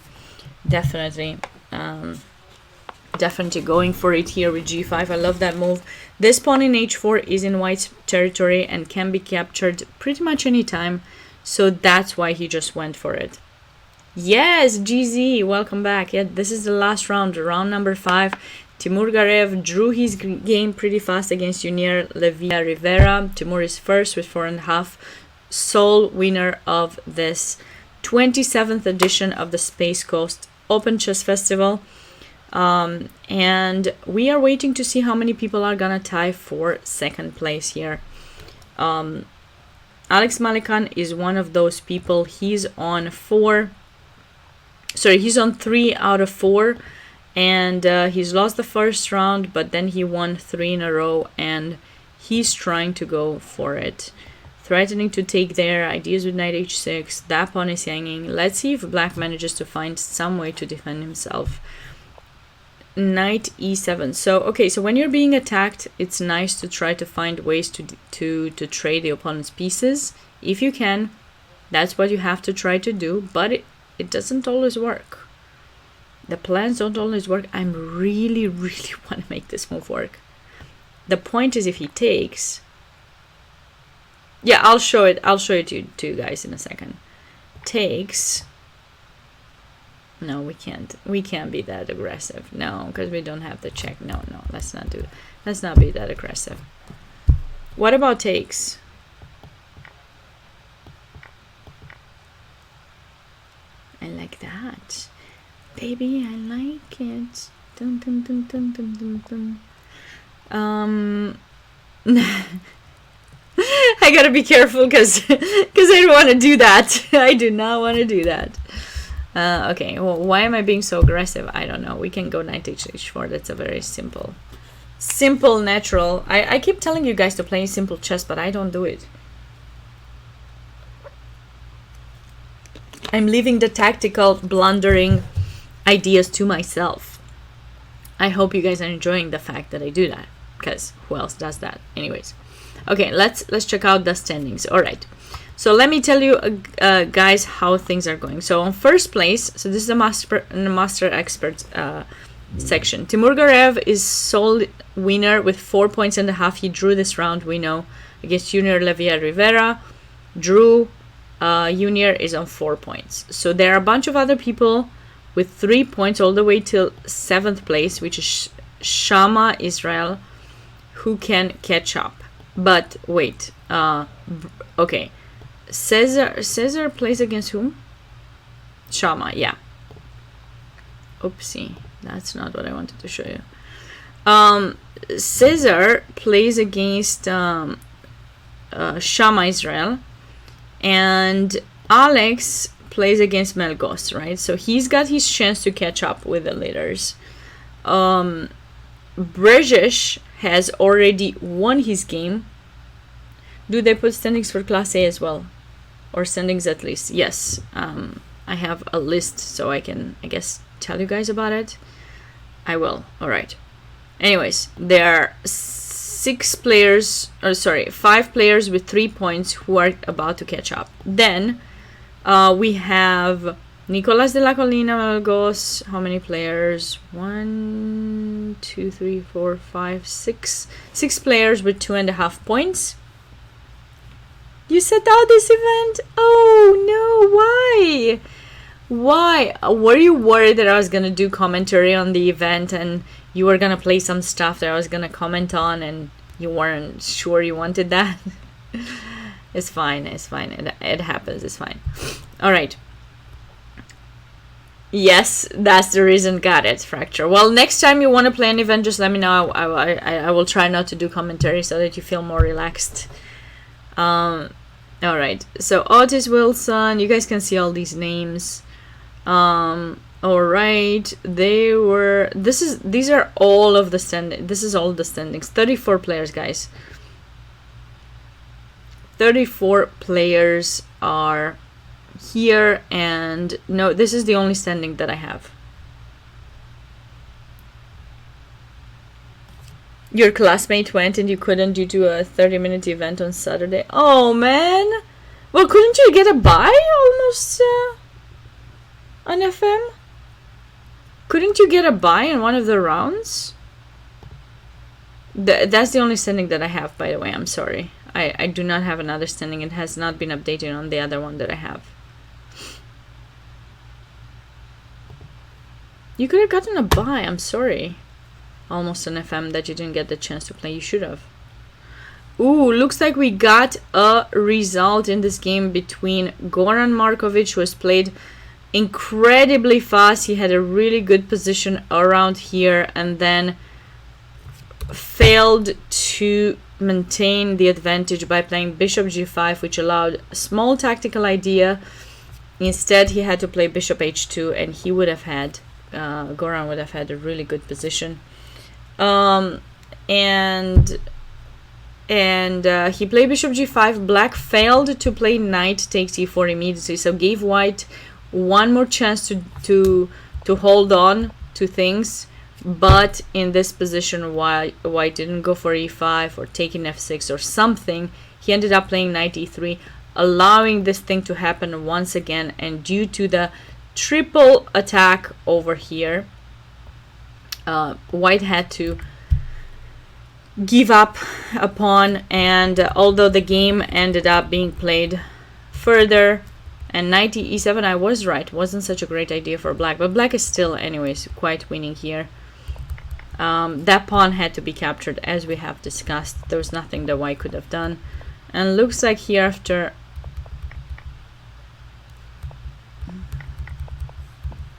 Speaker 1: Definitely going for it here with g5. I love that move. This pawn in h4 is in white's territory and can be captured pretty much any time, so that's why he just went for it. Yes, GZ, welcome back. Yeah, this is the last round number 5. Timur Garev drew his game pretty fast against Junior Levia Rivera. Timur is first with 4.5, sole winner of this 27th edition of the Space Coast Open Chess Festival. And we are waiting to see how many people are gonna tie for second place here. Alex Malekan is one of those people. He's on 3 out of 4. And he's lost the first round, but then he won 3 in a row, and he's trying to go for it. Threatening to take there, ideas with knight h6, that pawn is hanging. Let's see if black manages to find some way to defend himself. Knight e7. So, okay, so when you're being attacked, it's nice to try to find ways to trade the opponent's pieces. If you can, that's what you have to try to do, but it doesn't always work. The plans don't always work. I really want to make this move work. The point is, if he takes... Yeah, I'll show it to you guys in a second. Takes... No, we can't. We can't be that aggressive. No, because we don't have the check. No, let's not do it. Let's not be that aggressive. What about takes? I like that. Baby, I like it. Dun, dun, dun, dun, dun, dun, dun. I gotta be careful because I don't want to do that. I do not want to do that. Okay, well, why am I being so aggressive? I don't know. We can go knight h4. That's a very simple, natural. I keep telling you guys to play simple chess, but I don't do it. I'm leaving the tactical, blundering ideas to myself. I hope you guys are enjoying the fact that I do that, because who else does that? Anyways, okay, let's check out the standings. All right, so let me tell you guys how things are going. So on first place, so this is the master expert section. Timur Garev is sole winner with 4.5 points. He drew this round, we know, against Junior Levia Rivera. Drew. Junior is on 4 points. So there are a bunch of other people with 3 points all the way till 7th place, which is Shama Israel, who can catch up. But wait, okay, Cesar plays against whom? Shama, yeah. Oopsie, that's not what I wanted to show you. Cesar plays against Shama Israel, and Alex plays against Melgos, right? So he's got his chance to catch up with the leaders. Brzezic has already won his game. Do they put standings for Class A as well? Or standings at least? Yes. I have a list, so I can, I guess, tell you guys about it. I will. Alright. Anyways, there are 5 players with 3 points who are about to catch up. Then we have Nicolas de la Colina, Melgos. How many players? 1, 2, 3, 4, 5, 6. 6 players with 2.5 points. You set out this event? Oh no, why? Why? Were you worried that I was gonna do commentary on the event and you were gonna play some stuff that I was gonna comment on and you weren't sure you wanted that? It's fine, it's fine. It happens, it's fine. Alright. Yes, that's the reason. Got it, Fracture. Well, next time you want to play an event, just let me know. I will try not to do commentary so that you feel more relaxed. Alright, so Otis Wilson, you guys can see all these names. Alright, these are all of the standings. This is all the standings. 34 players, guys. 34 players are here, and no, this is the only standing that I have. Your classmate went and you couldn't due to a 30-minute event on Saturday. Oh man! Well, couldn't you get a bye almost on FM? Couldn't you get a bye in one of the rounds? That's the only standing that I have, by the way. I'm sorry. I do not have another standing. It has not been updated on the other one that I have. You could have gotten a bye. I'm sorry. Almost an FM that you didn't get the chance to play. You should have. Ooh, looks like we got a result in this game between Goran Markovic, who has played incredibly fast. He had a really good position around here and then failed to maintain the advantage by playing Bishop G5, which allowed a small tactical idea. Instead, he had to play Bishop H2, and he would have had, Goran would have had a really good position. And he played Bishop G5. Black failed to play Knight takes E4 immediately, so gave White one more chance to hold on to things. But in this position, White didn't go for E5 or taking F6 or something. He ended up playing Knight E3, allowing this thing to happen once again. And due to the triple attack over here, White had to give up a pawn, and although the game ended up being played further, and Knight E7, I was right, wasn't such a great idea for Black, but Black is still anyways quite winning here. That pawn had to be captured, as we have discussed. There was nothing that White could have done, and looks like here after,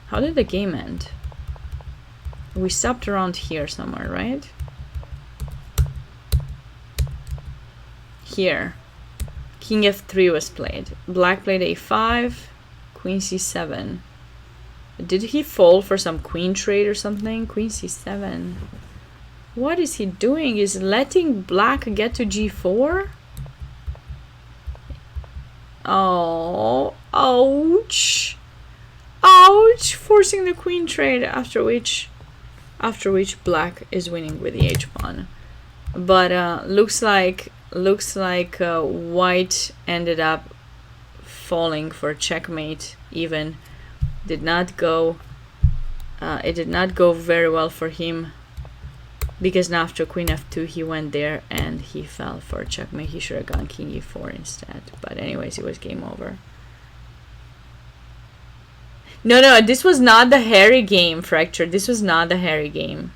Speaker 1: how did the game end? We stopped around here somewhere, right? Here. King F3 was played. Black played A5, Queen C7. Did he fall for some queen trade or something? Queen C7. What is he doing? Is letting Black get to G4? Oh, ouch. Ouch, forcing the queen trade, after which Black is winning with the H pawn. But looks like White ended up falling for checkmate. Even did not go. It did not go very well for him, because now after Queen F2 he went there and he fell for checkmate. He should have gone King E4 instead. But anyways, it was game over. No, this was not the hairy game, Fracture. This was not the hairy game.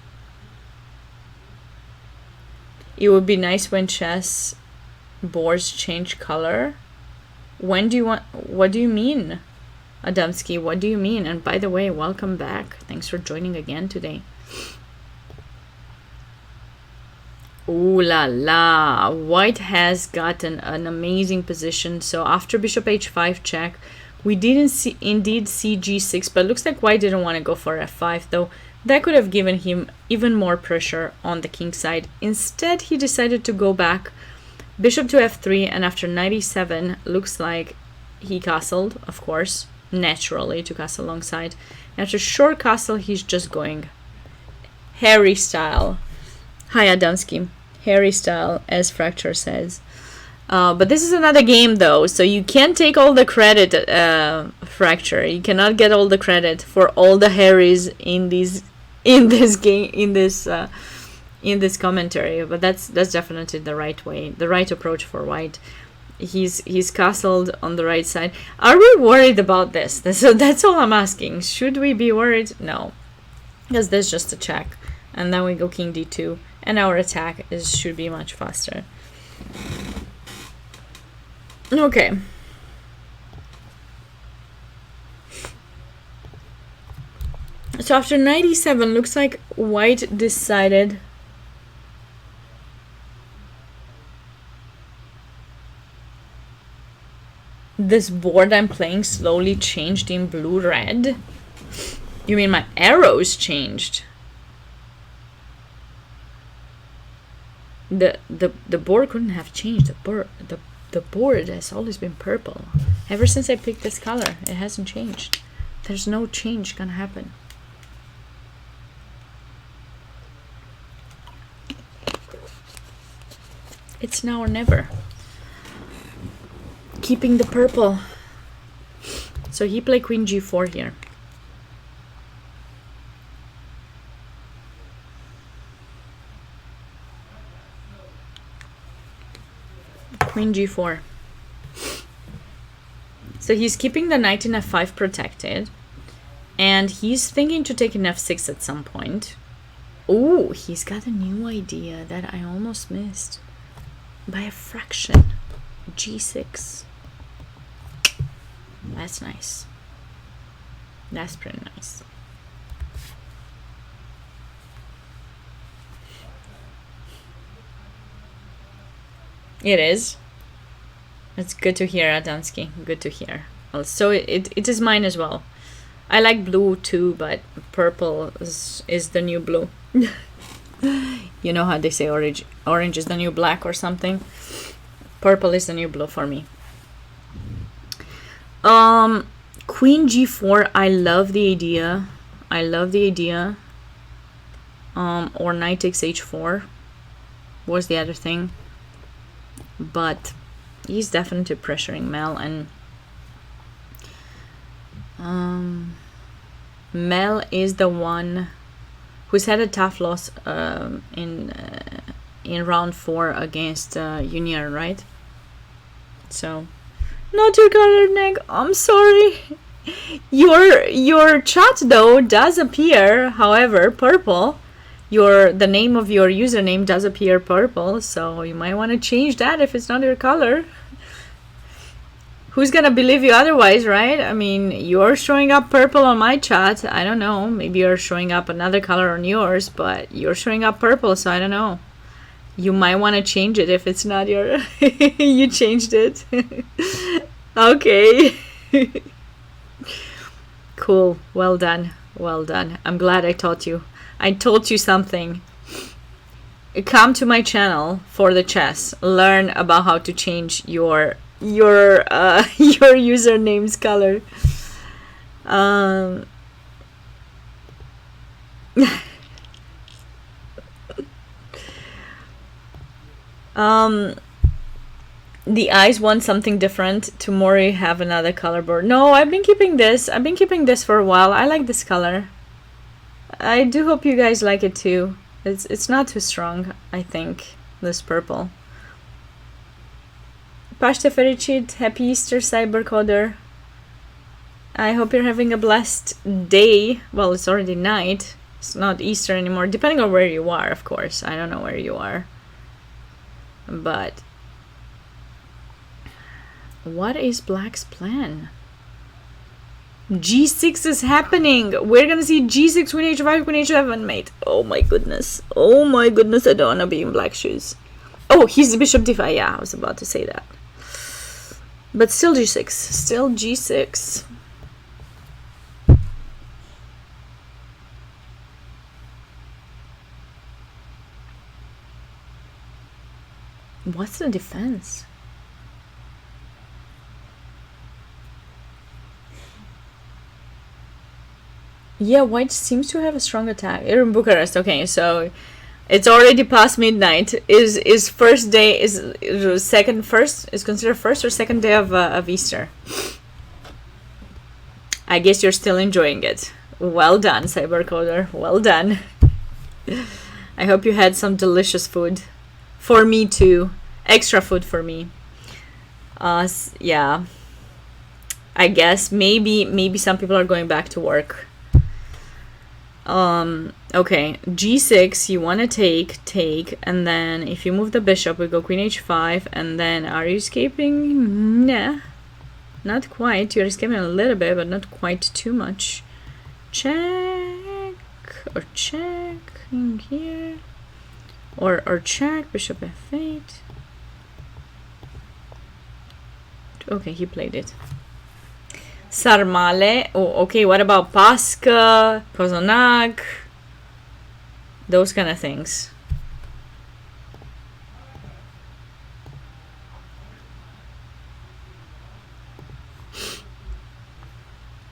Speaker 1: It would be nice when chess boards change color. When do you want... What do you mean, Adamski? What do you mean? And by the way, welcome back. Thanks for joining again today. Ooh la la. White has gotten an amazing position. So after bishop h5 check, we didn't see indeed see g6, but looks like white didn't want to go for f5, though that could have given him even more pressure on the king side. Instead, he decided to go back bishop to f3, and after knight e7, looks like he castled, of course, naturally to castle alongside. After short castle, he's just going Harry style. Hi, Adamski. Harry style, as Fracture says. But this is another game, though, so you can't take all the credit, Fracture. You cannot get all the credit for all the Harrys in this game, in this commentary. But that's definitely the right way, the right approach for white. He's castled on the right side. Are we worried about this? So that's all I'm asking. Should we be worried? No, because there's just a check, and then we go king d2. And our attack should be much faster. Okay. So after knight e7, looks like white decided this board I'm playing slowly changed in blue-red. You mean my arrows changed? The board couldn't have changed. The board has always been purple. Ever since I picked this color, it hasn't changed. There's no change gonna happen. It's now or never. Keeping the purple. So he played queen g4 here. Queen g4. So he's keeping the knight in f5 protected, and he's thinking to take an f6 at some point. Oh, he's got a new idea that I almost missed by a fraction. g6. That's nice. That's pretty nice. It is. It's good to hear, Adamski. Good to hear. So it is mine as well. I like blue too, but purple is the new blue. You know how they say orange is the new black or something? Purple is the new blue for me. Queen g4, I love the idea. I love the idea. Or knight takes h4 was the other thing. But he's definitely pressuring Mel, and Mel is the one who's had a tough loss in round 4 against Junior, right? So, not your colored neck. I'm sorry. Your chat though does appear, however, purple. The name of your username does appear purple, so you might want to change that if it's not your color. Who's gonna believe you otherwise, right? I mean, you're showing up purple on my chat. I don't know. Maybe you're showing up another color on yours, but you're showing up purple, so I don't know. You might want to change it if it's not your... You changed it. Okay. Cool. Well done. Well done. I'm glad I taught you. I taught you something. Come to my channel for the chess. Learn about how to change your username's color. The eyes want something different. Tomorrow you have another color board. No, I've been keeping this. I've been keeping this for a while. I like this color. I do hope you guys like it too. It's not too strong, I think, this purple. Pashta Fericit, happy Easter, Cybercoder. I hope you're having a blessed day. Well, it's already night. It's not Easter anymore, depending on where you are, of course. I don't know where you are. But what is Black's plan? G6 is happening. We're gonna see G6, Queen H5, Queen H7, mate. Oh my goodness. Oh my goodness, I don't wanna be in black shoes. Oh, he's Bishop D5. Yeah, I was about to say that. But still G6. Still G6. What's the defense? Yeah, white seems to have a strong attack. You're in Bucharest. Okay, so it's already past midnight. Is first day is second first is considered first or second day of Easter? I guess you're still enjoying it. Well done, Cybercoder. Well done. I hope you had some delicious food. For me too. Extra food for me. Yeah. I guess maybe some people are going back to work. Okay, G6, you want to take, and then if you move the bishop, we go Queen H5, and then are you escaping? Nah, not quite. You're escaping a little bit, but not quite too much. Check, or check in here, or check, bishop F8. Okay, he played it. Sarmale. Oh, okay, what about Pasca, Kozonak? Those kind of things.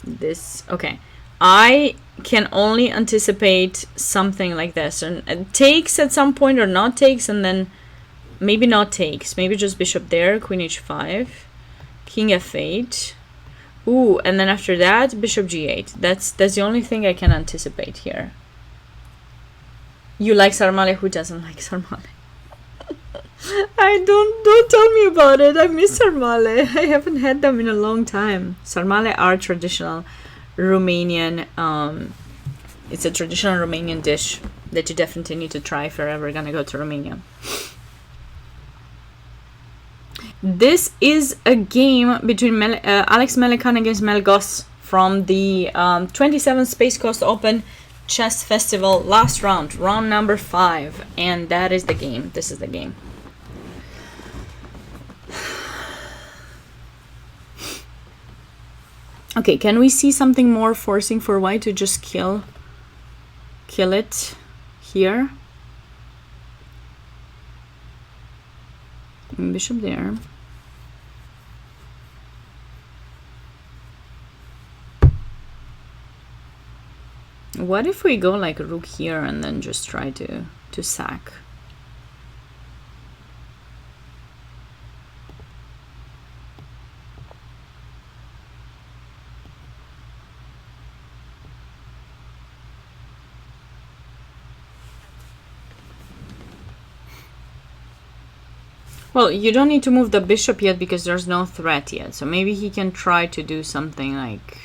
Speaker 1: This, okay. I can only anticipate something like this. And takes at some point or not takes, and then maybe not takes. Maybe just bishop there, Queen H5, King F8. Ooh, and then after that, bishop G8. That's the only thing I can anticipate here. You like Sarmale? Who doesn't like Sarmale? Don't tell me about it. I miss Sarmale. I haven't had them in a long time. Sarmale are traditional Romanian. It's a traditional Romanian dish that you definitely need to try if you're ever gonna go to Romania. This is a game between Alex Melekan against Mel Goss from the 27th Space Coast Open Chess Festival. Last round, round number 5. And that is the game. This is the game. Okay, can we see something more forcing for white to just kill it here? Bishop there. What if we go like rook here and then just try to sack? Well, you don't need to move the bishop yet because there's no threat yet. So maybe he can try to do something like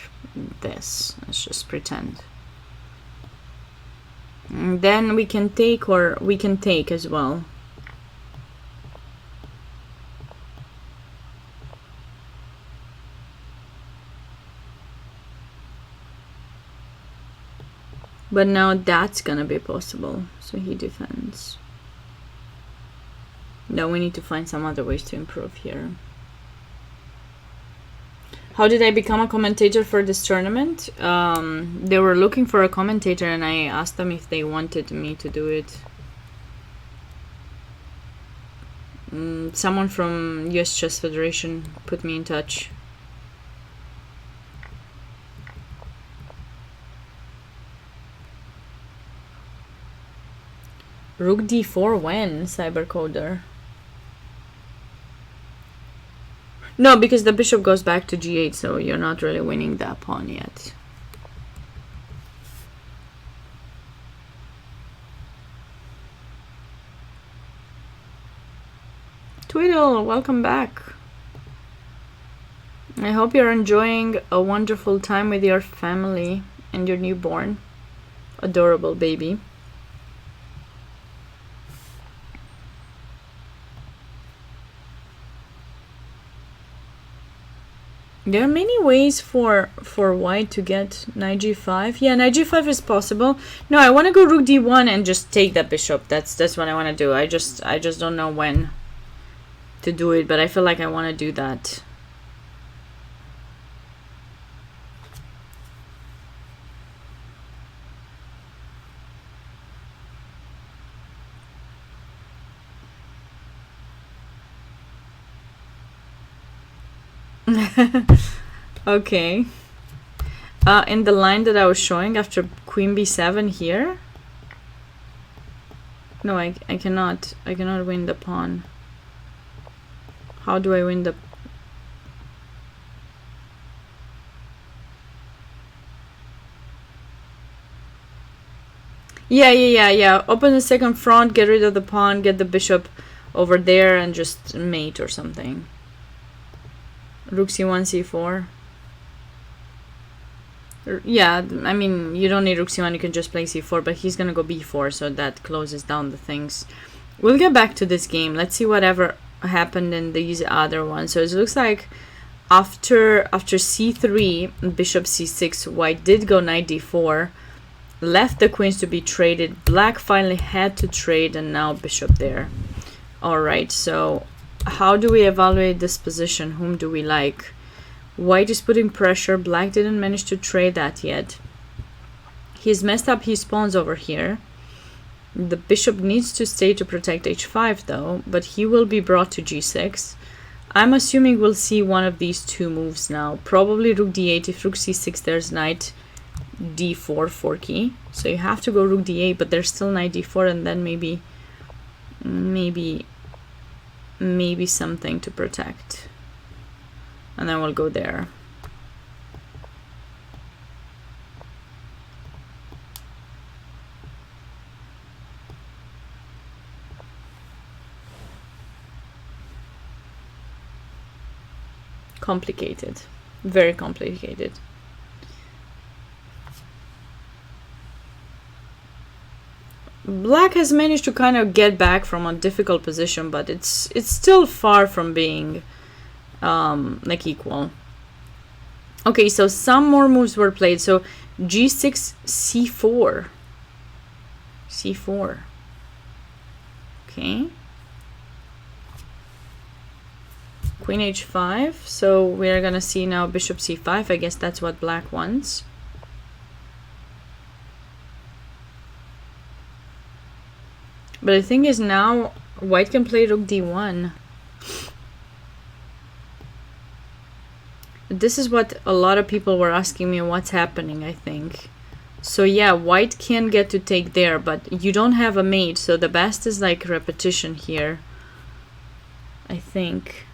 Speaker 1: this. Let's just pretend. And then we can take, or we can take as well. But now that's gonna be possible. So he defends. Now we need to find some other ways to improve here. How did I become a commentator for this tournament? They were looking for a commentator and I asked them if they wanted me to do it. Someone from US Chess Federation put me in touch. Rook d4 when, Cybercoder? No, because the bishop goes back to g8, so you're not really winning that pawn yet. Twiddle, welcome back. I hope you're enjoying a wonderful time with your family and your newborn. Adorable baby. There are many ways for white to get knight g5. Yeah, knight g5 is possible. No, I want to go rook d1 and just take that bishop. That's what I want to do. I just don't know when to do it, but I feel like I want to do that. Okay. In the line that I was showing after queen b7 here. No, I cannot win the pawn. How do I win the... Yeah. Open the second front, get rid of the pawn, get the bishop over there, and just mate or something. Rook c1, c4. Yeah, I mean, you don't need rook c1, you can just play c4, but he's gonna go b4, so that closes down the things. We'll get back to this game. Let's see whatever happened in these other ones. So it looks like after c3, bishop c6, white did go knight d4, left the queens to be traded. Black finally had to trade, and now bishop there. All right, so how do we evaluate this position? Whom do we like? White is putting pressure. Black didn't manage to trade that yet. He's messed up his pawns over here. The bishop needs to stay to protect h5 though, but he will be brought to g6. I'm assuming we'll see one of these two moves now. Probably rook d8. If rook c6, there's knight d4 forky. So you have to go rook d8, but there's still knight d4, and then maybe something to protect. And then we'll go there. Complicated. Very complicated. Black has managed to kind of get back from a difficult position, but it's still far from being like equal. Okay, so some more moves were played. So g6, c4. Okay. Queen h5. So we're gonna see now bishop c5. I guess that's what black wants. But the thing is, now white can play rook d1. This is what a lot of people were asking me, what's happening, I think. So yeah, white can get to take there, but you don't have a mate, so the best is like repetition here, I think.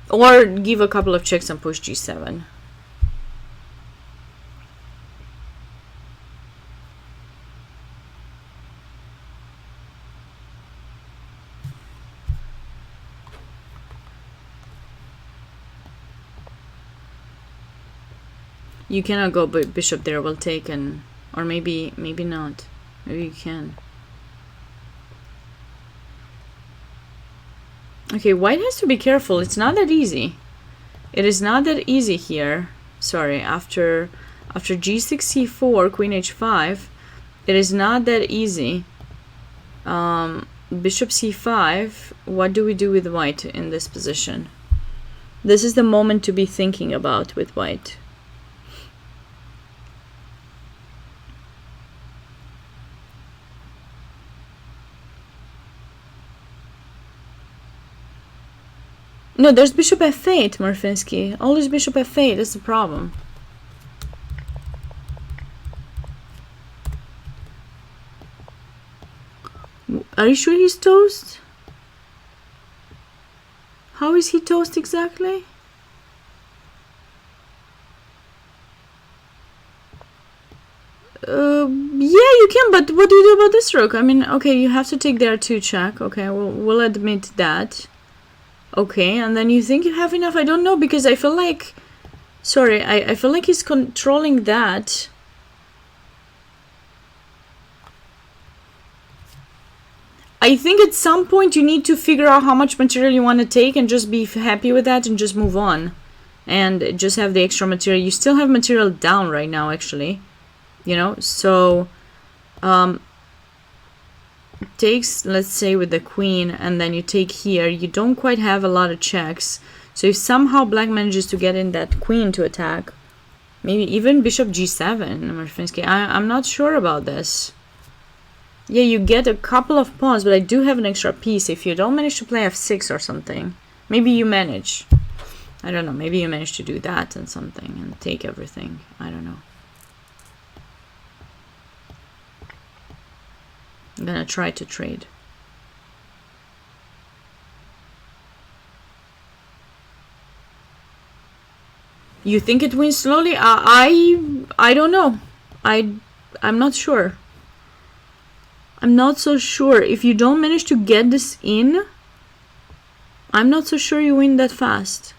Speaker 1: Or give a couple of checks and push g7. You cannot go bishop there, will take, and or maybe not. Maybe you can. Okay, white has to be careful. It's not that easy. It is not that easy here. Sorry, after g6, c4, queen h5, it is not that easy. Bishop c5. What do we do with white in this position? This is the moment to be thinking about with white. No, there's bishop f8, Marfinsky. Always bishop f8, that's the problem. Are you sure he's toast? How is he toast exactly? Yeah, you can, but what do you do about this rook? I mean, okay, you have to take there too, check. Okay, we'll admit that. Okay, and then you think you have enough? I don't know, because I feel like... Sorry, I feel like he's controlling that. I think at some point you need to figure out how much material you want to take and just be happy with that and just move on. And just have the extra material. You still have material down right now, actually. You know, so takes, let's say, with the queen, and then you take here. You don't quite have a lot of checks. So if somehow black manages to get in that queen to attack, maybe even bishop g7, I'm not sure about this. Yeah, you get a couple of pawns, but I do have an extra piece. If you don't manage to play f6 or something, maybe you manage. I don't know, maybe you manage to do that and something and take everything. I don't know. I'm gonna try to trade. You think it wins slowly? I don't know. I'm not sure. I'm not so sure. If you don't manage to get this in, I'm not so sure you win that fast.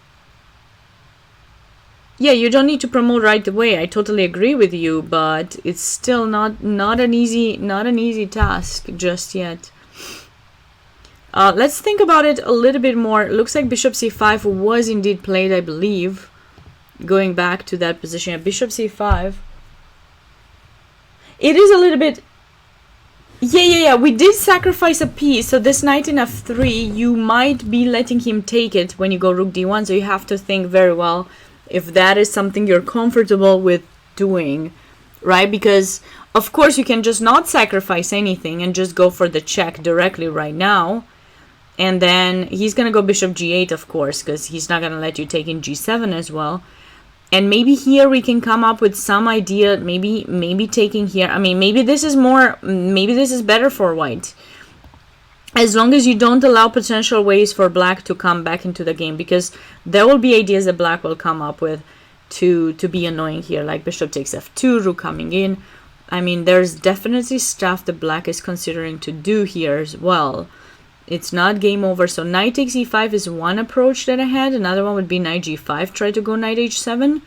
Speaker 1: Yeah, you don't need to promote right away. I totally agree with you, but it's still not an easy task just yet. Let's think about it a little bit more. It looks like bishop c5 was indeed played, I believe. Going back to that position, bishop c5. It is a little bit. Yeah. We did sacrifice a piece. So this knight in f3, you might be letting him take it when you go rook d1. So you have to think very well if that is something you're comfortable with doing, right? Because of course you can just not sacrifice anything and just go for the check directly right now. And then he's going to go bishop g8, of course, because he's not going to let you take in g7 as well. And maybe here we can come up with some idea, maybe taking here. I mean, maybe this is better for white. As long as you don't allow potential ways for black to come back into the game, because there will be ideas that black will come up with to be annoying here, like bishop takes f2, rook coming in. I mean, there's definitely stuff that black is considering to do here as well. It's not game over. So knight takes e5 is one approach that I had. Another one would be knight g5, try to go knight h7.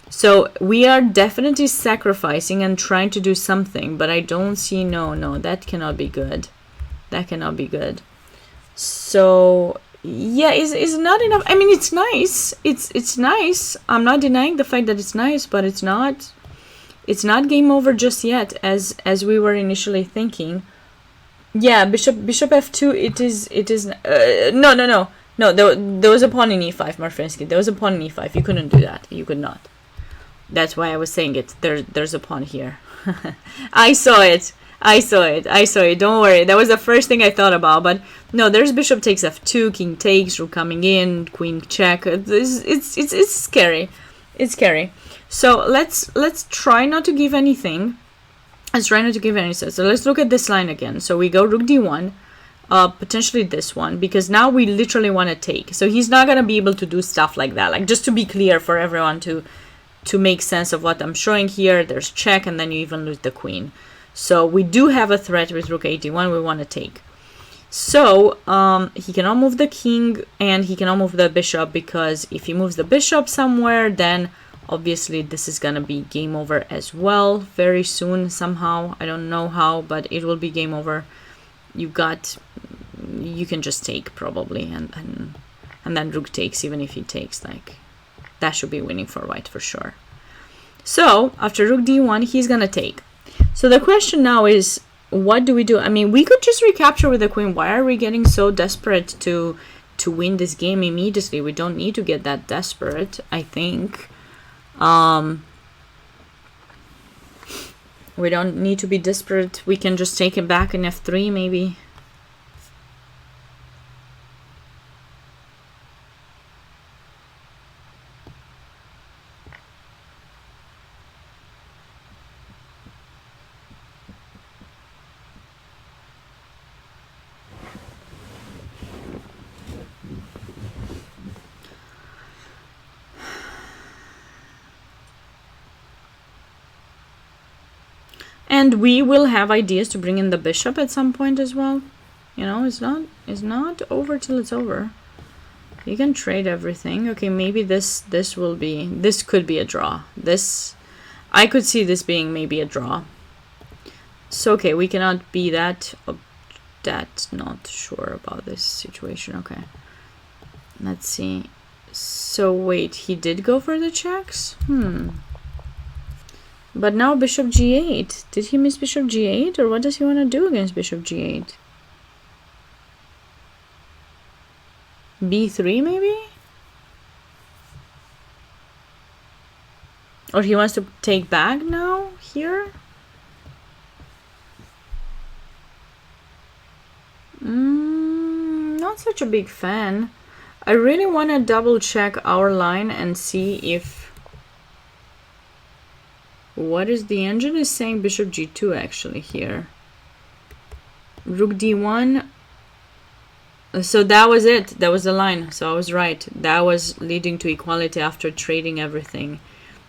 Speaker 1: So we are definitely sacrificing and trying to do something, but I don't see, no, that cannot be good. That cannot be good. So yeah, is not enough. I mean, it's nice. It's nice. I'm not denying the fact that it's nice, but it's not game over just yet, as we were initially thinking. Yeah, bishop f2. It is. No. There was a pawn in e5, Marfinsky. There was a pawn in e5. You couldn't do that. You could not. That's why I was saying it. There's a pawn here. I saw it. Don't worry. That was the first thing I thought about. But no, there's bishop takes f2, king takes, rook coming in, queen check. It's scary. It's scary. So let's try not to give anything. Let's try not to give any sense. So let's look at this line again. So we go rook d1, potentially this one, because now we literally want to take. So he's not gonna be able to do stuff like that. Like, just to be clear for everyone to make sense of what I'm showing here. There's check, and then you even lose the queen. So we do have a threat with rook a1 we want to take. So he cannot move the king and he cannot move the bishop, because if he moves the bishop somewhere, then obviously this is gonna be game over as well very soon somehow. I don't know how, but it will be game over. You can just take probably, and then rook takes. Even if he takes, like, that should be winning for white for sure. So after rook d1 he's gonna take. So the question now is, what do we do? I mean, we could just recapture with the queen. Why are we getting so desperate to win this game immediately? We don't need to get that desperate, I think. We don't need to be desperate. We can just take it back in f3 maybe. And we will have ideas to bring in the bishop at some point as well. You know, it's not over till it's over. You can trade everything. Okay, maybe this could be a draw. I could see this being maybe a draw. So okay, we cannot be that that not sure about this situation. Okay, let's see. So wait, he did go for the checks? But now bishop g8. Did he miss bishop g8, or what does he want to do against bishop g8? b3 maybe? Or he wants to take back now here? Not such a big fan. I really want to double check our line and see if what is the engine is saying. Bishop g2 actually here. Rook d1. So that was it. That was the line. So I was right. That was leading to equality after trading everything.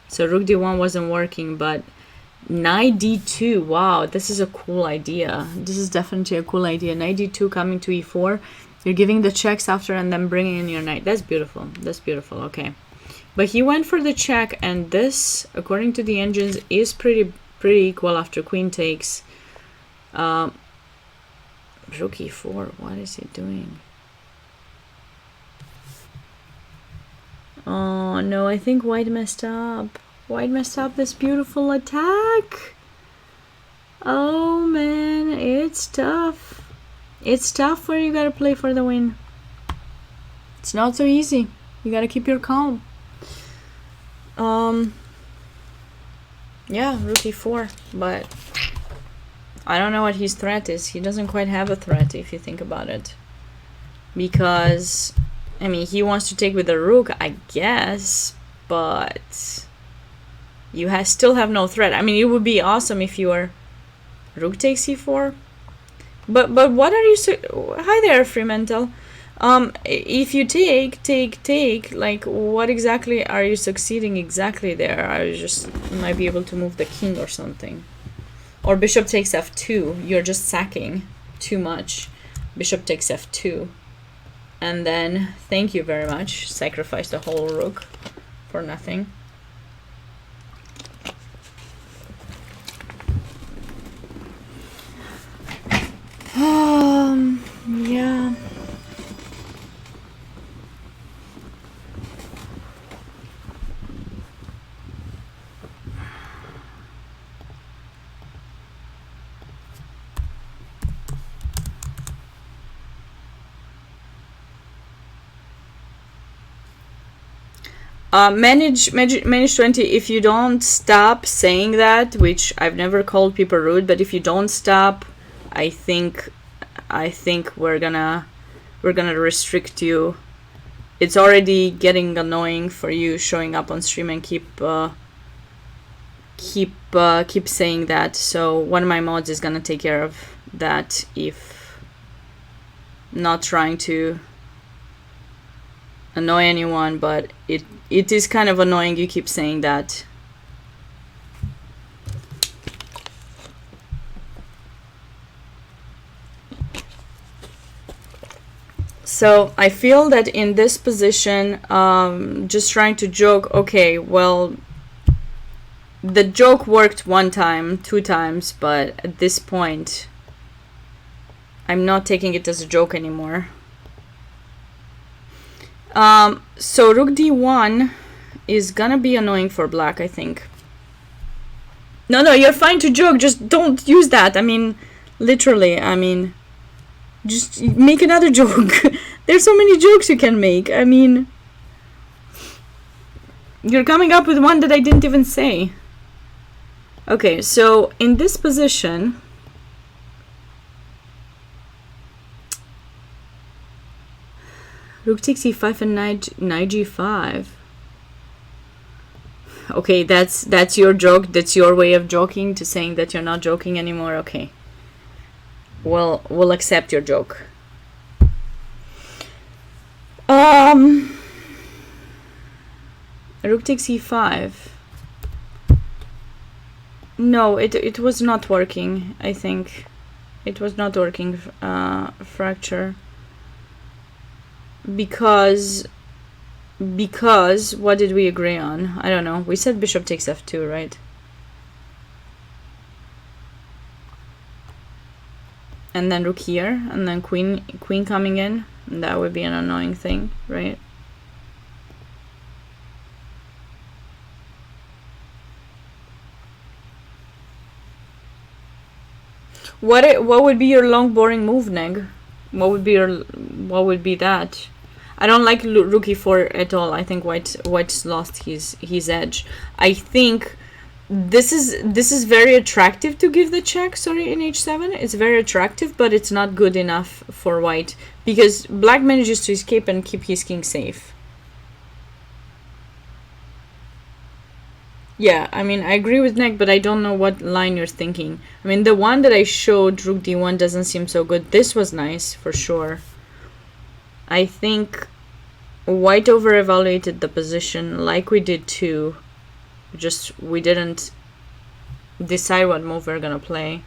Speaker 1: So rook d1 wasn't working, but knight d2. Wow, this is a cool idea. This is definitely a cool idea. Knight d2 coming to e4. You're giving the checks after and then bringing in your knight. That's beautiful. That's beautiful. Okay. But he went for the check, and this, according to the engines, is pretty equal after queen takes. Rook e4. What is he doing? Oh no, I think white messed up. White messed up this beautiful attack. Oh man, it's tough. It's tough where you gotta play for the win. It's not so easy. You gotta keep your calm. Yeah, rook e4, but I don't know what his threat is. He doesn't quite have a threat if you think about it. Because, I mean, he wants to take with the rook, I guess, but you still have no threat. I mean, it would be awesome if your rook takes e4. But what are you... Hi there, Fremantle. If you take, like, what exactly are you succeeding exactly there? I just might be able to move the king or something. Or bishop takes f2. You're just sacking too much. Bishop takes f2. And then, thank you very much. Sacrifice the whole rook for nothing. Yeah. Manage 20. If you don't stop saying that, which I've never called people rude, but if you don't stop, I think we're gonna restrict you. It's already getting annoying for you showing up on stream and keep saying that. So one of my mods is gonna take care of that, if not trying to annoy anyone, but it is kind of annoying you keep saying that. So I feel that in this position, just trying to joke, okay, well, the joke worked one time, 2 times, but at this point, I'm not taking it as a joke anymore. So rook d1 is gonna be annoying for black, I think. No, you're fine to joke, just don't use that. I mean, literally, I mean, just make another joke. There's so many jokes you can make. I mean, you're coming up with one that I didn't even say. Okay, so in this position, rook takes e5 and knight g5. Okay, that's your joke. That's your way of joking, to saying that you're not joking anymore. Okay. Well, we'll accept your joke. Rook takes e5. No, it was not working, I think. It was not working, fracture. Because what did we agree on? I don't know. We said bishop takes f2, right? and then rook here, and then queen coming in. And that would be an annoying thing, right? What would be your long boring move, Neg? What would be that? I don't like rook e4 at all. I think white's lost his edge. I think this is very attractive to give the check, sorry, in h7. It's very attractive, but it's not good enough for white because black manages to escape and keep his king safe. Yeah, I mean, I agree with Nick, but I don't know what line you're thinking. I mean, the one that I showed, rook d1, doesn't seem so good. This was nice, for sure. I think white over-evaluated the position like we did too. Just, we didn't decide what move we're gonna play.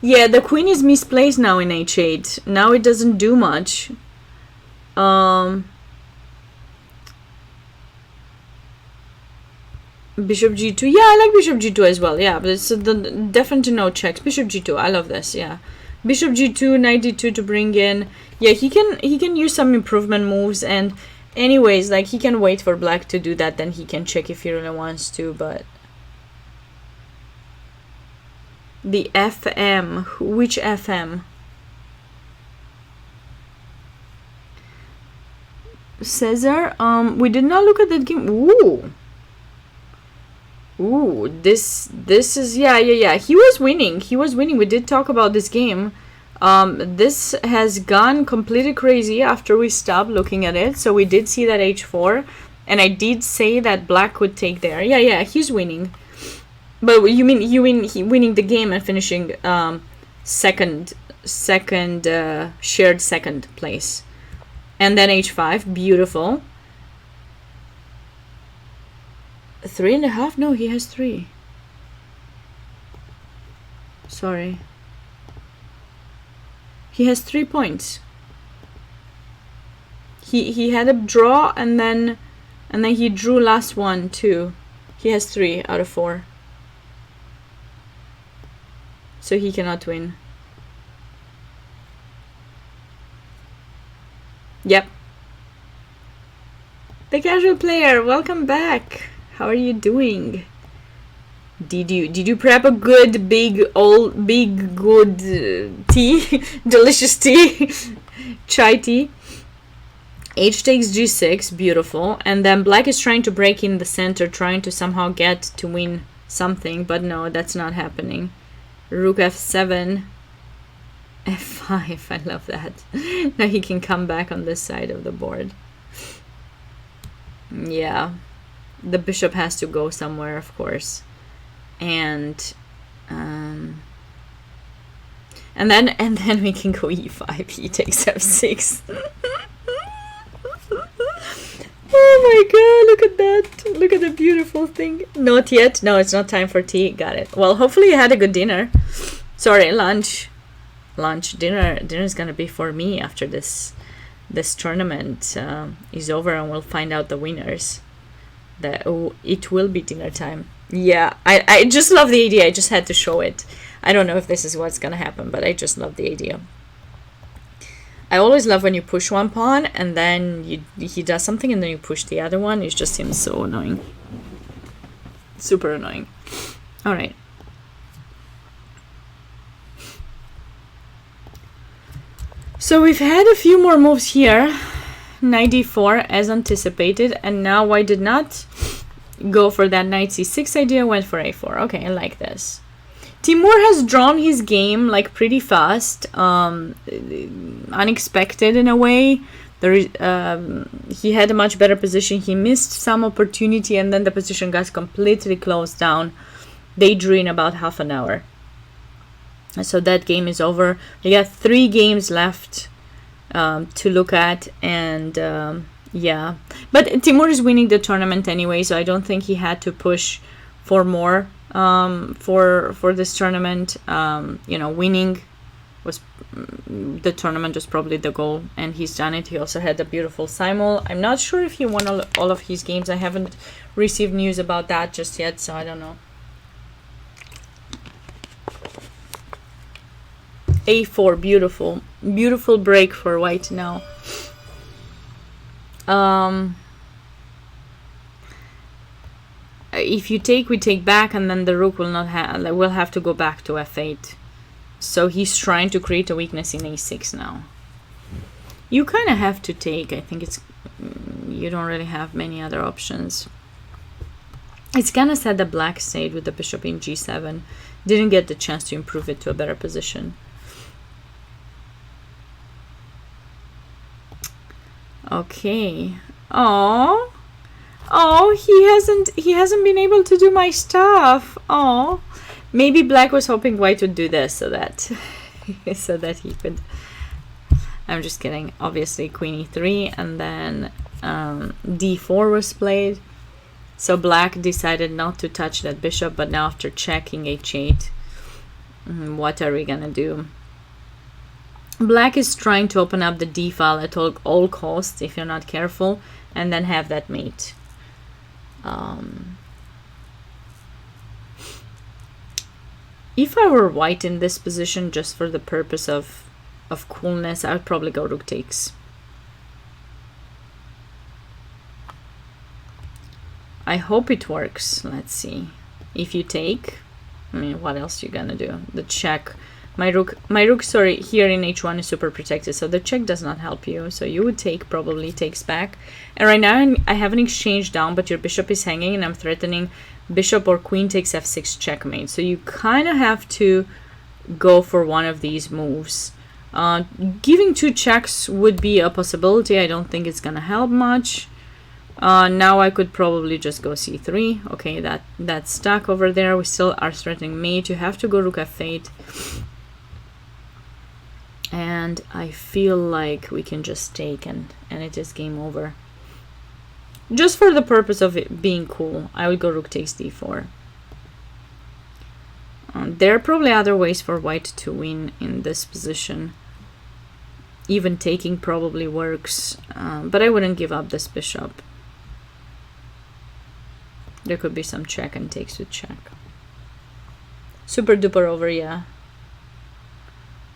Speaker 1: Yeah, the queen is misplaced now in h8. Now it doesn't do much. Bishop g2. Yeah, I like bishop g2 as well. Yeah, but it's definitely no checks. Bishop g2. I love this. Yeah, bishop g2, knight d2 to bring in. Yeah, he can use some improvement moves, and anyways, like, he can wait for black to do that, then he can check if he really wants to. But the FM, which FM? Cesar, we did not look at that game. Ooh, this is, yeah. He was winning. We did talk about this game. This has gone completely crazy after we stopped looking at it. So we did see that h4, and I did say that black would take there. Yeah, he's winning. But you mean he winning the game and finishing second shared second place. And then h5, beautiful. 3.5? No, he has 3. Sorry. He has 3 points. He had a draw, and then he drew last one too. He has 3 out of 4. So he cannot win. Yep. The casual player, welcome back. How are you doing? Did you prep a good big good tea, delicious tea, chai tea? H takes g6, beautiful, and then black is trying to break in the center, trying to somehow get to win something, but no, that's not happening. Rook f7, f5. I love that. Now he can come back on this side of the board. Yeah. The bishop has to go somewhere, of course, and then we can go e5. He takes f6. Oh my god! Look at that! Look at the beautiful thing. Not yet. No, it's not time for tea. Got it. Well, hopefully you had a good dinner. Sorry, lunch. Dinner is gonna be for me after this tournament is over, and we'll find out the winners. It will be dinner time. Yeah, I just love the idea. I just had to show it. I don't know if this is what's gonna happen, but I just love the idea. I always love when you push one pawn and then he does something and then you push the other one. It just seems so annoying. Super annoying. All right. So we've had a few more moves here. Knight d4 as anticipated, and now white did not go for that knight c6 idea, went for a4. Okay, I like this. Timur has drawn his game like pretty fast, unexpected in a way. He had a much better position. He missed some opportunity, and then the position got completely closed down. They drew in about half an hour. So that game is over. We got 3 games left to look at, and yeah, but Timur is winning the tournament anyway, so I don't think he had to push for more for this tournament. Winning was the tournament was probably the goal, and he's done it. He also had a beautiful simul. I'm not sure if he won all of his games. I haven't received news about that just yet, so I don't know. a4, beautiful. Beautiful break for white now. If you take, we take back, and then the rook will not have. Will have to go back to f8. So he's trying to create a weakness in a6 now. You kind of have to take. I think it's. You don't really have many other options. It's kind of sad that black stayed with the bishop in g7. Didn't get the chance to improve it to a better position. Okay. Oh. Oh, he hasn't been able to do my stuff. Oh. Maybe black was hoping white would do this so that he could. I'm just kidding. Obviously queen e3, and then d4 was played. So black decided not to touch that bishop, but now after checking h8, what are we gonna do? Black is trying to open up the d file at all costs if you're not careful, and then have that mate. If I were white in this position, just for the purpose of coolness, I would probably go rook takes. I hope it works. Let's see. If you take, I mean, what else you gonna do? The check. My rook, sorry, here in h1 is super protected, so the check does not help you. So you would take, probably takes back. And right now I have an exchange down, but your bishop is hanging, and I'm threatening bishop or queen takes f6 checkmate. So you kind of have to go for one of these moves. Giving two checks would be a possibility. I don't think it's gonna help much. Now I could probably just go c3. Okay, that's stuck over there. We still are threatening mate. You have to go rook f8. And I feel like we can just take and it is game over. Just for the purpose of it being cool, I would go rook takes d4. There are probably other ways for white to win in this position. Even taking probably works, but I wouldn't give up this bishop. There could be some check and takes with check. Super duper over, yeah.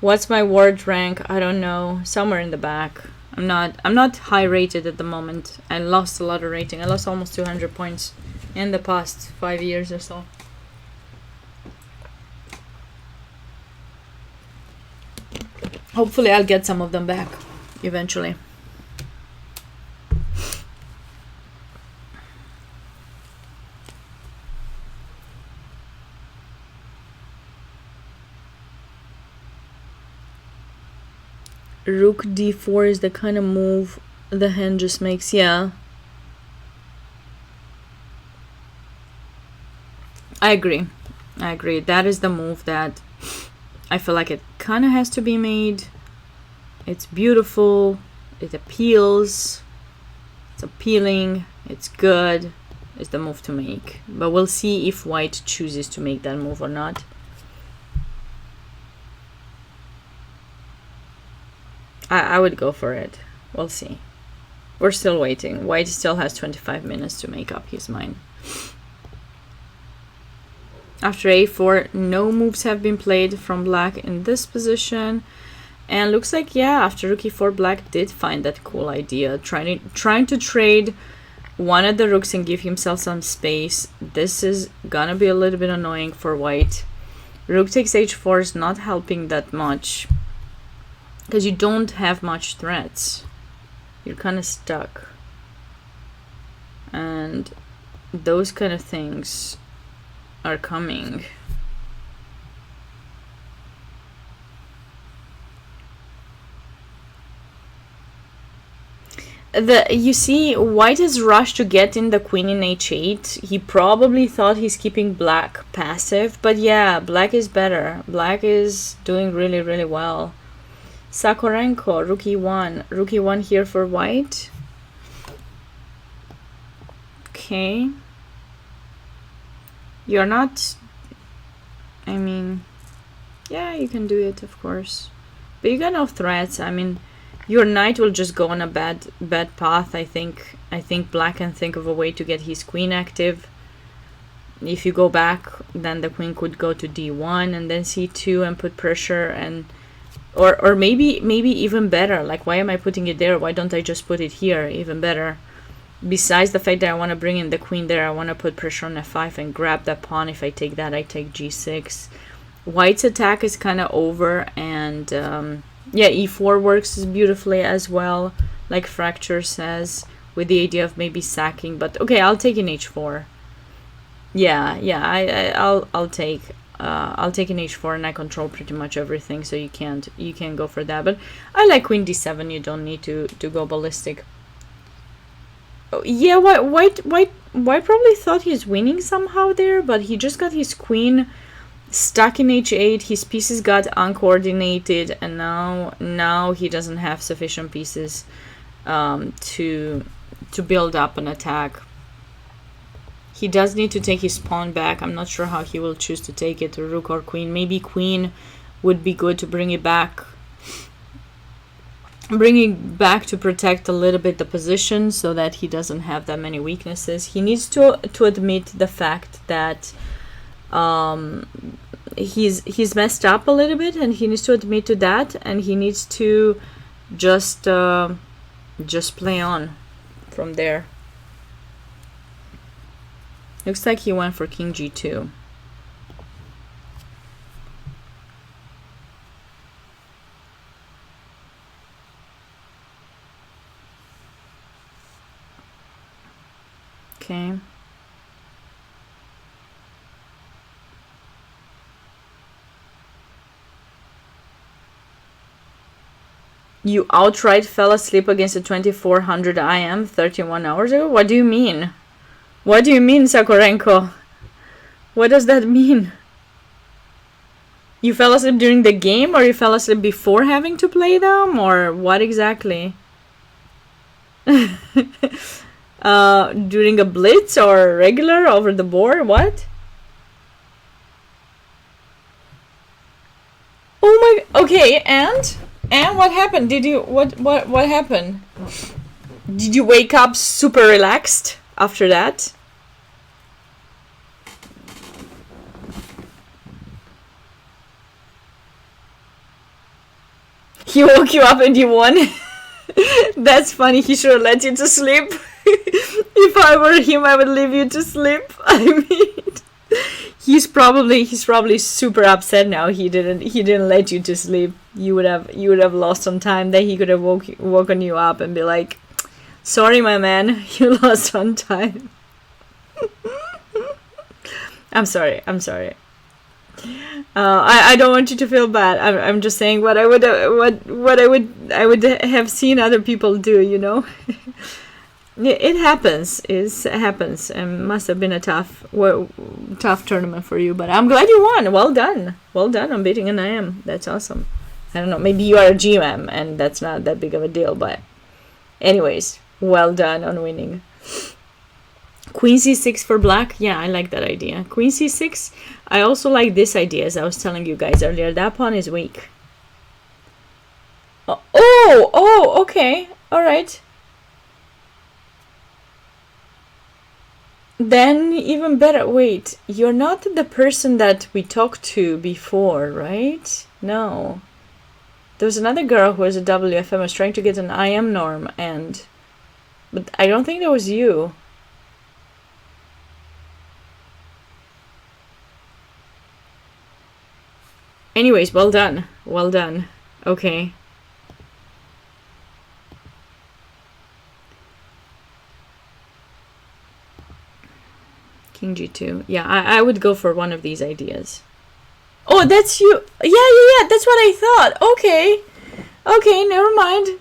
Speaker 1: What's my word rank? I don't know. Somewhere in the back. I'm not high rated at the moment. I lost a lot of rating. I lost almost 200 points in the past 5 years or so. Hopefully I'll get some of them back eventually. Rook d4 is the kind of move the hand just makes, yeah. I agree. That is the move that I feel like it kind of has to be made. It's beautiful. It appeals. It's appealing. It's good. It's the move to make. But we'll see if white chooses to make that move or not. I would go for it. We'll see. We're still waiting. White still has 25 minutes to make up his mind. After a4, no moves have been played from black in this position. And looks like, yeah, after rook e4, black did find that cool idea. Trying to trade one of the rooks and give himself some space. This is gonna be a little bit annoying for white. Rook takes h4 is not helping that much, because you don't have much threats. You're kind of stuck. And those kind of things are coming. You see, white is rushed to get in the queen in h8. He probably thought he's keeping black passive, but yeah, black is better. Black is doing really, really well. Sakorenko, rook e1. Rook e1 here for white. Okay. You're not... I mean... Yeah, you can do it, of course. But you got no threats. I mean, your knight will just go on a bad path, I think. I think black can think of a way to get his queen active. If you go back, then the queen could go to d1 and then c2 and put pressure, and Or maybe even better. Like, why am I putting it there? Why don't I just put it here? Even better. Besides the fact that I want to bring in the queen there, I want to put pressure on f5 and grab that pawn. If I take that, I take g6. White's attack is kind of over, and yeah, e4 works beautifully as well, like Fracture says, with the idea of maybe sacking. But okay, I'll take an h4. Yeah, I'll take an h4, and I control pretty much everything, so you can't go for that. But I like queen d7. You don't need to go ballistic. Oh, yeah, white probably thought he's winning somehow there, but he just got his queen stuck in h8. His pieces got uncoordinated, and now he doesn't have sufficient pieces to build up an attack. He does need to take his pawn back. I'm not sure how he will choose to take it, rook or queen. Maybe queen would be good to bring it back. Bringing back to protect a little bit the position so that he doesn't have that many weaknesses. He needs to admit the fact that he's messed up a little bit, and he needs to admit to that, and he needs to just play on from there. Looks like he went for king g2. Okay. You outright fell asleep against a 2400 IM 31 hours ago? What do you mean? What do you mean, Sakorenko? What does that mean? You fell asleep during the game, or you fell asleep before having to play them, or what exactly? During a blitz or regular over the board? What? Oh my. Okay, and what happened? Did you what happened? Did you wake up super relaxed after that? He woke you up and you won. That's funny. He should have let you to sleep. If I were him, I would leave you to sleep. I mean, he's probably super upset now. He didn't let you to sleep. You would have lost some time. Then he could have woken you up and be like, "Sorry, my man, you lost some time." I'm sorry. I don't want you to feel bad. I'm just saying what I would have seen other people do. You know. It happens. It happens. It must have been a tough tournament for you, but I'm glad you won. Well done on beating an IM. That's awesome. I don't know. Maybe you are a GM, and that's not that big of a deal. But, anyways, well done on winning. Queen c6 for black. Yeah, I like that idea. Queen c6. I also like this idea, as I was telling you guys earlier. That pawn is weak. Oh, okay. All right. Then even better. Wait, you're not the person that we talked to before, right? No. There was another girl who was a WFM, was trying to get an IM norm, but I don't think that was you. Anyways, well done. Okay. King g2. Yeah, I would go for one of these ideas. Oh, that's you. Yeah. That's what I thought. Okay, never mind.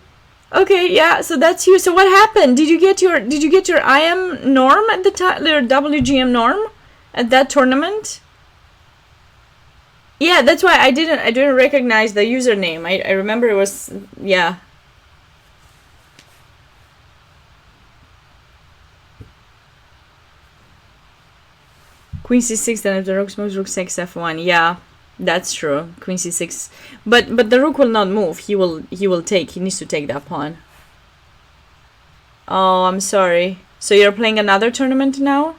Speaker 1: Okay, yeah. So that's you. So what happened? Did you get your IM norm at the time? Your WGM norm at that tournament? Yeah, that's why I didn't recognize the username. I remember it was, yeah. Queen c6, then if the rook moves, rook 6 f1. Yeah, that's true. Queen c6, but the rook will not move. He will take. He needs to take that pawn. Oh, I'm sorry. So you're playing another tournament now?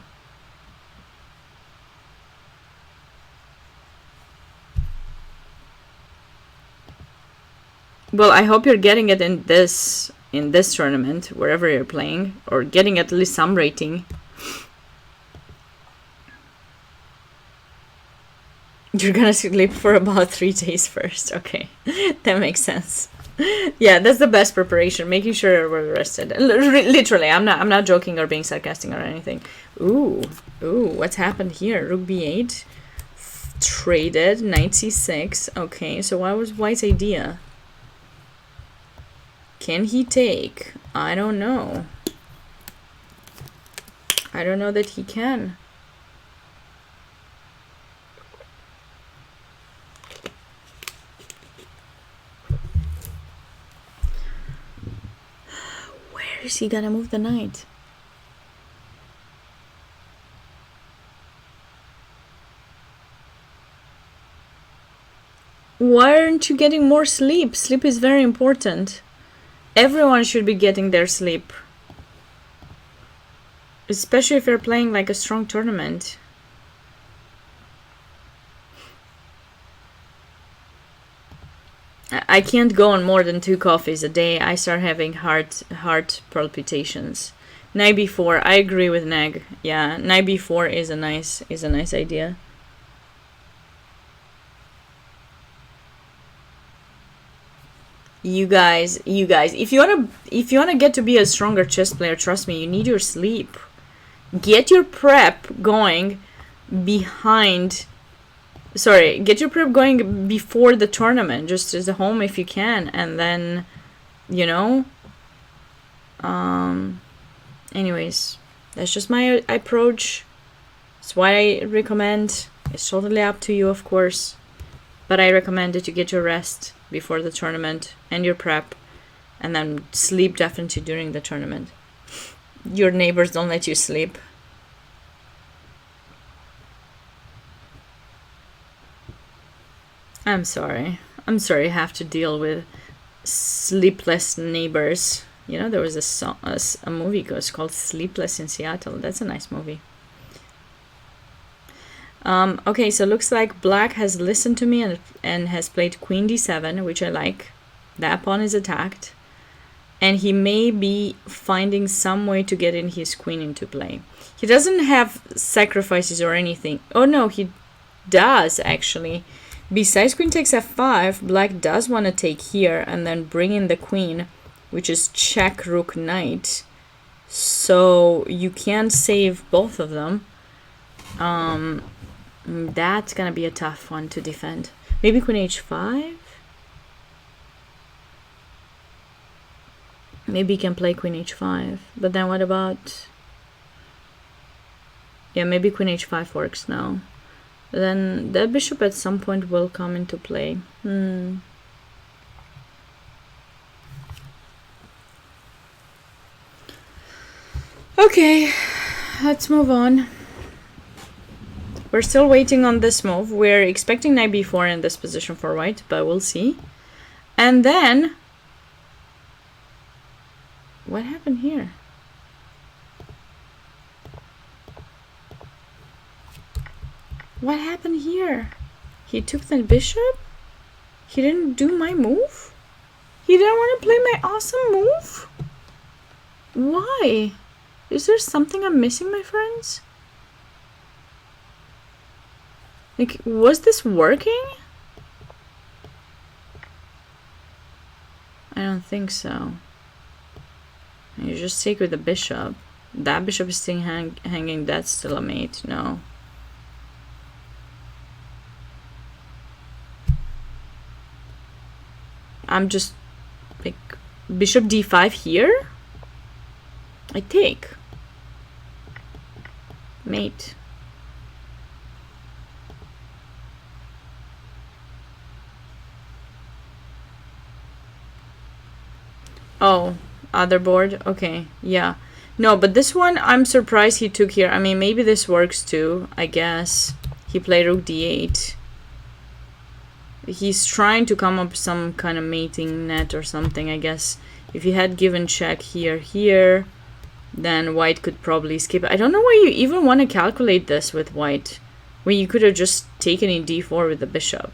Speaker 1: Well, I hope you're getting it in this tournament, wherever you're playing, or getting at least some rating. You're gonna sleep for about 3 days first. Okay, that makes sense. Yeah, that's the best preparation. Making sure we're rested. Literally, I'm not joking or being sarcastic or anything. Ooh, what's happened here? Rook b8, traded, knight c6. Okay, so what was White's idea? Can he take? I don't know. I don't know that he can. Where is he gonna move the knight? Why aren't you getting more sleep? Sleep is very important. Everyone should be getting their sleep. Especially if you're playing like a strong tournament. I can't go on more than 2 coffees a day. I start having heart palpitations. Night before, I agree with Neg. Yeah, night before is a nice idea. You guys, if you wanna get to be a stronger chess player, trust me, you need your sleep. Get your prep going get your prep going before the tournament, just as a home if you can, and then, you know, anyways, that's just my approach. It's what I recommend. It's totally up to you, of course, but I recommend that you get your rest before the tournament and your prep, and then sleep definitely during the tournament. Your neighbors don't let you sleep. I'm sorry I have to deal with sleepless neighbors. You know, there was a movie called Sleepless in Seattle. That's a nice movie. Okay, so looks like black has listened to me and has played queen d7, which I like. That pawn is attacked. And he may be finding some way to get in his queen into play. He doesn't have sacrifices or anything. Oh no, he does actually. Besides queen takes f5, black does want to take here and then bring in the queen, which is check rook knight. So you can save both of them. That's gonna be a tough one to defend. Maybe queen h5? Maybe he can play queen h5. But then what about... Yeah, maybe queen h5 works now. Then the bishop at some point will come into play. Okay, let's move on. We're still waiting on this move. We're expecting knight b4 in this position for white, but we'll see. And then... What happened here? What happened here? He took the bishop? He didn't do my move? He didn't want to play my awesome move? Why? Is there something I'm missing, my friends? Like, was this working? I don't think so. You just take with the bishop. That bishop is still hanging. That's still a mate. No. I'm just like bishop d5 here. I take. Mate. Oh, other board? Okay, yeah. No, but this one, I'm surprised he took here. I mean, maybe this works too, I guess. He played rook d8. He's trying to come up with some kind of mating net or something, I guess. If he had given check here, then white could probably skip. I don't know why you even want to calculate this with white, when you could have just taken in d4 with the bishop.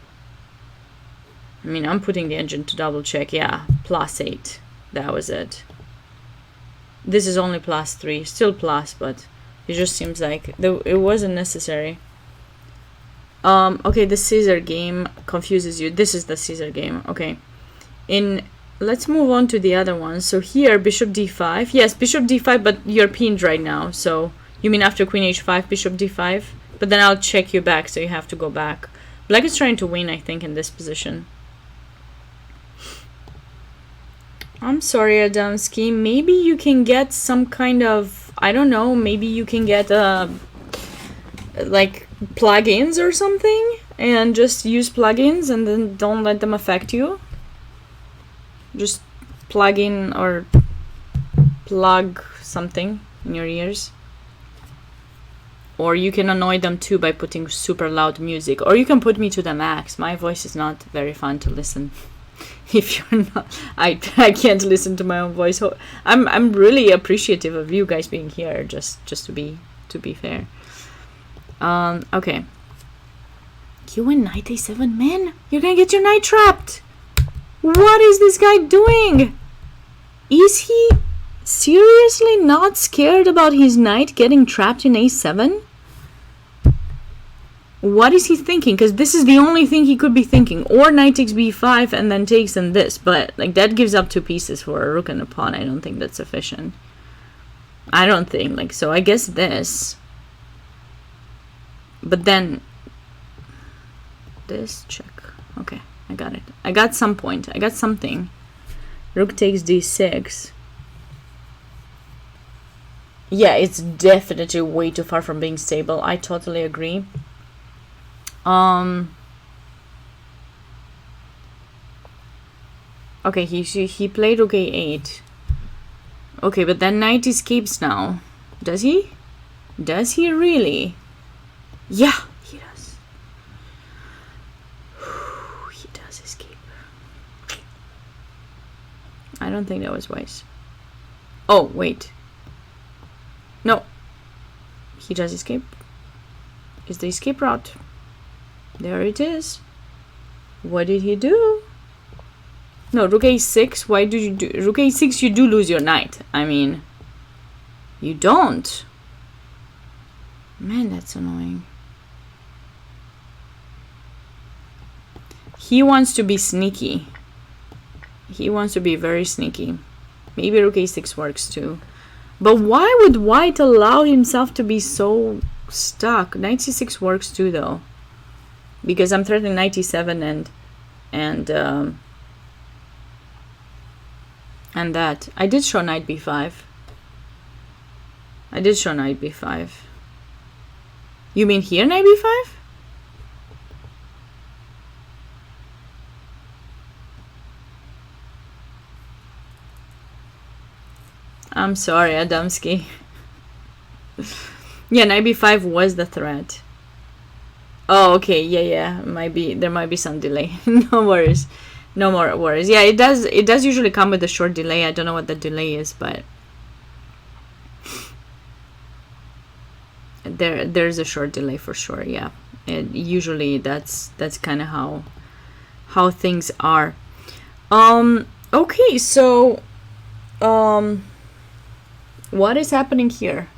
Speaker 1: I mean, I'm putting the engine to double check. Yeah, +8. That was it. This is only +3. Still plus, but it just seems like it wasn't necessary. Okay, the scissor game confuses you. This is the scissor game. Okay. Let's move on to the other one. So here, bishop d5. Yes, bishop d5, but you're pinned right now. So you mean after queen h5, bishop d5? But then I'll check you back, so you have to go back. Black is trying to win, I think, in this position. I'm sorry, Adamski. Maybe you can get some kind of, I don't know, maybe you can get like plugins or something and just use plugins and then don't let them affect you. Just plug in or plug something in your ears. Or you can annoy them too by putting super loud music. Or you can put me to the max. My voice is not very fun to listen. If you're not, I can't listen to my own voice. I'm really appreciative of you guys being here. Just to be fair. Okay. You win knight a7, man. You're gonna get your knight trapped. What is this guy doing? Is he seriously not scared about his knight getting trapped in a7? What is he thinking? Because this is the only thing he could be thinking. Or knight takes b5 and then takes in this. But like that gives up 2 pieces for a rook and a pawn. I don't think that's sufficient. I don't think. Like, so I guess this. But then this, check. Okay, I got it. I got some point. I got something. Rook takes d6. Yeah, it's definitely way too far from being stable. I totally agree. Okay, he played rook a8. Okay, but then knight escapes now. Does he? Does he really? Yeah, he does. He does escape. I don't think that was wise. Oh, wait. No. He does escape. Is the escape route? There it is. What did he do? No, rook a6. Why do you do rook a6? You do lose your knight. I mean, you don't. Man, that's annoying. He wants to be sneaky. He wants to be very sneaky. Maybe rook a6 works too. But why would white allow himself to be so stuck? Knight c6 works too, though. Because I'm threatening knight e7 and that. I did show knight b5. I did show knight b5. You mean here, knight b5? I'm sorry, Adamski. Yeah, knight b5 was the threat. Oh, okay, yeah. There might be some delay. No worries. No more worries. Yeah, it does usually come with a short delay. I don't know what the delay is, but there's a short delay for sure, yeah. And usually that's kind of how things are. Okay, so what is happening here?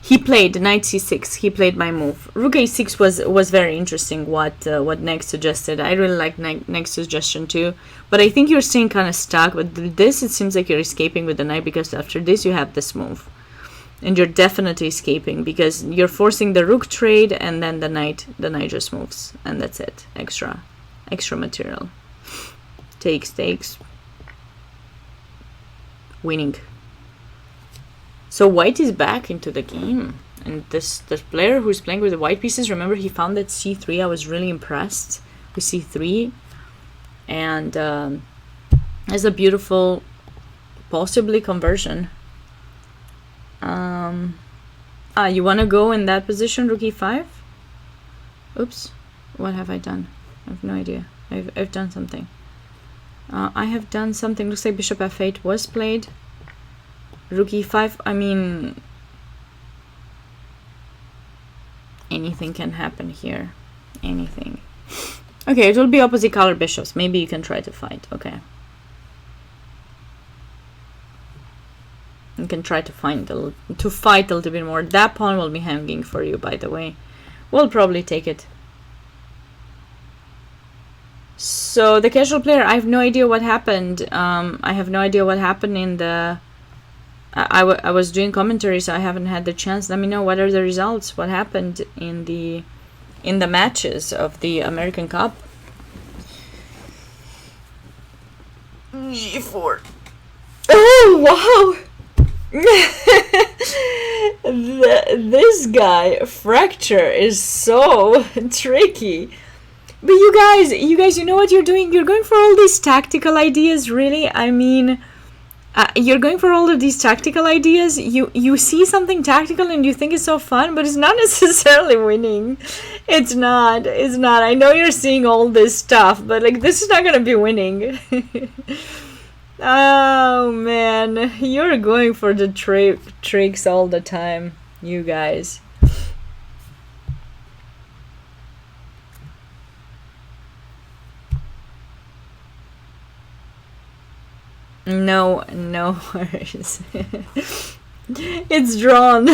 Speaker 1: He played knight c6. He played my move. Rook a6 was very interesting. What Next suggested. I really like Next suggestion too. But I think you're staying kind of stuck. But this, it seems like you're escaping with the knight, because after this you have this move, and you're definitely escaping because you're forcing the rook trade, and then the knight just moves, and that's it. Extra material. Takes. Winning. So white is back into the game, and this player who's playing with the white pieces, remember he found that c3. I was really impressed with c3, and has a beautiful, possibly conversion. You want to go in that position, rook e5? Oops, what have I done? I have no idea. I've done something. I have done something. Looks like bishop f8 was played. Rook e5, I mean, anything can happen here. Anything. Okay, it will be opposite color bishops. Maybe you can try to fight. Okay. You can try to fight a little bit more. That pawn will be hanging for you, by the way. We'll probably take it. So the casual player, I have no idea what happened. I have no idea what happened in the... I was doing commentary, so I haven't had the chance. Let me know what are the results. What happened in the matches of the American Cup. G4. Oh, wow! This guy, Fracture, is so tricky. But you guys, you know what you're doing? You're going for all these tactical ideas, really? I mean, you're going for all of these tactical ideas. You see something tactical and you think it's so fun, but it's not necessarily winning. It's not. I know you're seeing all this stuff, but like, this is not gonna be winning. Oh man, you're going for the tricks all the time, you guys. No worries. It's drawn.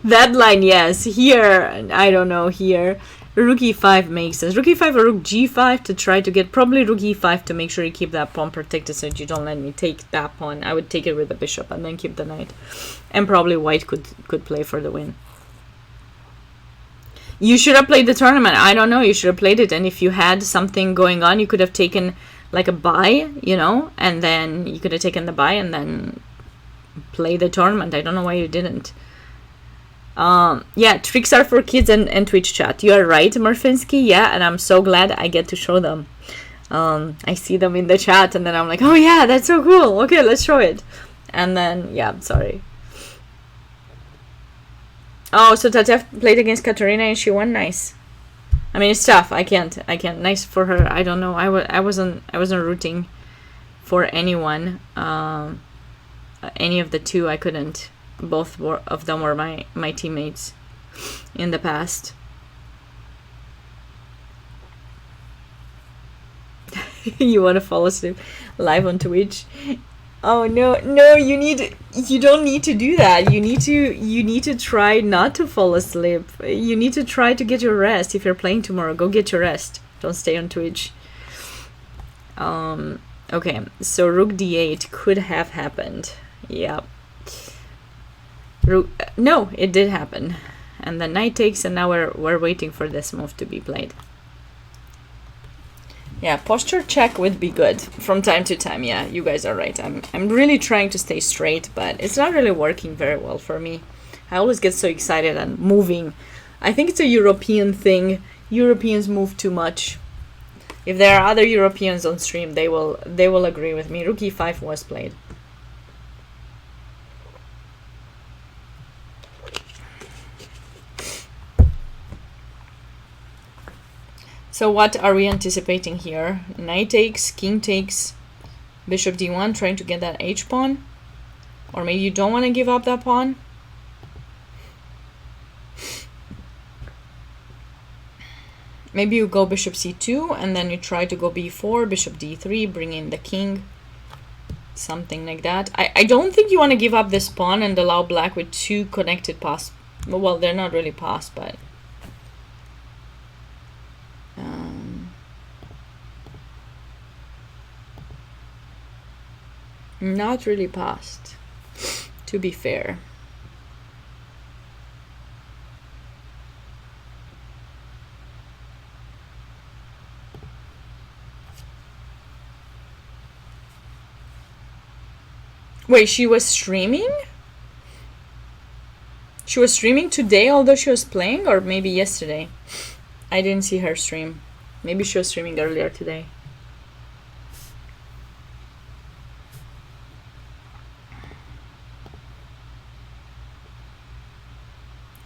Speaker 1: That line, yes. Here, I don't know, here. Rook e5 makes sense. Rook e5 or rook g5 to try to get... Probably rook e5 to make sure you keep that pawn protected so that you don't let me take that pawn. I would take it with the bishop and then keep the knight. And probably white could play for the win. You should have played the tournament. I don't know. You should have played it. And if you had something going on, you could have taken like a bye, you know, and then you could have taken the bye and then play the tournament. I don't know why you didn't. Yeah, tricks are for kids and Twitch chat. You are right, Murfinsky. Yeah, and I'm so glad I get to show them. I see them in the chat and then I'm like, oh yeah, that's so cool. Okay, let's show it. And then, yeah, I'm sorry. Oh, so Tatev played against Katerina and she won. Nice. I mean, it's tough. I can't. Nice for her. I don't know. I wasn't rooting for anyone. Any of the two. I couldn't. Both of them were my teammates in the past. You want to fall asleep live on Twitch? Oh no, you don't need to do that. You need to try not to fall asleep. You need to try to get your rest. If you're playing tomorrow, go get your rest. Don't stay on Twitch. Okay, so rook d8 could have happened. Yeah. No, it did happen. And the knight takes, and now we're waiting for this move to be played. Yeah, posture check would be good from time to time. Yeah, you guys are right. I'm really trying to stay straight, but it's not really working very well for me. I always get so excited and moving. I think it's a European thing. Europeans move too much. If there are other Europeans on stream, they will agree with me. Rook e5 was played. So what are we anticipating here? Knight takes, king takes, bishop d1, trying to get that h pawn. Or maybe you don't want to give up that pawn. Maybe you go bishop c2 and then you try to go b4, bishop d3, bring in the king. Something like that. I don't think you want to give up this pawn and allow black with two connected pass. Well, they're not really pass, but... not really passed, to be fair. Wait, she was streaming? She was streaming today, although she was playing, or maybe yesterday? I didn't see her stream. Maybe she was streaming earlier today.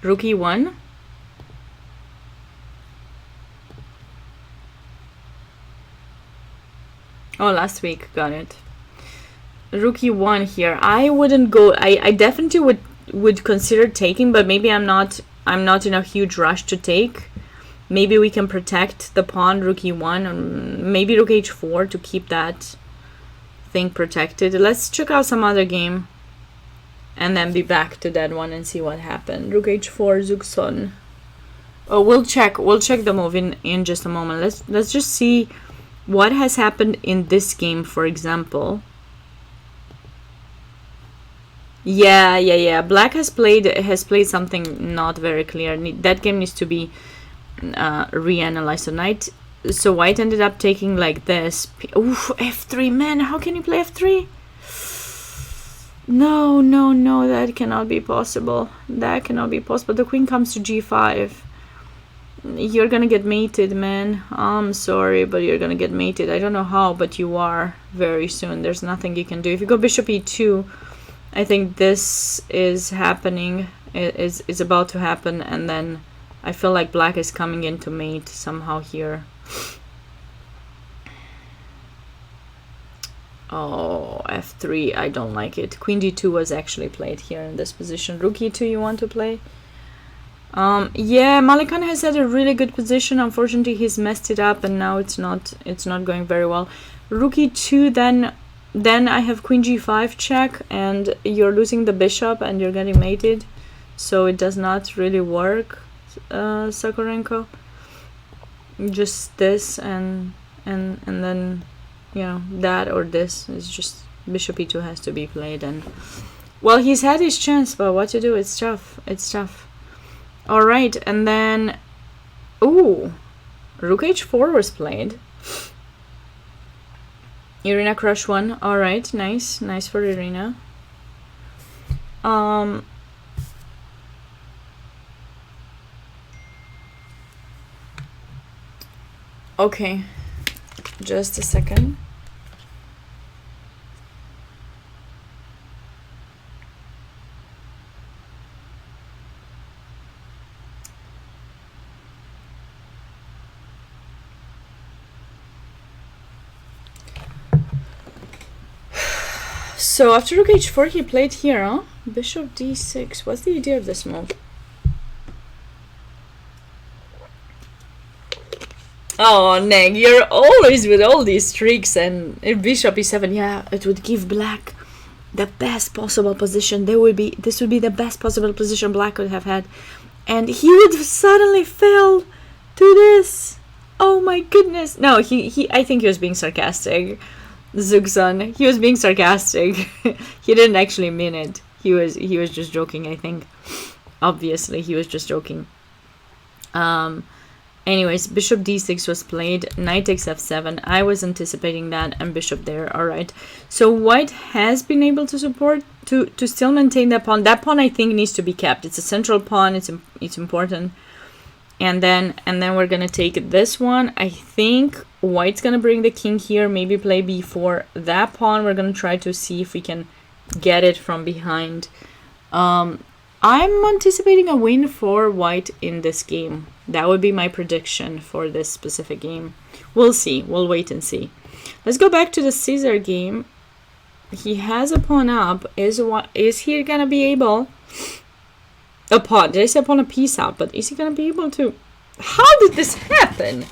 Speaker 1: Rook e1. Oh, last week, got it. Rook e1 here. I wouldn't go. I definitely would consider taking, but maybe I'm not in a huge rush to take. Maybe we can protect the pawn, rook e1, and maybe rook h4 to keep that thing protected. Let's check out some other game and then be back to that one and see what happened. Rook h4, Zugson. Oh, we'll check the move in just a moment. Let's just see what has happened in this game, for example. Yeah. Black has played something not very clear. That game needs to be reanalyzed. So white ended up taking like this. Oof, f3, man, how can you play f3? No, that cannot be possible. The queen comes to g5. You're gonna get mated, man. I'm sorry, but you're gonna get mated. I don't know how, but you are very soon. There's nothing you can do. If you go bishop e2, I think this is happening, is about to happen, and then I feel like black is coming in to mate somehow here. Oh, f3, I don't like it. Queen d2 was actually played here in this position. Rook e2 you want to play? Yeah, Malikan has had a really good position. Unfortunately, he's messed it up, and now it's not going very well. Rook e2, then I have queen g5 check, and you're losing the bishop and you're getting mated, so it does not really work, Sakurenko. Just this and then, you know, that or this is just bishop e2 has to be played. And well, he's had his chance, but what to do? It's tough. All right, and then ooh, rook h4 was played. Irina crush one. All right, nice for Irina. Okay, just a second. So after rook h4 he played here, huh? Bishop d6. What's the idea of this move? Oh, Neg, you're always with all these tricks. And if bishop e7, yeah, it would give black the best possible position. This would be the best possible position black could have had. And he would suddenly fail to this. Oh my goodness. No, I think he was being sarcastic. Zugson, he was being sarcastic. He didn't actually mean it. He was just joking, I think. Obviously, he was just joking. Anyways, bishop d6 was played. Knight takes f7. I was anticipating that, and bishop there. All right. So white has been able to support to still maintain that pawn. That pawn I think needs to be kept. It's a central pawn. It's important. And then we're gonna take this one. I think white's gonna bring the king here, maybe play b4. That pawn we're gonna try to see if we can get it from behind. I'm anticipating a win for white in this game. That would be my prediction for this specific game. We'll see. We'll wait and see. Let's go back to the Caesar game. He has a pawn up. Is he gonna be able? A pawn. Did I say pawn a piece up? But is he gonna be able to? How did this happen?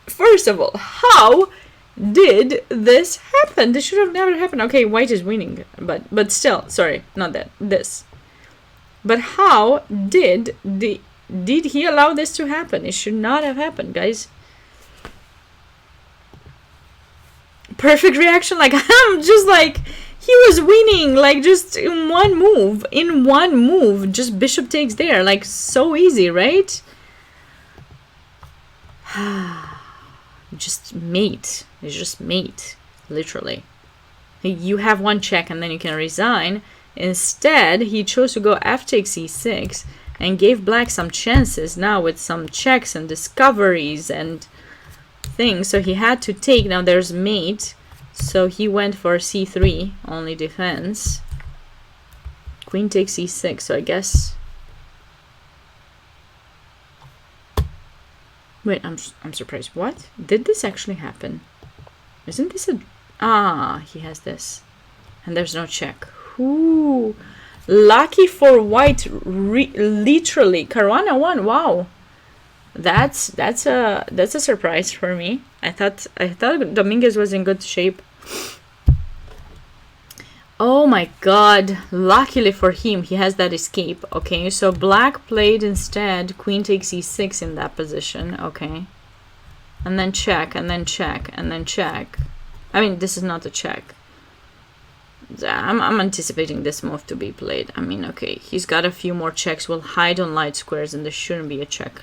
Speaker 1: First of all, how did this happen? This should have never happened. Okay, white is winning, but still, sorry, not that. This. But how did he allow this to happen? It should not have happened, guys. Perfect reaction. Like I'm just like. He was winning, like, just in one move, just bishop takes there, like, so easy, right? Just mate. It's just mate, literally. You have one check and then you can resign. Instead, he chose to go f takes e6 and gave black some chances now with some checks and discoveries and things. So he had to take. Now there's mate. So he went for c3, only defense. Queen takes e6, so I guess... Wait, I'm surprised. What? Did this actually happen? Isn't this a... Ah, he has this. And there's no check. Ooh. Lucky for white, literally. Caruana won, wow. That's a surprise for me. I thought Dominguez was in good shape. Oh my god, luckily for him, he has that escape. Okay, so black played instead queen takes e6 in that position. Okay, and then check, and then check, and then check. I mean, this is not a check. I'm anticipating this move to be played. I mean, okay, he's got a few more checks. We'll hide on light squares, and there shouldn't be a check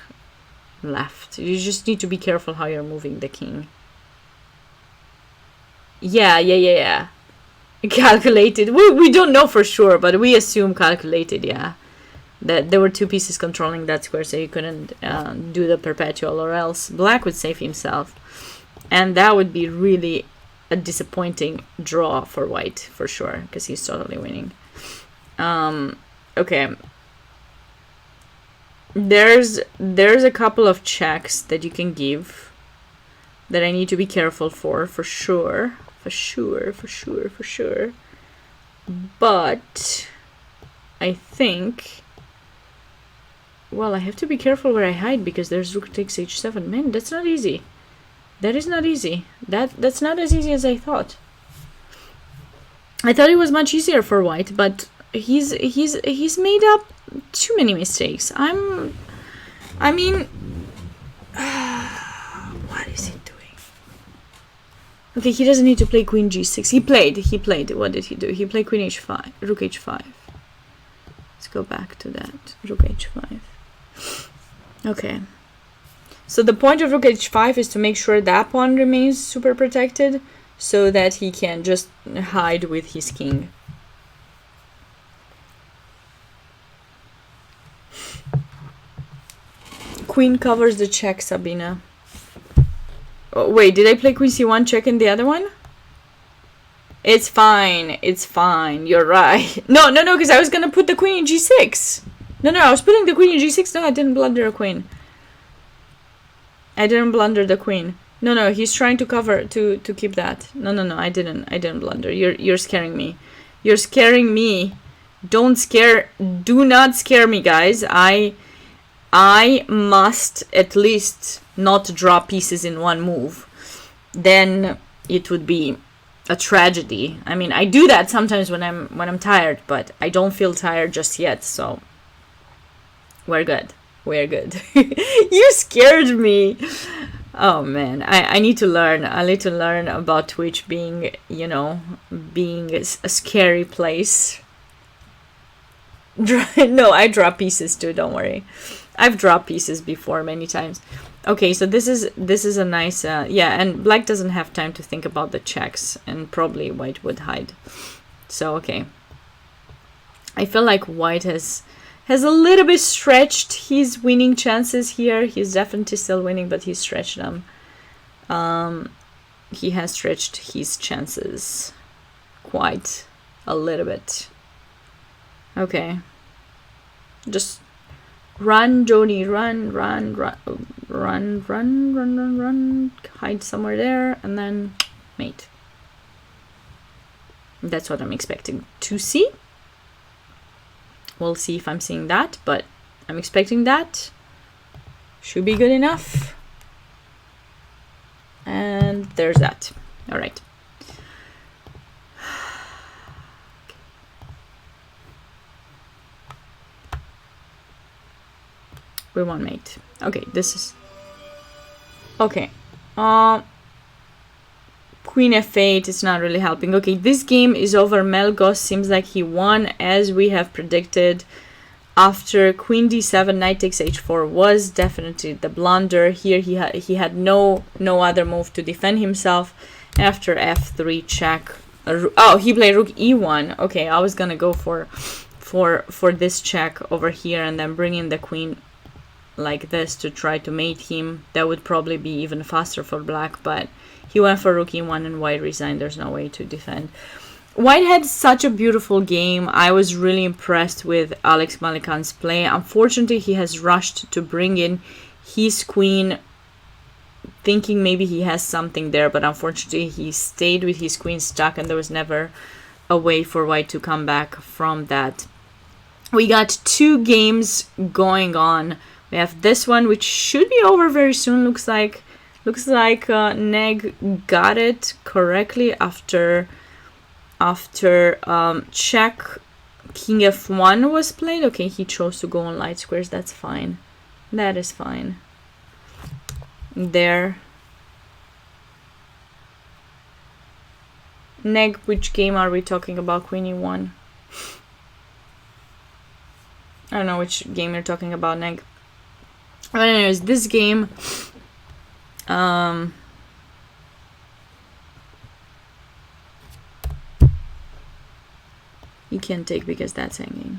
Speaker 1: left. You just need to be careful how you're moving the king. Yeah. Calculated. We don't know for sure, but we assume calculated, yeah. That there were two pieces controlling that square, so you couldn't do the perpetual, or else black would save himself. And that would be really a disappointing draw for white, for sure, because he's totally winning. Okay. There's a couple of checks that you can give that I need to be careful for sure. For sure. But I think, well, I have to be careful where I hide because there's rook takes h7. Man, that's not easy. That is not easy. That's not as easy as I thought. I thought it was much easier for white, but he's made up too many mistakes. I mean, what is he doing? Okay, he doesn't need to play queen g6. He played. What did he do? He played queen h5, rook h5. Let's go back to that. Rook h5. Okay. So the point of rook h5 is to make sure that pawn remains super protected so that he can just hide with his king. Queen covers the check, Sabina. Oh, wait, did I play queen c1 check in the other one? It's fine. You're right. No, because I was going to put the queen in g6. No, I was putting the queen in g6. No, I didn't blunder a queen. I didn't blunder the queen. No, he's trying to cover, to keep that. No, I didn't blunder. You're scaring me. You're scaring me. Do not scare me, guys. I must at least not draw pieces in one move. Then it would be a tragedy. I mean, I do that sometimes when I'm tired, but I don't feel tired just yet, so we're good. You scared me. Oh man, I need to learn. I need to learn about Twitch being a scary place. No, I draw pieces too, don't worry. I've dropped pieces before many times. Okay, so this is a nice and black doesn't have time to think about the checks, and probably white would hide. So okay, I feel like white has a little bit stretched his winning chances here. He's definitely still winning, but he's stretched them. He has stretched his chances quite a little bit. Okay, just run, Jody, run, hide somewhere there, and then mate. That's what I'm expecting to see. We'll see if I'm seeing that, but I'm expecting that. Should be good enough. And there's that. All right. We want mate. Okay, this is okay. Queen f8 is not really helping. Okay, this game is over. Melgos seems like he won as we have predicted. After queen d7, knight takes h4 was definitely the blunder. Here he had no other move to defend himself. After f3 check. Oh, he played rook e1. Okay, I was gonna go for this check over here and then bring in the queen like this to try to mate him. That would probably be even faster for black, but he went for rook e1 and white resigned. There's no way to defend. White had such a beautiful game. I was really impressed with Alex Malikan's play. Unfortunately, he has rushed to bring in his queen, thinking maybe he has something there, but unfortunately he stayed with his queen stuck, and there was never a way for white to come back from that. We got two games going on We have this one, which should be over very soon. Looks like Neg got it correctly after check King F1 was played. Okay, he chose to go on light squares. That's fine. That is fine. There. Neg, which game are we talking about? Queen E1. I don't know which game you're talking about, Neg. But anyways, this game, you can't take because that's hanging.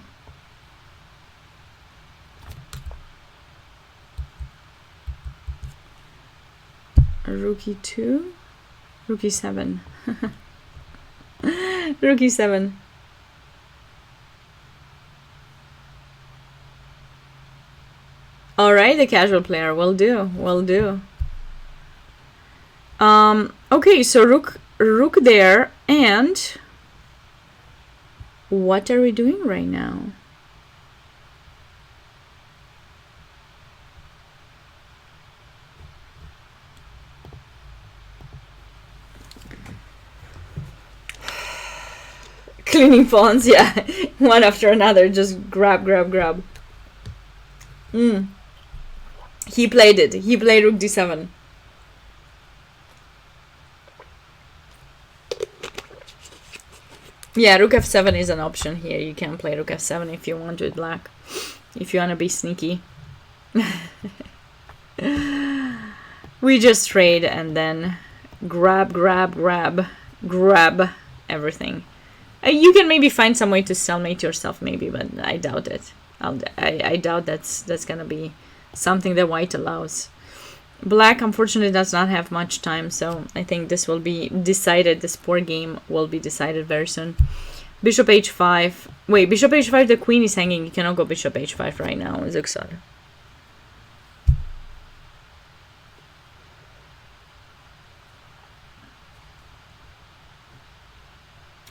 Speaker 1: Rook E2, Rook E7. Rook E7. All right, the casual player will do. Okay, so rook there, and what are we doing right now? Cleaning pawns, yeah, one after another, just grab. He played it. He played Rook D7. Yeah, Rook F7 is an option here. You can play Rook F7 if you want with black. If you want to be sneaky. We just trade and then grab everything. You can maybe find some way to cellmate yourself maybe, but I doubt it. I doubt that's gonna be something that white allows. Black unfortunately does not have much time, so I think this will be decided. This poor game will be decided very soon. Bishop h5. Wait, bishop h5, the queen is hanging. You cannot go bishop h5 right now, Zuxar.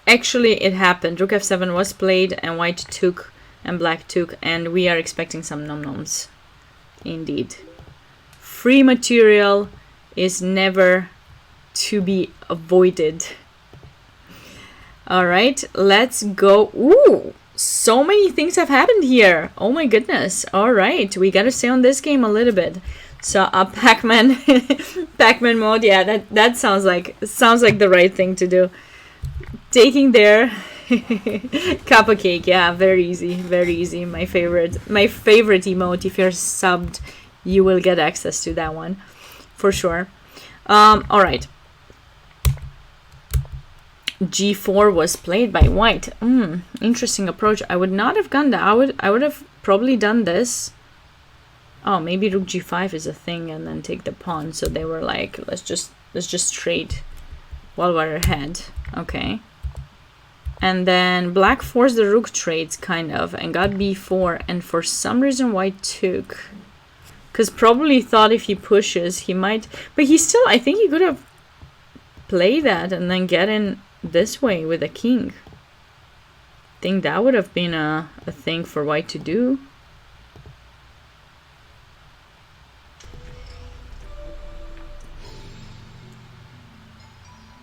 Speaker 1: Actually, it happened. Rook f7 was played and white took and black took, and we are expecting some nom-noms. Indeed. Free material is never to be avoided. All right, let's go. Ooh, so many things have happened here. Oh my goodness. All right, we got to stay on this game a little bit. So Pac-Man Pac-Man mode. Yeah, that sounds like the right thing to do. Taking their cup of cake. Yeah, very easy. My favorite emote. If you're subbed, you will get access to that one for sure. All right. G4 was played by white. Interesting approach. I would not have gone that. I would have probably done this. Oh, maybe rook G5 is a thing, and then take the pawn. So they were like, let's just trade while we're ahead. Okay. And then black forced the rook trades kind of and got b4, and for some reason white took. Because probably thought if he pushes, he might... But he still... I think he could have played that and then get in this way with a king. I think that would have been a thing for white to do.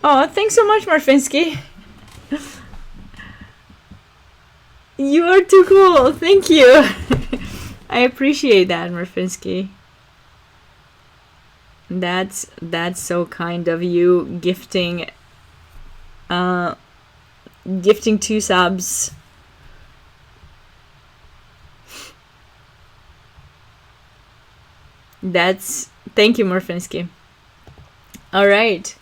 Speaker 1: Oh, thanks so much, Marfinsky. You are too cool. Thank you. I appreciate that, Murfinsky. That's so kind of you, gifting 2 subs. Thank you, Murfinsky. All right.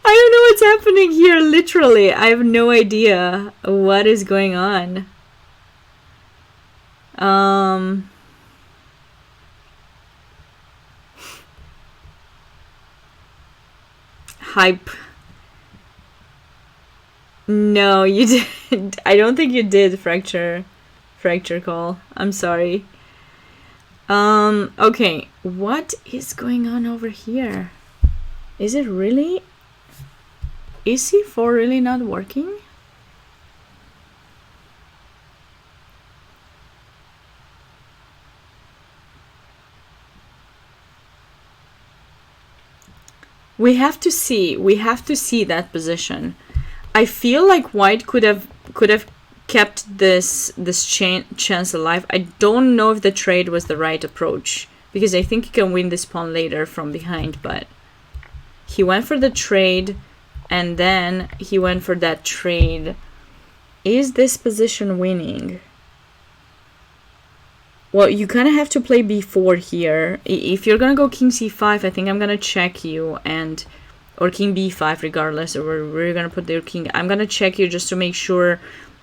Speaker 1: I don't know what's happening here, literally. I have no idea what is going on. Hype. No, you didn't. I don't think you did, Fracture Call. I'm sorry. Okay. What is going on over here? Is it really... Is C4 really not working? We have to see. We have to see that position. I feel like white could have kept this chance alive. I don't know if the trade was the right approach, because I think he can win this pawn later from behind, but he went for the trade and then he went for that trade. Is this position winning? Well, you kind of have to play b4 here. If you're gonna go king c5, I think I'm gonna check you, and or king b5 regardless, or where you're gonna put your king. I'm gonna check you just to make sure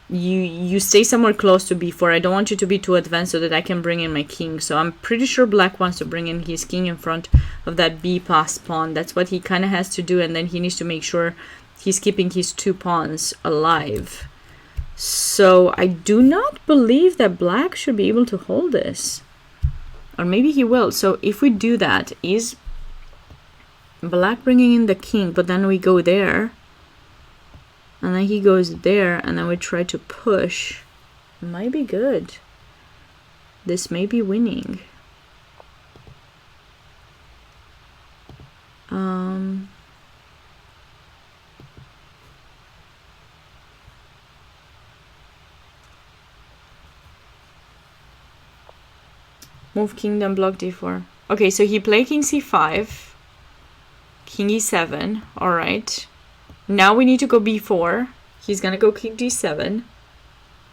Speaker 1: you stay somewhere close to b4. I don't want you to be too advanced so that I can bring in my king. So I'm pretty sure black wants to bring in his king in front of that b pass pawn. That's what he kind of has to do, and then he needs to make sure he's keeping his 2 pawns alive. So I do not believe that black should be able to hold this. Or maybe he will. So if we do that, is black bringing in the king, but then we go there. And then he goes there, and then we try to push. It might be good. This may be winning. Move king, then block d4. Okay, so he played king c5. King e7. Alright. Now we need to go b4. He's gonna go king d7.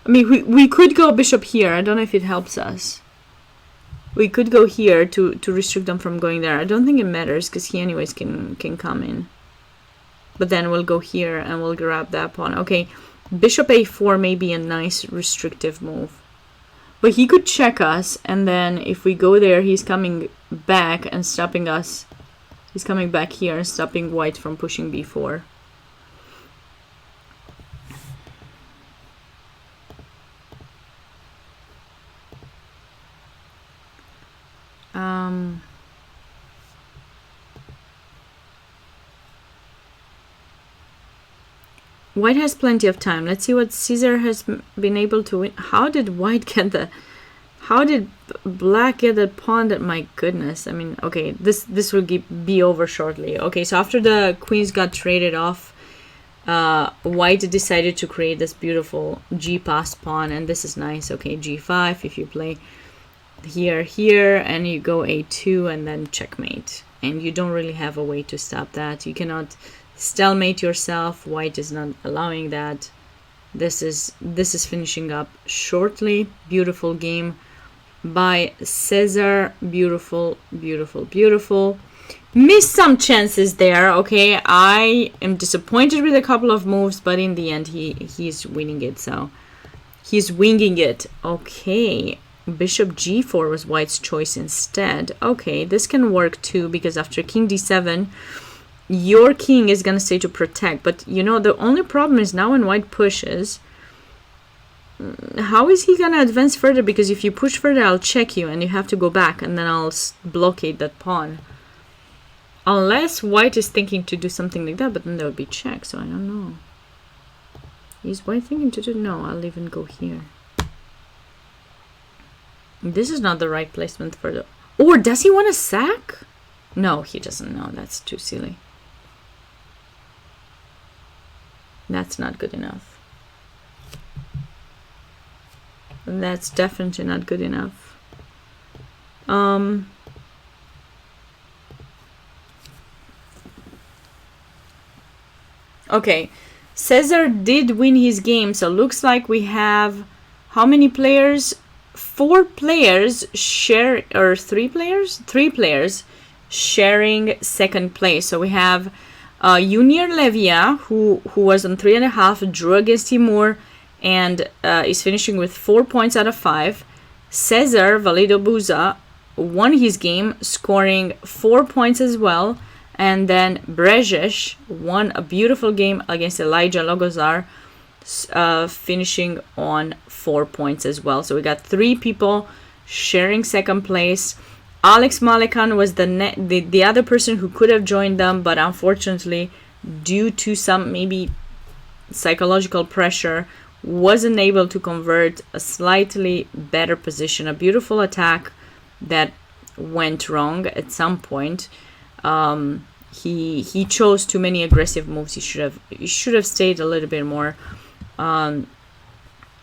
Speaker 1: I mean, we could go bishop here. I don't know if it helps us. We could go here to restrict them from going there. I don't think it matters, because he anyways can come in. But then we'll go here and we'll grab that pawn. Okay, bishop a4 may be a nice restrictive move. But he could check us, and then if we go there, he's coming back and stopping us. He's coming back here and stopping white from pushing b4. White has plenty of time. Let's see what Caesar has been able to win. How did white get the... How did black get the pawn? That, my goodness. I mean, okay, this will be over shortly. Okay, so after the queens got traded off, white decided to create this beautiful g-pass pawn, and this is nice. Okay, g5, if you play here, and you go a2, and then checkmate. And you don't really have a way to stop that. You cannot stalemate yourself. White is not allowing that. This is finishing up shortly. Beautiful game by Cesar. Beautiful, beautiful, beautiful. Missed some chances there. Okay, I am disappointed with a couple of moves, but in the end he's winning it. So he's winging it. Okay, bishop g4 was white's choice instead. Okay, this can work too, because after king d7 your king is gonna stay to protect. But you know, the only problem is now when white pushes, how is he gonna advance further? Because if you push further, I'll check you and you have to go back, and then I'll blockade that pawn. Unless white is thinking to do something like that, but then there would be check, so I don't know. Is white thinking to do? No, I'll even go here. This is not the right placement for the... Or does he want to sack? No, he doesn't know. That's too silly. That's not good enough. That's definitely not good enough. Okay, Cesar did win his game, so looks like we have how many players? 4 players share, or 3 players? 3 players sharing second place. So we have Junior Levia, who was on 3.5, drew against Timur, and is finishing with 4 points out of 5. Cesar Valido Buza won his game, scoring 4 points as well. And then Brejes won a beautiful game against Elijah Logozar, finishing on 4 points as well. So we got 3 people sharing second place. Alex Malekan was the other person who could have joined them, but unfortunately, due to some maybe psychological pressure, wasn't able to convert a slightly better position. A beautiful attack that went wrong at some point. he chose too many aggressive moves. He should have stayed a little bit more on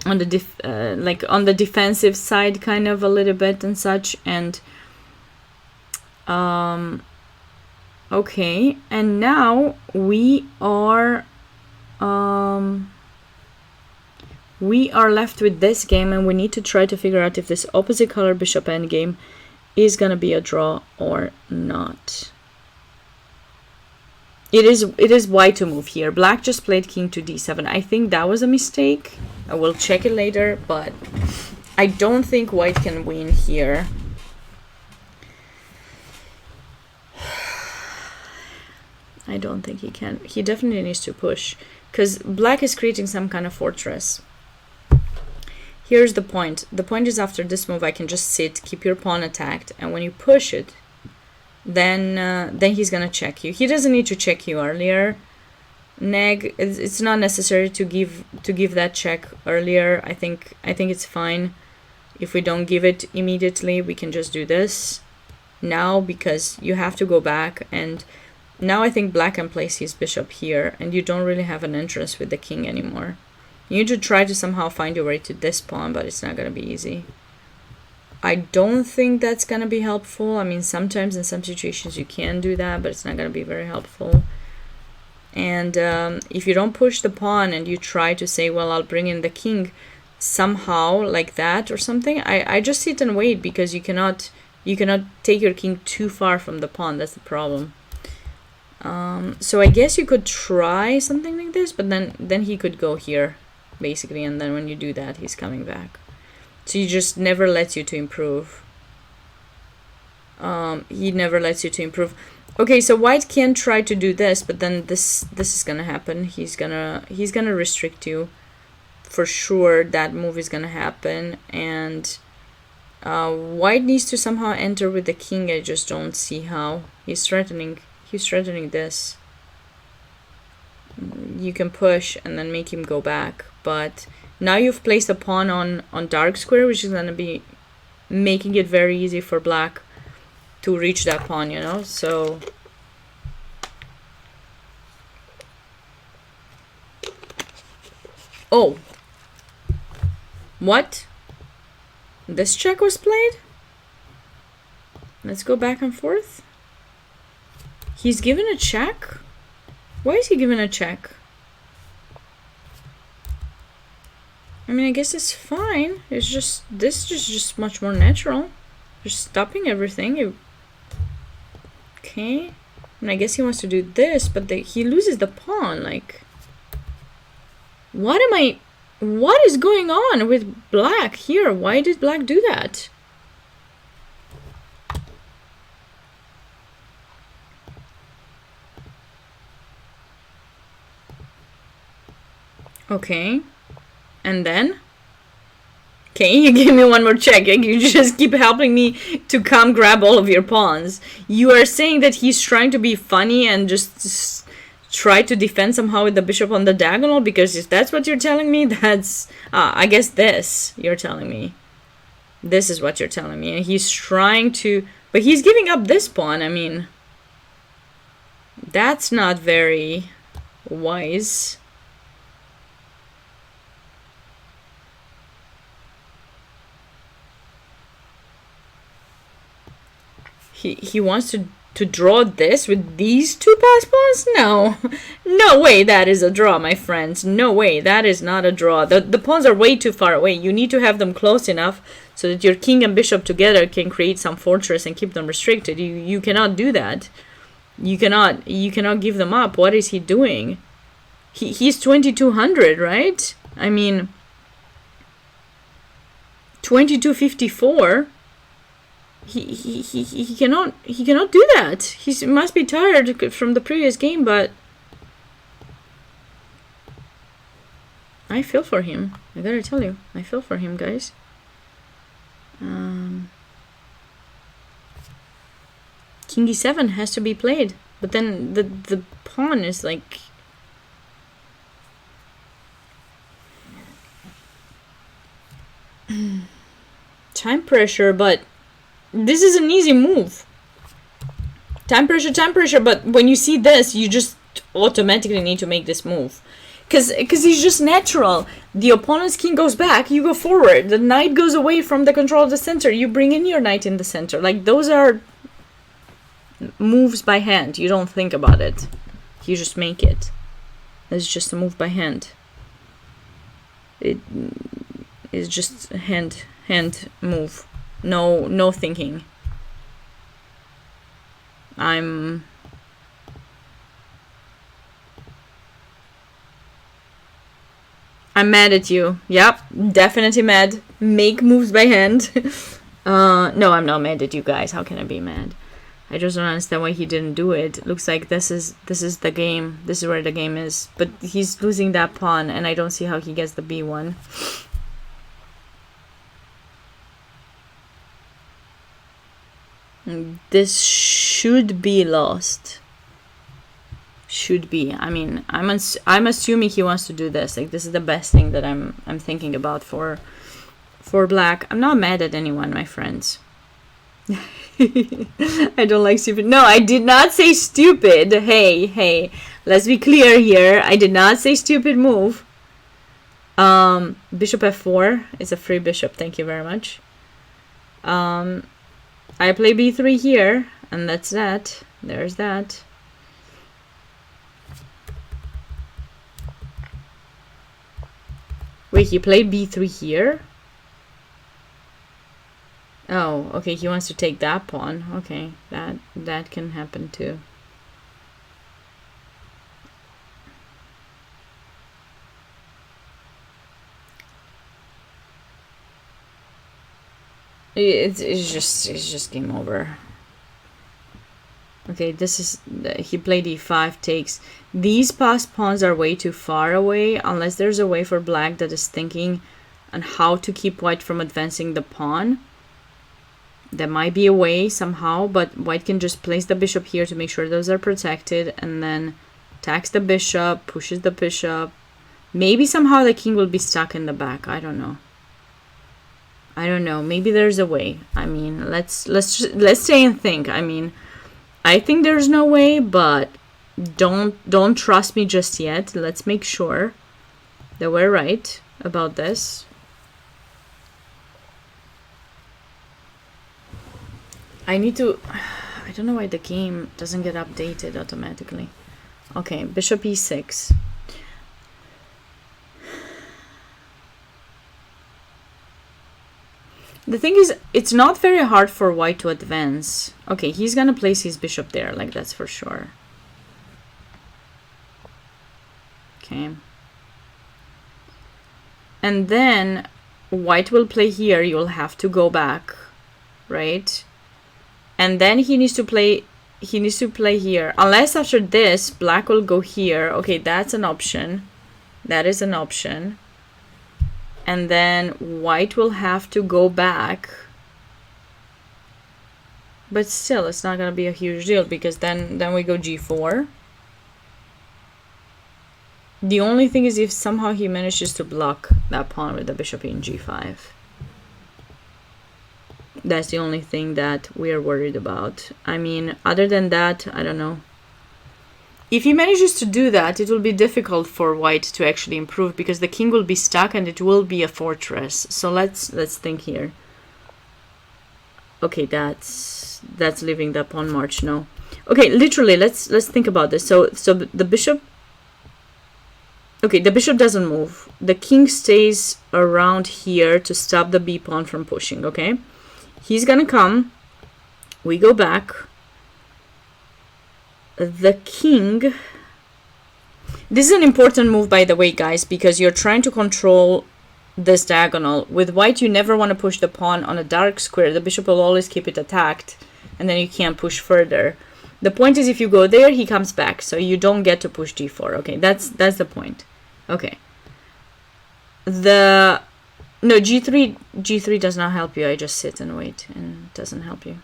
Speaker 1: the like on the defensive side, kind of a little bit and such. And okay, and now we are left with this game, and we need to try to figure out if this opposite color bishop endgame is gonna be a draw or not. It is white to move here. Black just played king to d7. I think that was a mistake. I will check it later, but I don't think white can win here. I don't think he can. He definitely needs to push, because black is creating some kind of fortress. Here's the point. The point is, after this move, I can just sit, keep your pawn attacked, and when you push it, then he's gonna check you. He doesn't need to check you earlier. Neg, it's not necessary to give that check earlier. I think it's fine if we don't give it immediately. We can just do this now, because you have to go back, and now I think black can place his bishop here, and you don't really have an entrance with the king anymore. You need to try to somehow find your way to this pawn, but it's not gonna be easy. I don't think that's gonna be helpful. I mean, sometimes in some situations you can do that, but it's not gonna be very helpful. And if you don't push the pawn and you try to say, well, I'll bring in the king somehow like that or something, I just sit and wait, because you cannot take your king too far from the pawn. That's the problem. So I guess you could try something like this, but then he could go here basically, and then when you do that, he's coming back. So he just never lets you to improve. He never lets you to improve. Okay, so white can try to do this, but then this is gonna happen. He's gonna restrict you for sure. That move is gonna happen, and white needs to somehow enter with the king. I just don't see how. He's threatening this. You can push and then make him go back, but now you've placed a pawn on dark square, which is gonna be making it very easy for black to reach that pawn, you know. So oh, what? This check was played? Let's go back and forth. He's given a check? Why is he giving a check? I mean, I guess it's fine. It's just, this is just much more natural. Just stopping everything. Okay. And I guess he wants to do this, but he loses the pawn. Like, what is going on with black here? Why did black do that? Okay. And then? Okay, you gave me one more check. You just keep helping me to come grab all of your pawns. You are saying that he's trying to be funny and just try to defend somehow with the bishop on the diagonal? Because if that's what you're telling me, that's... I guess this you're telling me. This is what you're telling me. And he's trying to... But he's giving up this pawn. I mean... That's not very wise. He wants to draw this with these two pass pawns? No. No way that is a draw, my friends. No way. That is not a draw. The pawns are way too far away. You need to have them close enough so that your king and bishop together can create some fortress and keep them restricted. You cannot do that. You cannot give them up. What is he doing? He's 2200, right? I mean, 2254. He cannot do that. He must be tired from the previous game, but I feel for him. I gotta tell you, I feel for him, guys. King e7 has to be played, but then the pawn is like... time pressure, but this is an easy move. Time pressure, but when you see this, you just automatically need to make this move. Because it's just natural. The opponent's king goes back, you go forward. The knight goes away from the control of the center. You bring in your knight in the center. Like, those are moves by hand. You don't think about it. You just make it. It's just a move by hand. It is just a hand move. No thinking. I'm mad at you. Yep, definitely mad. Make moves by hand. No, I'm not mad at you guys. How can I be mad? I just don't understand why he didn't do it. Looks like this is the game. This is where the game is. But he's losing that pawn, and I don't see how he gets the b1. This should be lost. Should be. I mean, I'm assuming he wants to do this. Like, this is the best thing that I'm thinking about for black. I'm not mad at anyone, my friends. I don't like stupid. No, I did not say stupid. Hey, let's be clear here. I did not say stupid move. Bishop f4 is a free bishop. Thank you very much. I play b3 here, and that's that. There's that. Wait, he played b3 here? Oh, okay, he wants to take that pawn. Okay, that can happen too. It's just game over. Okay, this is he played e5 takes. These passed pawns are way too far away unless there's a way for black that is thinking on how to keep white from advancing the pawn. There might be a way somehow, but white can just place the bishop here to make sure those are protected, and then attacks the bishop, pushes the bishop. Maybe somehow the king will be stuck in the back. I don't know. Maybe there's a way. I mean, let's stay and think. I mean, I think there's no way, but don't trust me just yet. Let's make sure that we're right about this. I don't know why the game doesn't get updated automatically. Okay, bishop e6. The thing is, it's not very hard for white to advance. Okay, he's gonna place his bishop there, like, that's for sure. Okay. And then white will play here. You'll have to go back, right? And then he needs to play here. Unless after this, black will go here. Okay, that's an option. That is an option. And then white will have to go back. But still, it's not going to be a huge deal because then we go g4. The only thing is if somehow he manages to block that pawn with the bishop in g5. That's the only thing that we're worried about. I mean, other than that, I don't know. If he manages to do that, it will be difficult for white to actually improve because the king will be stuck and it will be a fortress. So let's think here. Okay, that's leaving the pawn march. No. Okay, literally, let's think about this. So the bishop. Okay, the bishop doesn't move. The king stays around here to stop the b pawn from pushing. Okay, he's gonna come. We go back. The king. This is an important move, by the way, guys, because you're trying to control this diagonal. With white, you never want to push the pawn on a dark square. The bishop will always keep it attacked, and then you can't push further. The point is, if you go there, he comes back, so you don't get to push d4. Okay, that's the point. Okay. No, g3 does not help you. I just sit and wait, and it doesn't help you.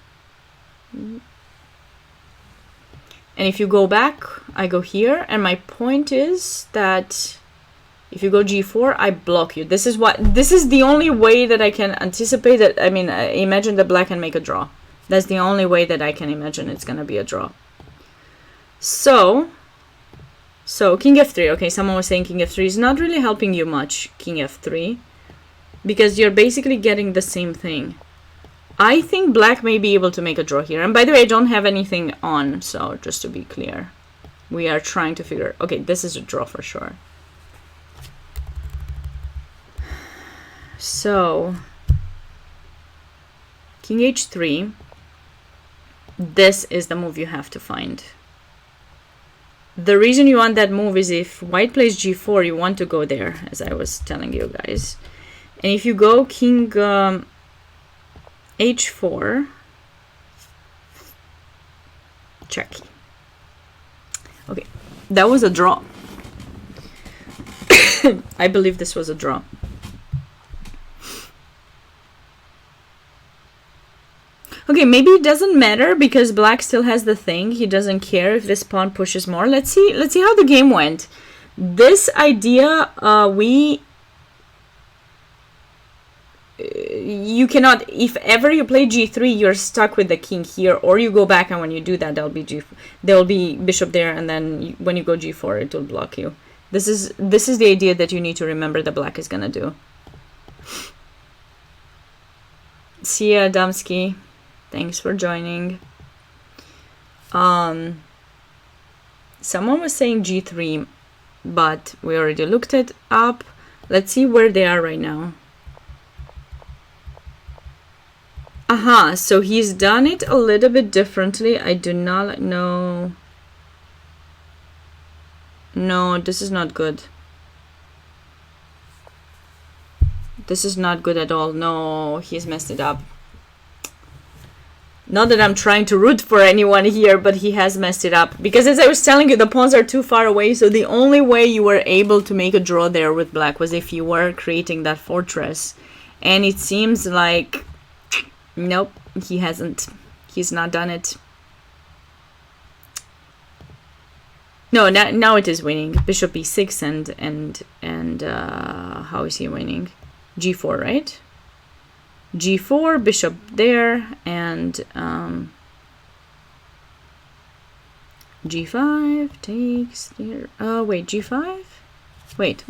Speaker 1: And if you go back, I go here, and my point is that if you go g4, I block you. This is the only way that I can anticipate that. I mean, imagine that black can make a draw. That's the only way that I can imagine it's gonna be a draw. So king f3. Okay, someone was saying king f3 is not really helping you much, king f3, because you're basically getting the same thing. I think black may be able to make a draw here. And by the way, I don't have anything on, so just to be clear, we are trying to figure... Okay, this is a draw for sure. So, king h3. This is the move you have to find. The reason you want that move is if white plays g4, you want to go there, as I was telling you guys. And if you go king h4, check. Okay, that was a draw. I believe this was a draw. Okay, maybe it doesn't matter because black still has the thing. He doesn't care if this pawn pushes more. Let's see how the game went. This idea, you cannot, if ever you play g3, you're stuck with the king here, or you go back, and when you do that, there'll be bishop there, and then when you go g4, it will block you. This is the idea that you need to remember that black is gonna do. See ya, Adamski. Thanks for joining. Someone was saying g3, but we already looked it up. Let's see where they are right now. Aha, so he's done it a little bit differently. I do not know. No, this is not good. This is not good at all. No, he's messed it up. Not that I'm trying to root for anyone here, but he has messed it up. Because as I was telling you, the pawns are too far away, so the only way you were able to make a draw there with black was if you were creating that fortress. And it seems like... Nope, he hasn't. He's not done it. No, now it is winning. Bishop e6 and how is he winning? g4, right? g4, bishop there, and g5 takes there. Oh wait, g5. Wait.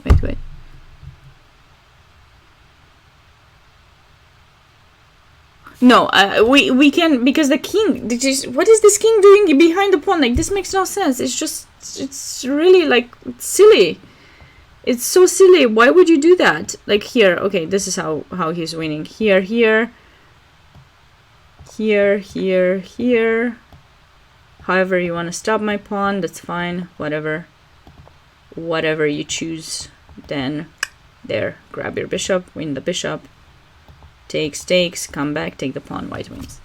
Speaker 1: No, we can, because the king. What is this king doing behind the pawn? Like, this makes no sense. It's really like silly. It's so silly. Why would you do that? Like here, okay, this is how he's winning. Here. However you want to stop my pawn, that's fine. Whatever you choose. Then there, grab your bishop, win the bishop. Takes, come back, take the pawn, white wins.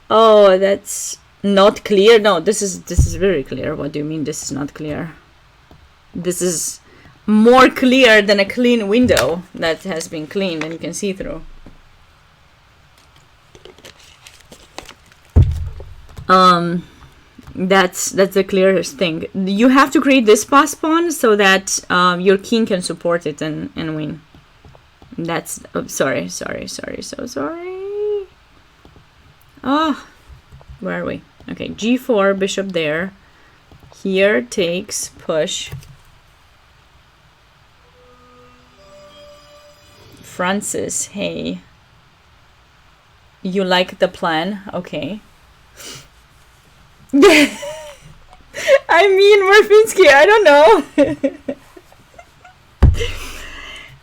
Speaker 1: Oh, that's not clear. No, this is very clear. What do you mean this is not clear? This is more clear than a clean window that has been cleaned and you can see through. That's the clearest thing. You have to create this pass pawn so that your king can support it and win. That's sorry, so sorry. Oh, where are we? Okay, g4, bishop there. Here takes, push. Francis, hey. You like the plan? Okay. I mean, Morfinsky, I don't know.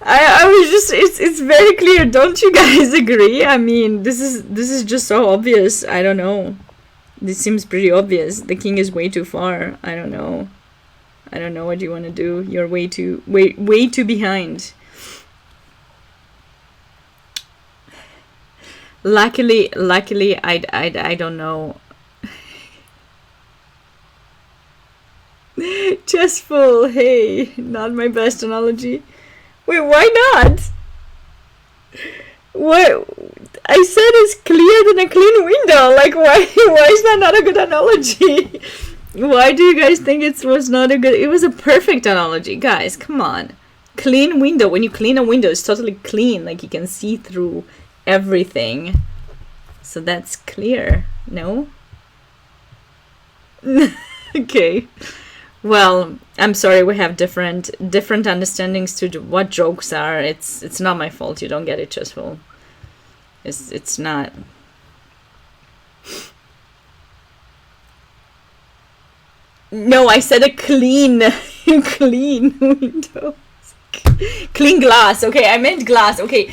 Speaker 1: I was just, it's very clear. Don't you guys agree? I mean, this is just so obvious. I don't know. This seems pretty obvious. The king is way too far. I don't know. I don't know what you want to do. You're way too behind. Luckily, I don't know. Chessful, hey, not my best analogy. Wait, why not? What? I said it's clear than a clean window. Like, why is that not a good analogy? Why do you guys think it was not a good... It was a perfect analogy. Guys, come on. Clean window. When you clean a window, it's totally clean. Like, you can see through everything. So that's clear, no? Okay. Well, I'm sorry, we have different understandings to what jokes are. It's not my fault you don't get it, just well. It's not. No, I said a clean clean window. Clean glass. Okay, I meant glass. Okay.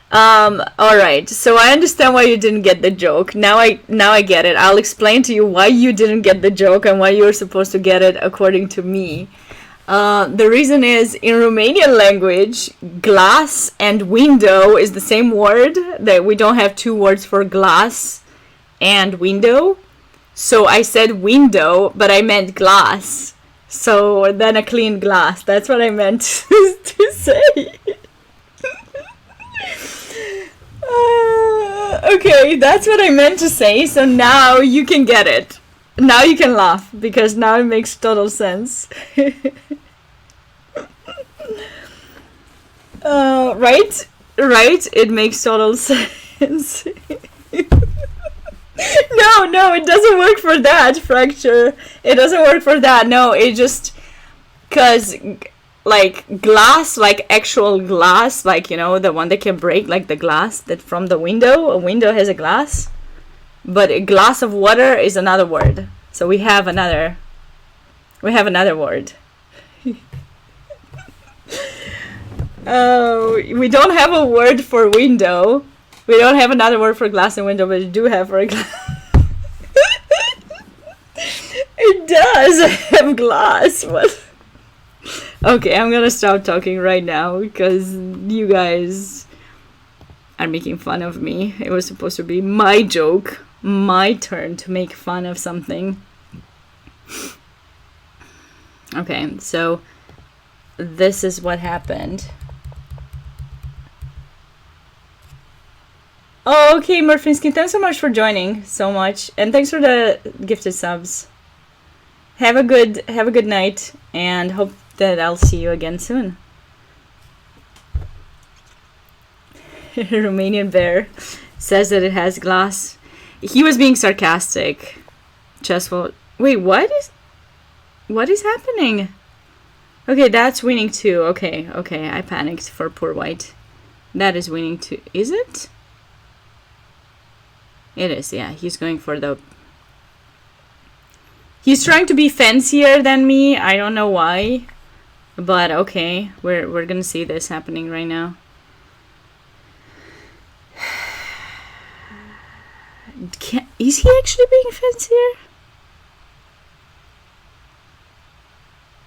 Speaker 1: All right. So I understand why you didn't get the joke. Now I get it. I'll explain to you why you didn't get the joke and why you're supposed to get it according to me. The reason is, in Romanian language, glass and window is the same word. That we don't have two words for glass and window. So I said window, but I meant glass. So then a clean glass. That's what I meant to say. Okay, that's what I meant to say. So now you can get it. Now you can laugh because now it makes total sense. Right? It makes total sense. No, it doesn't work for that, Fracture. It doesn't work for that. No, it just... Because, like, glass, like actual glass, like, you know, the one that can break, like the glass that from the window. A window has a glass. But a glass of water is another word. So we have another word. We don't have a word for window. We don't have another word for glass and window, but we do have for a glass. It does have glass. What? Okay, I'm gonna stop talking right now because you guys are making fun of me. It was supposed to be my joke, my turn to make fun of something. Okay, so this is what happened. Oh, okay, Murfinsky, thanks so much for joining so much, and thanks for the gifted subs. Have a good night, and hope that I'll see you again soon. Romanian bear says that it has glass. He was being sarcastic. Chessful. Wait, what is happening? Okay, that's winning too. Okay, I panicked for poor white. That is winning too. Is it? It is, yeah. He's going for the... He's trying to be fancier than me. I don't know why. But okay, we're gonna see this happening right now. Is he actually being fancier?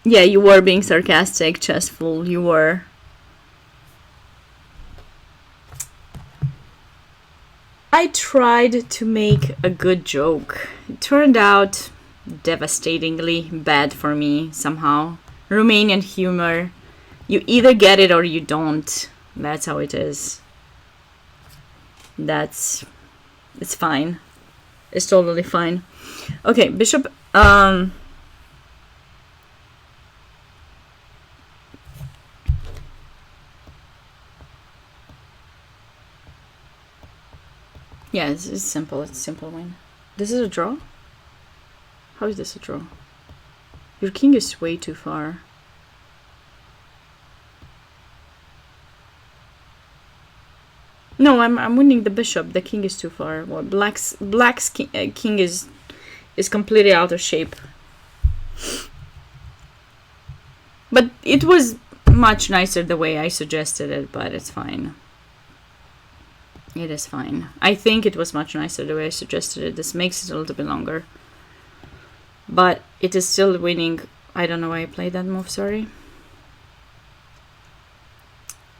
Speaker 1: Yeah, you were being sarcastic, Chessful. You were. I tried to make a good joke. It turned out devastatingly bad for me somehow. Romanian humor. You either get it or you don't. That's how it is. It's fine. It's totally fine. Okay, Bishop. Yeah, it's simple. It's a simple win. This is a draw? How is this a draw? Your king is way too far. No, I'm winning the bishop. The king is too far. Well, black's king is completely out of shape. But it was much nicer the way I suggested it, but it's fine. It is fine. I think it was much nicer the way I suggested it. This makes it a little bit longer. But it is still winning. I don't know why I played that move, sorry.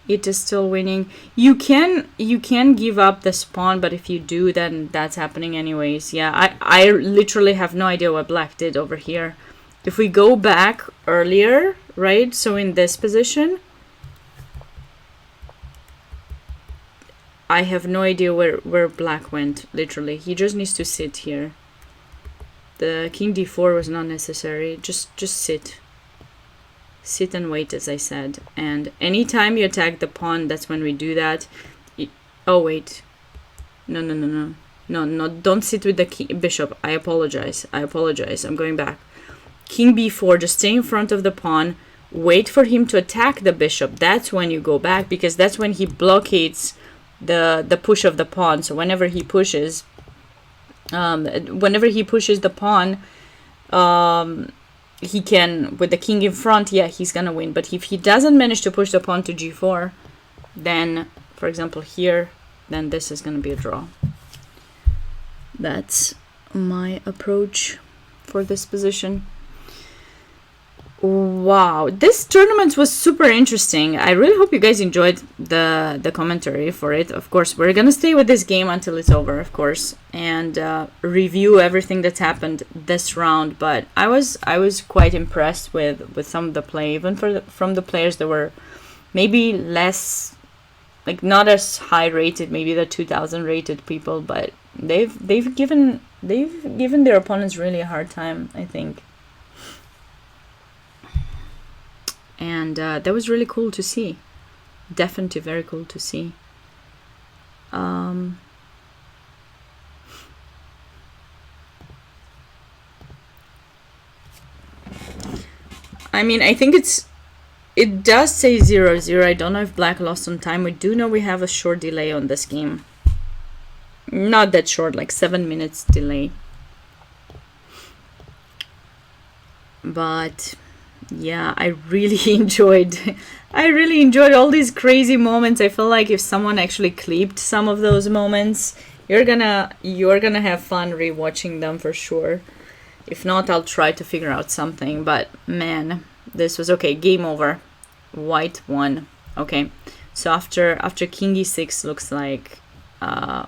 Speaker 1: It is still winning. You can give up the pawn, but if you do, then that's happening anyways. Yeah, I literally have no idea what black did over here. If we go back earlier, right? So in this position, I have no idea where black went, literally. He just needs to sit here. The king d4 was not necessary. Just sit. Sit and wait, as I said. And anytime you attack the pawn, that's when we do that. Oh, wait. No, no, no, no. No, no, don't sit with the bishop. I apologize. I apologize. I'm going back. King b4, just stay in front of the pawn. Wait for him to attack the bishop. That's when you go back, because that's when he blockades the push of the pawn. So whenever he pushes the pawn, he can, with the king in front, yeah, he's gonna win. But if he doesn't manage to push the pawn to g4, then, for example, here, then this is gonna be a draw. That's my approach for this position. Wow, this tournament was super interesting. I really hope you guys enjoyed the commentary for it. Of course, we're gonna stay with this game until it's over, of course, and review everything that's happened this round. But I was quite impressed with some of the play, even from the players that were maybe less, like, not as high rated, maybe the 2000 rated people, but they've given their opponents really a hard time, I think. And that was really cool to see. Definitely very cool to see. I mean, I think it does say 0-0. I don't know if black lost on time. We do know we have a short delay on this game. Not that short, like 7 minutes delay. But yeah, I really enjoyed all these crazy moments. I feel like if someone actually clipped some of those moments, you're gonna have fun rewatching them for sure. If not, I'll try to figure out something. But man, this was okay. Game over. White won. Okay, so after king e6, looks like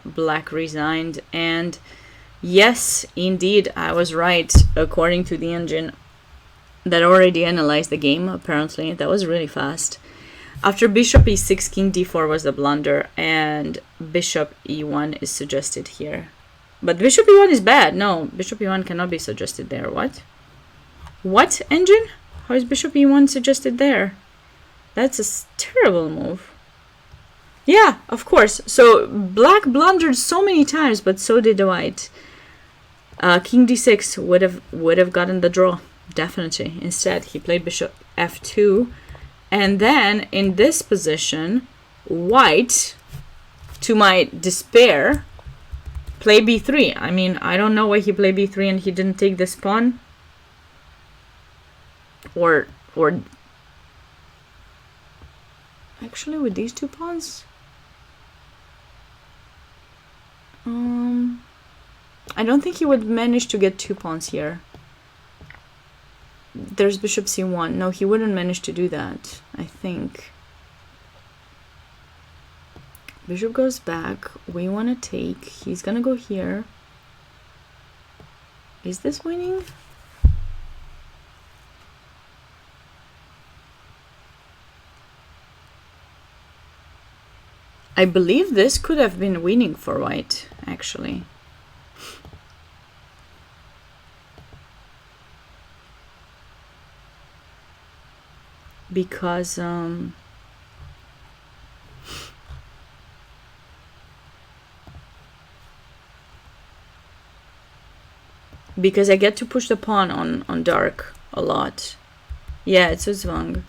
Speaker 1: black resigned. And yes, indeed, I was right, according to the engine that already analyzed the game. Apparently that was really fast. After bishop e6, king d4 was the blunder, and bishop e1 is suggested here. But bishop e1 is bad. No, bishop e1 cannot be suggested there. What engine? How is bishop e1 suggested there? That's a terrible move. Yeah, of course. So black blundered so many times, but so did white. King d6 would have gotten the draw, definitely. Instead, he played bishop f2, and then in this position, white, to my despair, play b3. I mean, I don't know why he played b3 and he didn't take this pawn, or actually with these two pawns. I don't think he would manage to get two pawns here. There's bishop c1. No, he wouldn't manage to do that, I think. Bishop goes back. We want to take. He's gonna go here. Is this winning? I believe this could have been winning for white, actually. Because I get to push the pawn on dark a lot. Yeah, it's a zwang.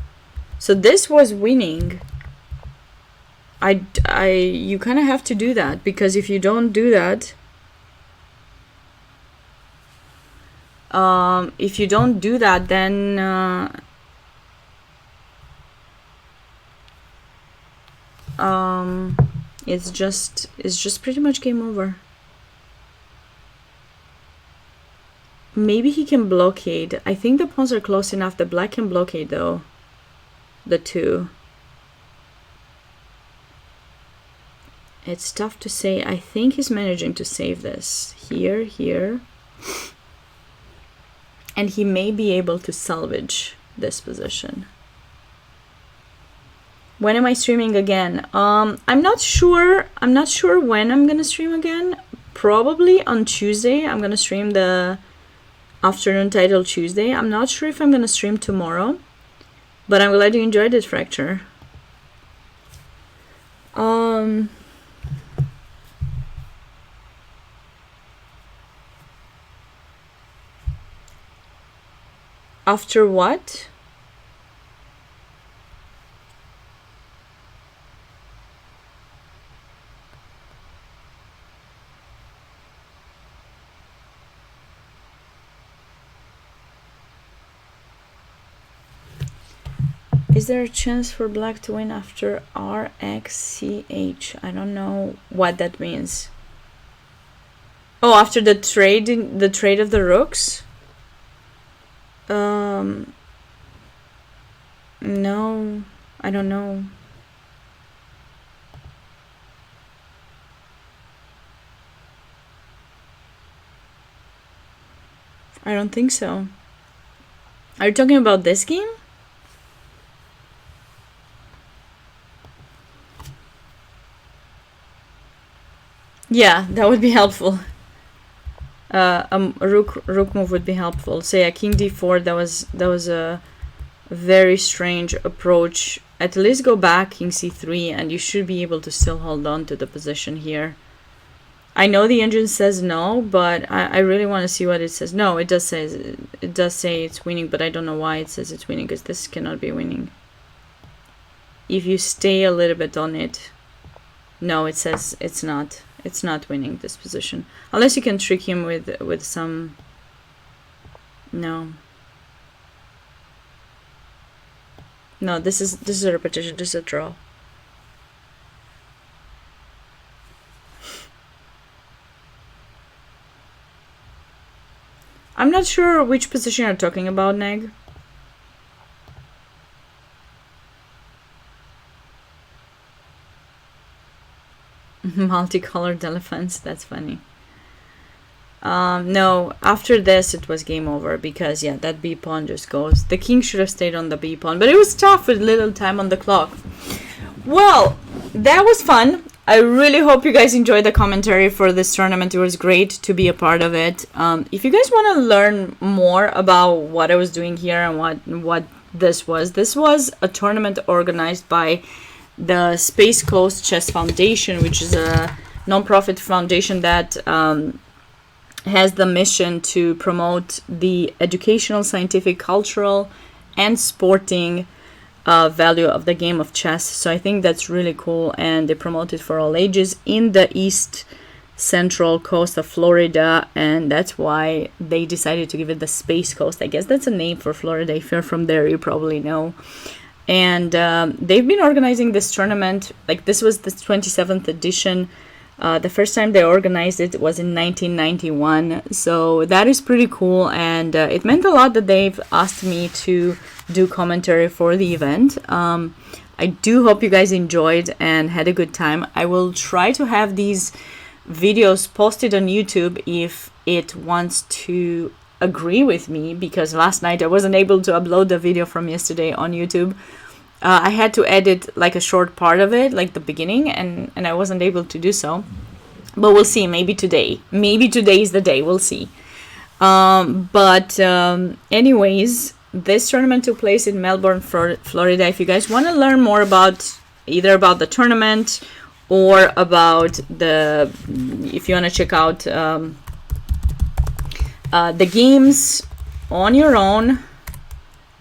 Speaker 1: So this was winning. You kind of have to do that, because if you don't do that, then it's just pretty much game over. Maybe he can blockade. I think the pawns are close enough that black can blockade, though. The two. It's tough to say. I think he's managing to save this. Here. And he may be able to salvage this position. When am I streaming again? I'm not sure when I'm gonna stream again. Probably on Tuesday. I'm gonna stream the afternoon title Tuesday. I'm not sure if I'm gonna stream tomorrow, but I'm glad you enjoyed this fracture. After what? Is there a chance for black to win after RXCH? I don't know what that means. Oh, after the trade of the rooks? No, I don't know. I don't think so. Are you talking about this game? Yeah, that would be helpful. A rook move would be helpful. Say a king d4. That was a very strange approach. At least go back king c3, and you should be able to still hold on to the position here. I know the engine says no, but I really want to see what it says. No, it does say it's winning, but I don't know why it says it's winning, because this cannot be winning. If you stay a little bit on it, no, it says it's not. It's not winning this position, unless you can trick him with some. No. No, this is a repetition. This is a draw. I'm not sure which position you're talking about, Neg. Multicolored elephants, that's funny. No, after this it was game over, because yeah, that b pawn just goes. The king should have stayed on the b pawn, but it was tough with little time on the clock. Well, that was fun. I really hope you guys enjoyed the commentary for this tournament. It was great to be a part of it. If you guys want to learn more about what I was doing here and what this was a tournament organized by the Space Coast Chess Foundation, which is a non-profit foundation that has the mission to promote the educational, scientific, cultural, and sporting value of the game of chess. So I think that's really cool, and they promote it for all ages in the east central coast of Florida, and that's why they decided to give it the Space Coast. I guess that's a name for Florida. If you're from there, you probably know. And they've been organizing this tournament, like this was the 27th edition. The first time they organized it was in 1991, so that is pretty cool, and it meant a lot that they've asked me to do commentary for the event. I do hope you guys enjoyed and had a good time. I will try to have these videos posted on YouTube if it wants to agree with me, because last night I wasn't able to upload the video from yesterday on YouTube. I had to edit like a short part of it, like the beginning, and I wasn't able to do so. But we'll see, maybe today. Maybe today is the day, we'll see. Anyways, this tournament took place in Melbourne, Florida. If you guys want to learn more about either about the tournament or about if you want to check out the games on your own,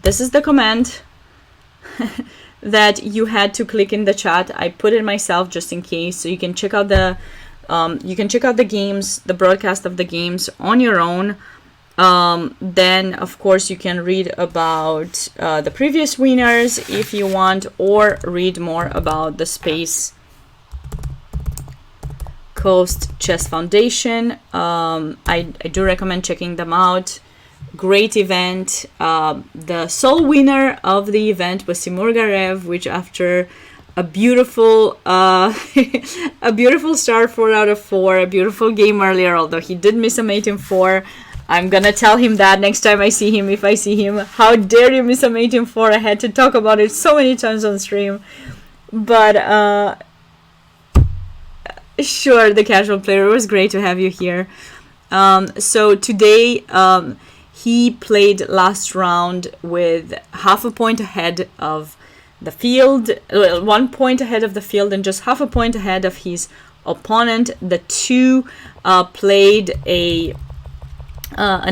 Speaker 1: this is the comment that you had to click in the chat. I put it myself just in case, so you can check out the games, the broadcast of the games on your own. Then of course you can read about the previous winners if you want, or read more about the Space Coast Chess Foundation. I do recommend checking them out. Great event. The sole winner of the event was Timur Garev, which after a beautiful a beautiful start, 4 out of 4, a beautiful game earlier, although he did miss a mate in 4. I'm gonna tell him that next time I see him, if I see him. How dare you miss a mate in 4? I had to talk about it so many times on stream. But sure, the casual player, it was great to have you here. So today he played last round with half a point ahead of the field, 1 point ahead of the field, and just half a point ahead of his opponent. The two played an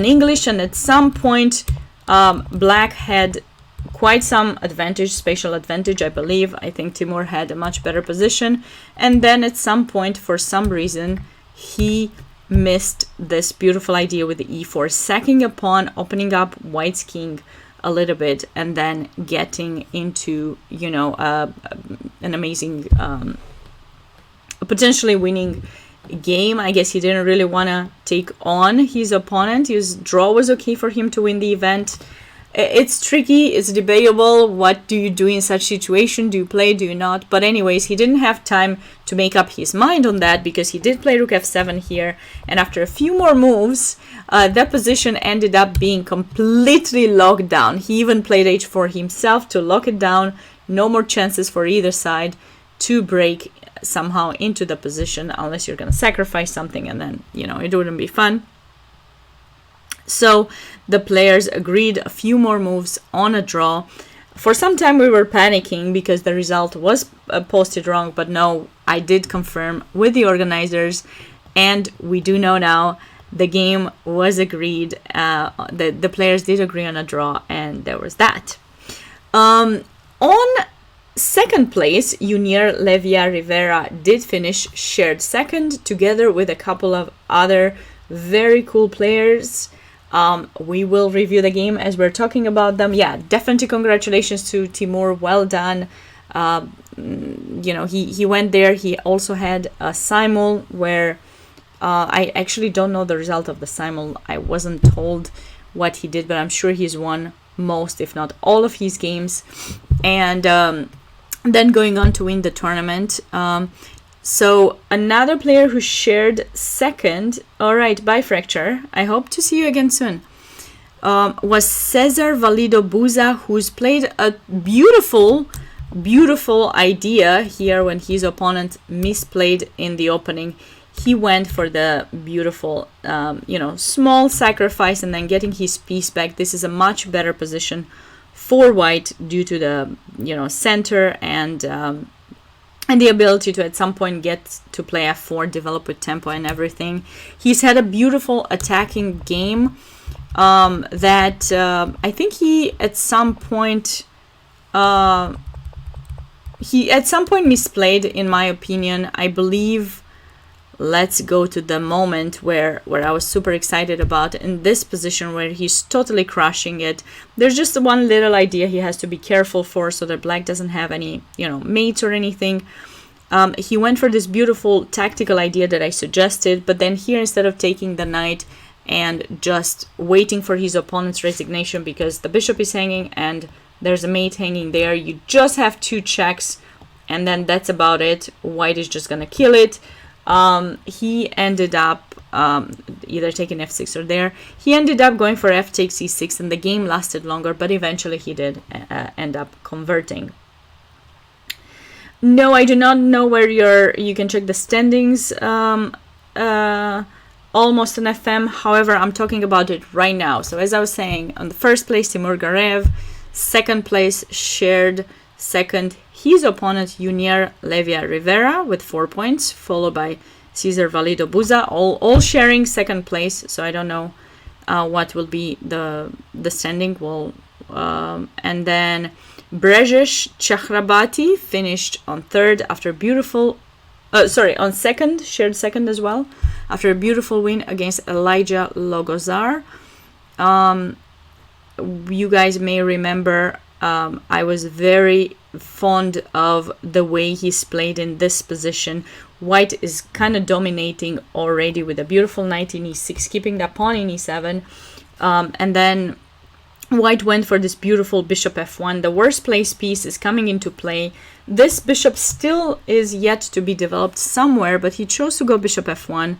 Speaker 1: English, and at some point Black had quite some advantage, spatial advantage, I believe. I think Timur had a much better position. And then at some point, for some reason, he missed this beautiful idea with the e4, sacking a pawn, opening up White's king a little bit, and then getting into, you know, an amazing, potentially winning game. I guess he didn't really want to take on his opponent. His draw was okay for him to win the event. It's tricky, it's debatable. What do you do in such situation? Do you play, do you not? But anyways, he didn't have time to make up his mind on that, because he did play rook f7 here, and after a few more moves, that position ended up being completely locked down. He even played h4 himself to lock it down. No more chances for either side to break somehow into the position, unless you're going to sacrifice something, and then, you know, it wouldn't be fun. So the players agreed a few more moves on a draw. For some time we were panicking because the result was posted wrong, but no, I did confirm with the organizers, and we do know now the game was agreed. The players did agree on a draw, and there was that. On second place, Junior Levia Rivera did finish shared second, together with a couple of other very cool players. We will review the game as we're talking about them. Yeah, definitely congratulations to Timur. Well done. You know, he went there. He also had a simul where I actually don't know the result of the simul. I wasn't told what he did, but I'm sure he's won most, if not all, of his games. And then going on to win the tournament. So another player who shared second, all right, bye Fracture, I hope to see you again soon, was Cesar Valido Buza, who's played a beautiful idea here when his opponent misplayed in the opening. He went for the beautiful, you know, small sacrifice and then getting his piece back. This is a much better position for White due to the, you know, center and the ability to at some point get to play f4, develop with tempo and everything. He's had a beautiful attacking game that I think he at some point misplayed, in my opinion. I believe, let's go to the moment where I was super excited about, in this position where he's totally crushing it. There's just one little idea he has to be careful for, so that Black doesn't have any, you know, mates or anything. He went for this beautiful tactical idea that I suggested, but then here, instead of taking the knight and just waiting for his opponent's resignation, because the bishop is hanging and there's a mate hanging there, you just have 2 checks, and then that's about it. White is just gonna kill it. He ended up either taking f6 or there. He ended up going for f takes e6, and the game lasted longer, but eventually he did end up converting. No, I do not know where you can check the standings almost an FM. However, I'm talking about it right now. So as I was saying, on the first place, Timur Garev. Second place, shared second, his opponent, Junior Levia Rivera, with 4 points, followed by Cesar Valido Buza, all sharing second place. So I don't know what will be the standing. And then Brejesh Chakrabati finished on third after on second, shared second as well, after a beautiful win against Elijah Logozar. You guys may remember I was very fond of the way he's played in this position. White is kind of dominating already with a beautiful knight in e6, keeping the pawn in e7. And then White went for this beautiful bishop f1. The worst placed piece is coming into play. This bishop still is yet to be developed somewhere, but he chose to go bishop f1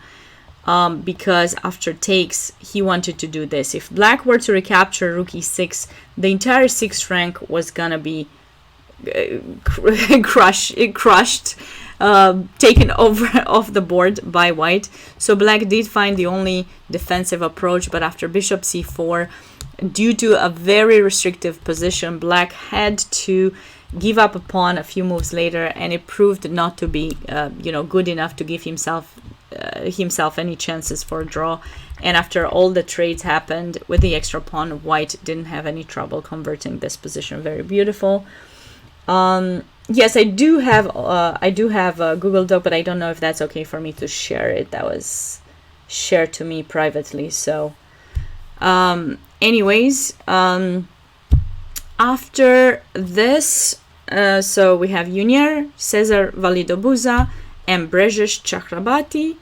Speaker 1: because after takes, he wanted to do this. If Black were to recapture rook e6, the entire 6th rank was gonna be crushed, taken over off the board by White. So Black did find the only defensive approach, but after bishop c4, due to a very restrictive position, Black had to give up a pawn a few moves later, and it proved not to be good enough to give himself himself any chances for a draw. And after all the trades happened with the extra pawn, white didn't have any trouble converting this position. Very beautiful. Yes, I do have a Google Doc, but I don't know if that's okay for me to share it. That was shared to me privately. So, anyways, after this, so we have Junior, Cesar Valido Buza, and Brejesh Chakrabarti,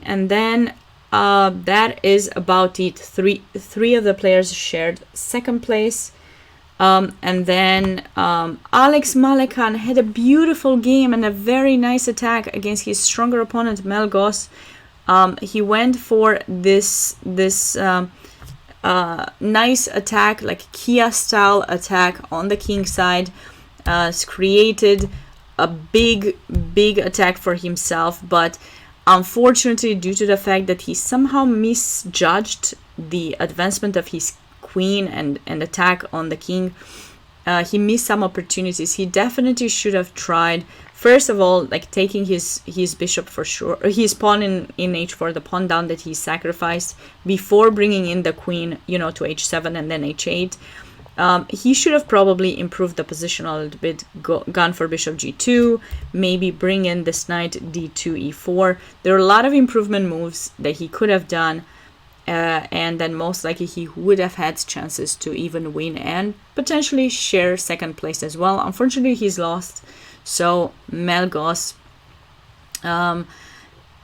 Speaker 1: and then that is about it. Three of the players shared second place. And then Alex Malekan had a beautiful game and a very nice attack against his stronger opponent Melgos. He went for this nice attack, like Kia style attack on the king side. Created a big attack for himself, but unfortunately, due to the fact that he somehow misjudged the advancement of his queen and attack on the king, he missed some opportunities. He definitely should have tried, first of all, like taking his bishop for sure, or his pawn in h4, the pawn down that he sacrificed, before bringing in the queen, to h7 and then h8. He should have probably improved the position a little bit, gone for bishop g2, maybe bring in this knight d2 e4. There are a lot of improvement moves that he could have done, and then most likely he would have had chances to even win and potentially share second place as well. Unfortunately, he's lost, so Melgos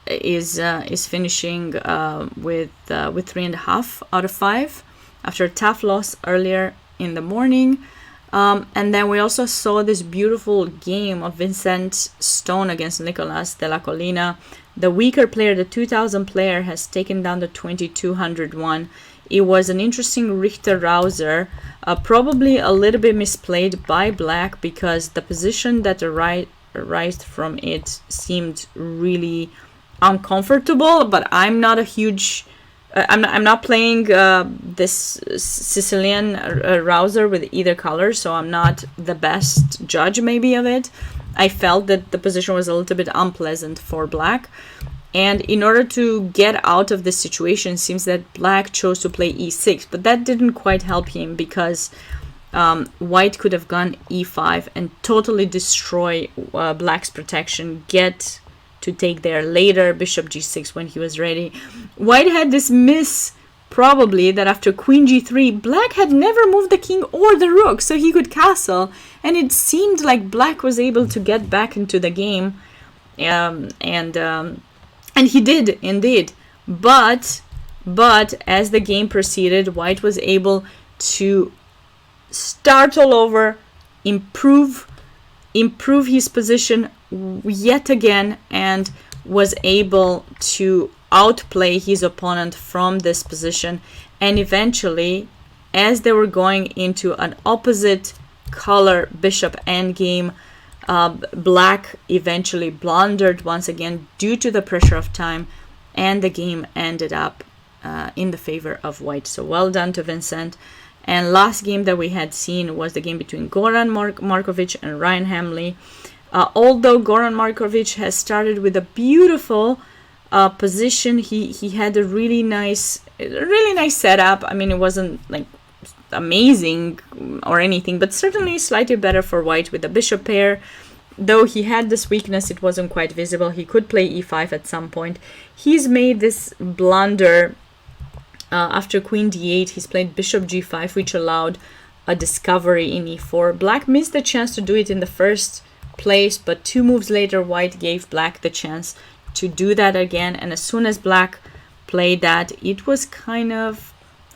Speaker 1: is finishing with 3.5 out of 5 after a tough loss earlier in the morning. And then we also saw this beautiful game of Vincent Stone against Nicolas de la Colina. The weaker player, the 2000 player, has taken down the 2200 one. It was an interesting Richter rouser, probably a little bit misplayed by black, because the position that arised from it seemed really uncomfortable. But I'm not a huge I'm not playing this Sicilian rouser with either color, so I'm not the best judge maybe of it. I felt that the position was a little bit unpleasant for black, and in order to get out of this situation, it seems that black chose to play e6, but that didn't quite help him, because white could have gone e5 and totally destroy black's protection, get to take there later, bishop g6 when he was ready. White had this miss, probably, that after queen g3, black had never moved the king or the rook, so he could castle, and it seemed like black was able to get back into the game, and he did indeed. But as the game proceeded, white was able to start all over, improve his position yet again, and was able to outplay his opponent from this position. And eventually, as they were going into an opposite color bishop endgame, black eventually blundered once again due to the pressure of time, and the game ended up in the favor of white. So well done to Vincent. And last game that we had seen was the game between Goran Markovic and Ryan Hamley. Although Goran Markovic has started with a beautiful position, he had a really nice setup. I mean, it wasn't like amazing or anything, but certainly slightly better for white with the bishop pair. Though he had this weakness, it wasn't quite visible. He could play e5 at some point. He's made this blunder after queen d8. He's played bishop g5, which allowed a discovery in e4. Black missed the chance to do it in the first place, but 2 moves later, white gave black the chance to do that again. And as soon as black played that, it was kind of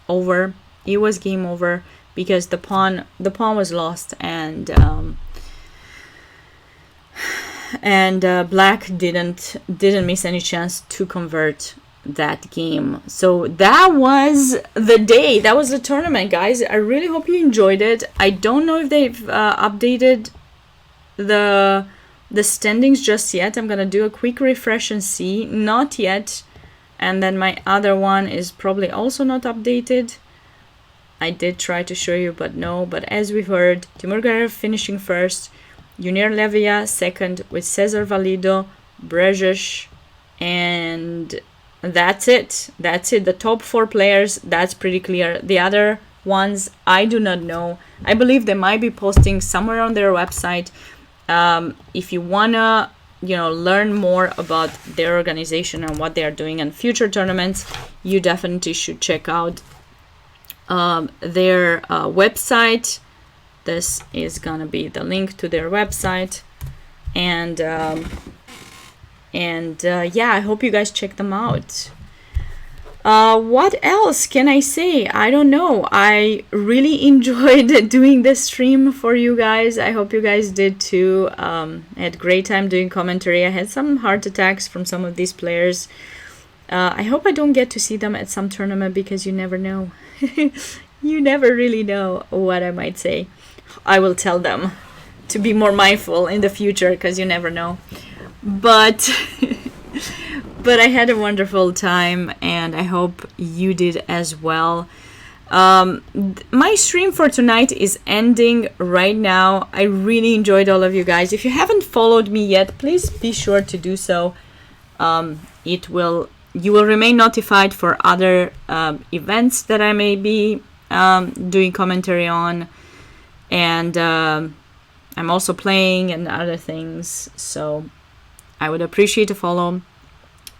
Speaker 1: over. It was game over, because the pawn was lost, and black didn't miss any chance to convert that game. So that was the day. That was the tournament, guys. I really hope you enjoyed it. I don't know if they've updated the standings just yet. I'm gonna do a quick refresh and see. Not yet. And then my other one is probably also not updated. I did try to show you, but no. But as we heard, Timur Garev finishing first, Junior Levia second, with Cesar Valido, Brejesh, And that's it. The top 4 players, that's pretty clear. The other ones, I do not know. I believe they might be posting somewhere on their website. If you wanna, learn more about their organization and what they are doing in future tournaments, you definitely should check out their website. This is gonna be the link to their website, and yeah, I hope you guys check them out. What else can I say? I don't know. I really enjoyed doing this stream for you guys. I hope you guys did too. I had a great time doing commentary. I had some heart attacks from some of these players. I hope I don't get to see them at some tournament, because you never know. You never really know what I might say. I will tell them to be more mindful in the future, because you never know. But I had a wonderful time, and I hope you did as well. My stream for tonight is ending right now. I really enjoyed all of you guys. If you haven't followed me yet, please be sure to do so. You will remain notified for other events that I may be doing commentary on, and I'm also playing and other things, so I would appreciate a follow.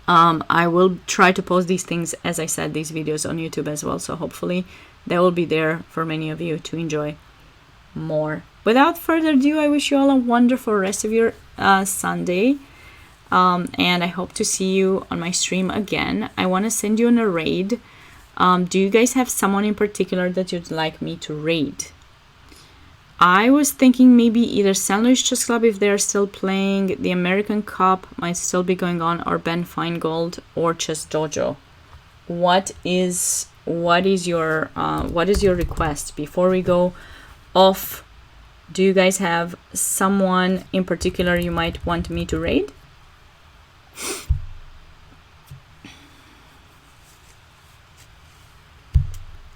Speaker 1: I will try to post these things, as I said, these videos on YouTube as well, so hopefully they will be there for many of you to enjoy more. Without further ado, I wish you all a wonderful rest of your Sunday, and I hope to see you on my stream again. I want to send you on a raid. Do you guys have someone in particular that you'd like me to raid? I was thinking maybe either St. Louis Chess Club, if they're still playing, the American Cup might still be going on, or Ben Feingold, or Chess Dojo. What is your request before we go off? Do you guys have someone in particular you might want me to raid?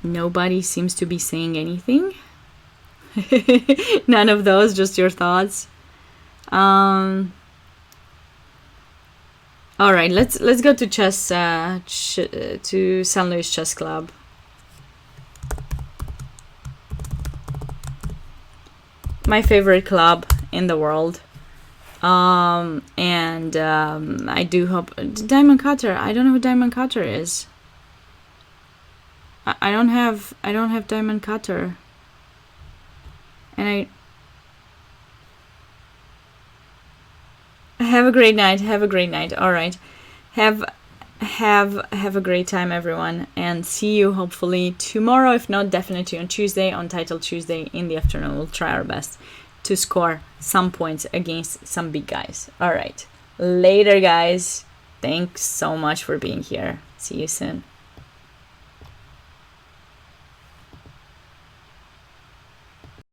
Speaker 1: Nobody seems to be saying anything. None of those, just your thoughts. All right, let's go to to St. Louis Chess Club. My favorite club in the world. I do hope Diamond Cutter. I don't know who Diamond Cutter is. I don't have Diamond Cutter. And have a great night. All right, have a great time, everyone, and see you hopefully tomorrow. If not, definitely on Tuesday, on Title Tuesday in the afternoon. We'll try our best to score some points against some big guys. All right, later, guys. Thanks so much for being here. See you soon.